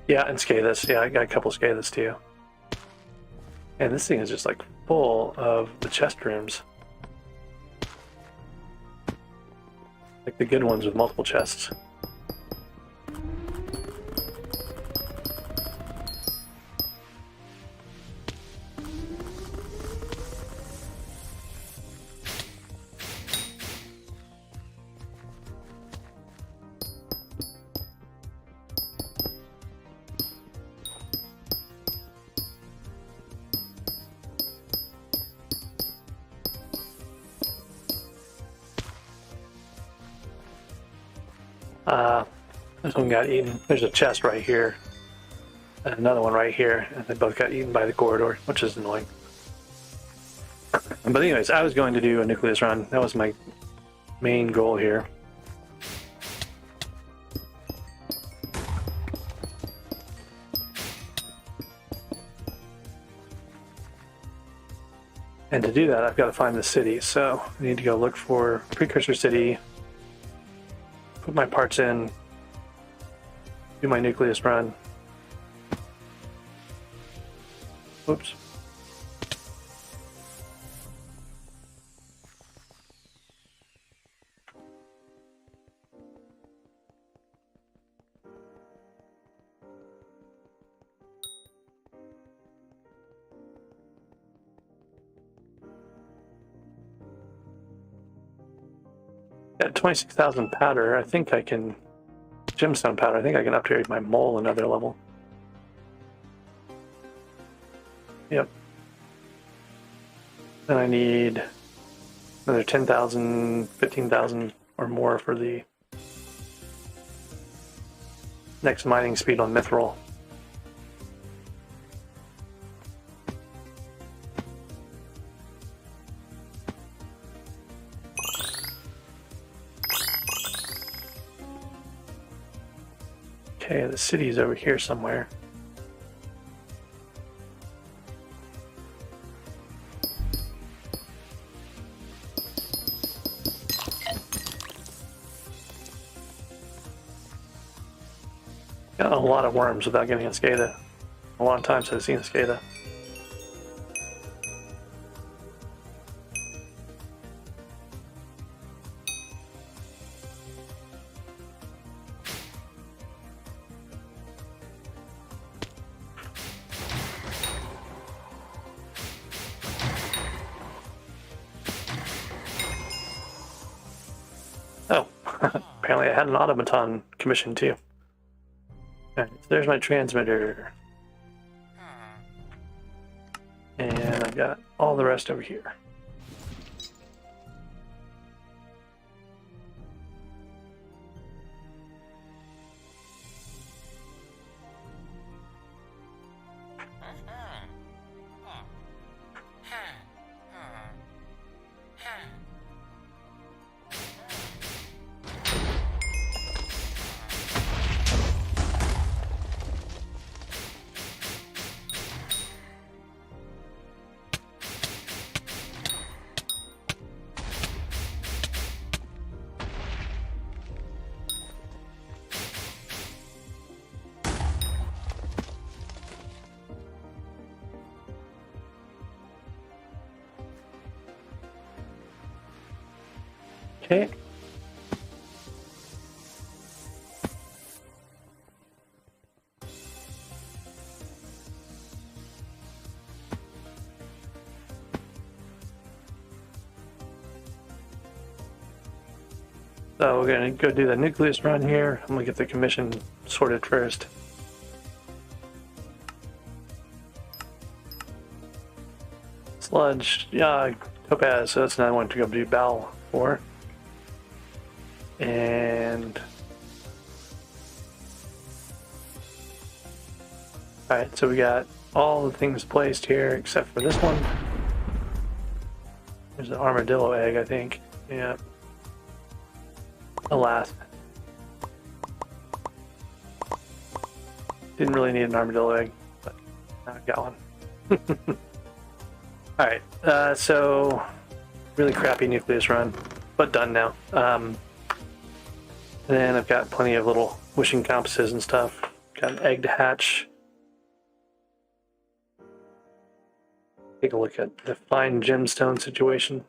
Yeah, and Scathus. Yeah, I got a couple Scathus too. And this thing is just like full of the chest rooms. Like the good ones with multiple chests. This one got eaten. There's a chest right here, and another one right here, and they both got eaten by the corridor, which is annoying. But anyways, I was going to do a nucleus run. That was my main goal here. And to do that, I've got to find the city. So I need to go look for precursor city, put my parts in, do my nucleus run. Oops. Got 26,000 powder. I think I can, gemstone powder. I think I can upgrade my mole another level. Yep. Then I need another 10,000, 15,000 or more for the next mining speed on mithril. Okay, the city's over here somewhere. Got a lot of worms without getting a Skada. A long time since I've seen a Skada. Oh, apparently I had an automaton commission too. Alright, so there's my transmitter. And I've got all the rest over here. Okay. So we're gonna go do the nucleus run here. I'm gonna get the commission sorted first. Sludge, yeah, topaz, so that's another one to go do bow for. And alright, so we got all the things placed here except for this one. There's an armadillo egg, I think. Yeah. Alas. Didn't really need an armadillo egg, but now I've got one. Alright, so really crappy nucleus run, but done now. And then I've got plenty of little wishing compasses and stuff. Got an egg to hatch. Take a look at the fine gemstone situation.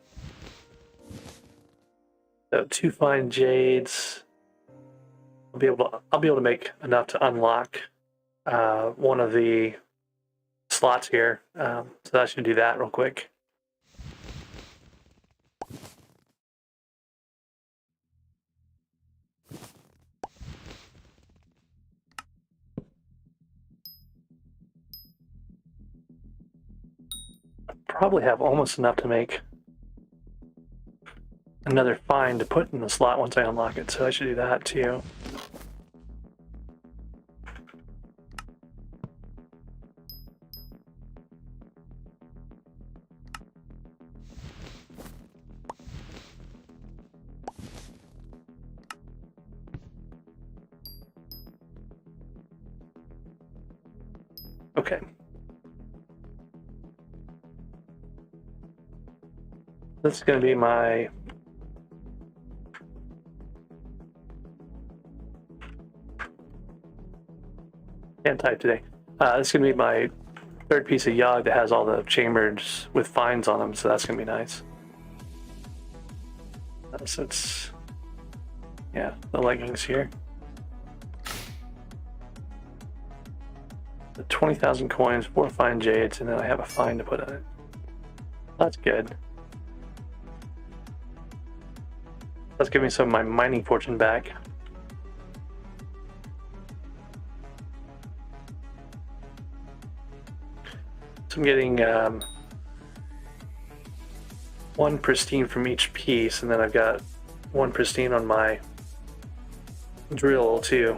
So 2 fine jades. I'll be able to make enough to unlock one of the slots here. So I should do that real quick. Probably have almost enough to make another find to put in the slot once I unlock it, so I should do that too. Okay. This is going to be my can't type today. This is going to be my third piece of yog that has all the chambers with finds on them, so that's going to be nice. So it's, yeah, the leggings here. The 20,000 coins, 4 fine jades, and then I have a find to put on it. That's good. Let's give me some of my mining fortune back. So I'm getting 1 pristine from each piece, and then I've got 1 pristine on my drill too.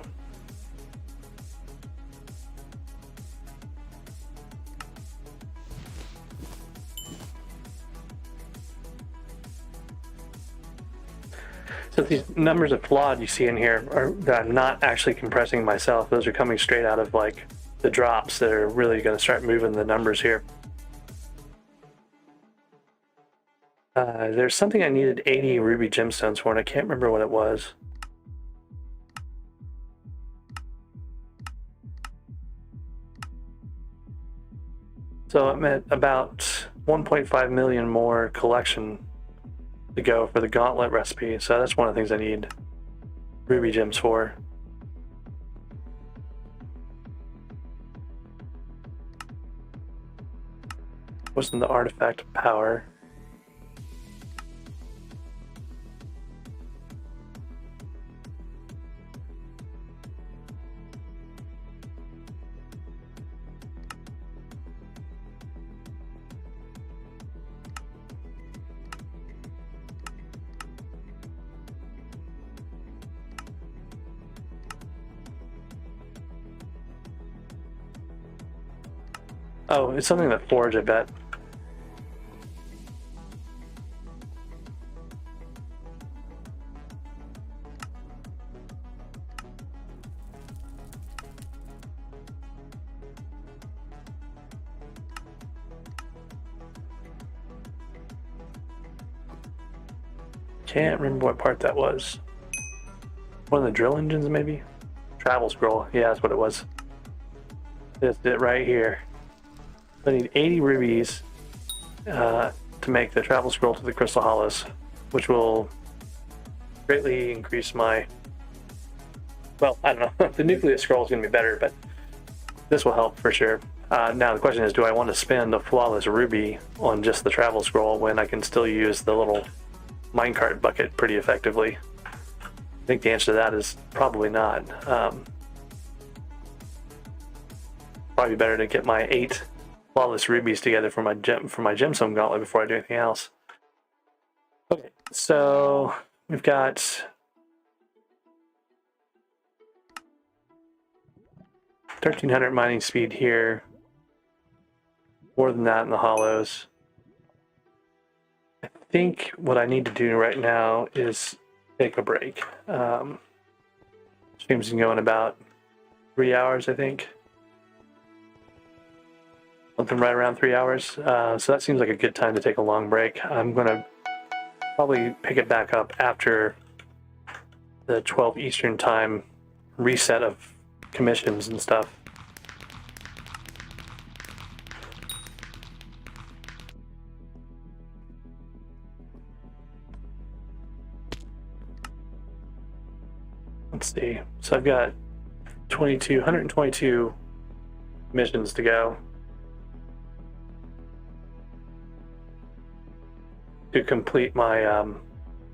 So these numbers of flawed you see in here are that I'm not actually compressing myself. Those are coming straight out of like the drops that are really going to start moving the numbers here. There's something I needed 80 ruby gemstones for, and I can't remember what it was. So I'm at about 1.5 million more collection to go for the gauntlet recipe, so that's one of the things I need ruby gems for. Wasn't the artifact of power? Oh, it's something that forge, I bet. Can't remember what part that was. One of the drill engines, maybe? Travel scroll, yeah, that's what it was. That's it right here. I need 80 rubies to make the travel scroll to the crystal hollows, which will greatly increase my, well, I don't know, the nucleus scroll is going to be better, but this will help for sure. Now the question is, do I want to spend a flawless ruby on just the travel scroll when I can still use the little minecart bucket pretty effectively? I think the answer to that is probably not. Probably better to get my 8 flawless rubies together for my gemstone gauntlet before I do anything else. Okay, so we've got 1300 mining speed here. More than that in the hollows. I think what I need to do right now is take a break. Stream's been going about 3 hours, I think. Something right around 3 hours. So that seems like a good time to take a long break. I'm going to probably pick it back up after the 12 Eastern time reset of commissions and stuff. Let's see. So I've got 122 missions to go to complete my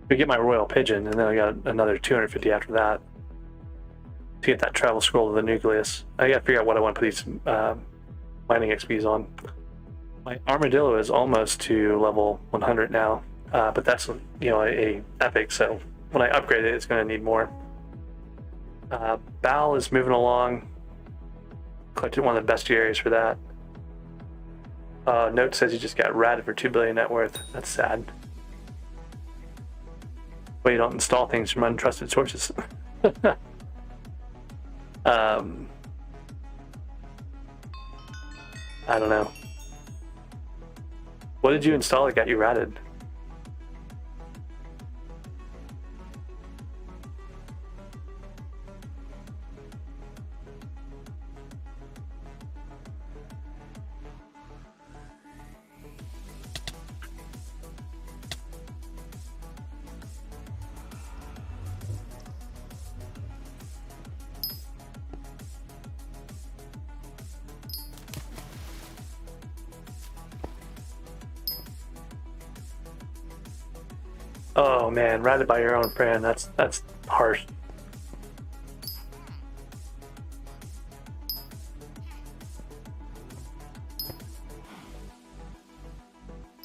to get my royal pigeon, and then I got another 250 after that to get that travel scroll to the nucleus. I gotta figure out what I want to put these mining XPs on. My armadillo is almost to level 100 now, but that's, you know, a epic. So when I upgrade it, it's going to need more. Bal is moving along. Collected one of the bestiaries for that. Note says he just got ratted for 2 billion net worth. That's sad. Well, you don't install things from untrusted sources. I don't know. What did you install that got you ratted? Oh man, ratted by your own friend. That's harsh.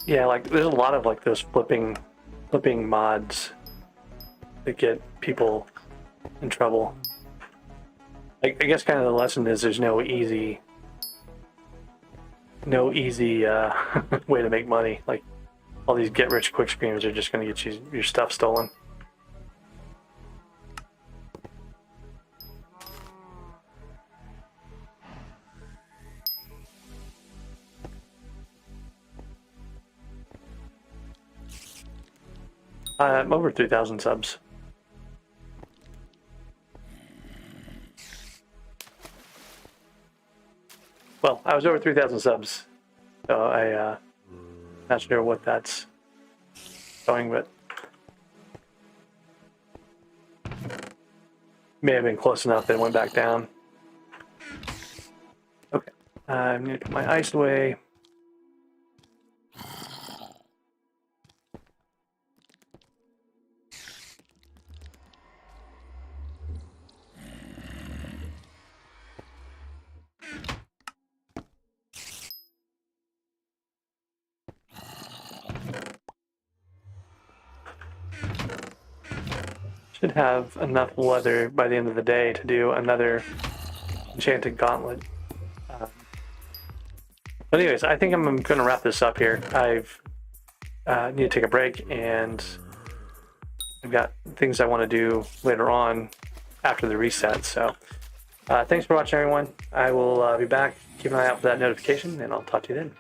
Yeah, like there's a lot of like those flipping mods that get people in trouble. I guess kind of the lesson is there's no easy way to make money. Like all these get rich quick schemes are just going to get your stuff stolen. I'm over 3,000 subs. Well, I was over 3,000 subs, so not sure what that's going, but may have been close enough that it went back down. Okay, I'm going to put my ice away. Should have enough leather by the end of the day to do another enchanted gauntlet. But anyways, I think I'm going to wrap this up here. I've need to take a break, and I've got things I want to do later on after the reset. So thanks for watching, everyone. I will be back. Keep an eye out for that notification, and I'll talk to you then.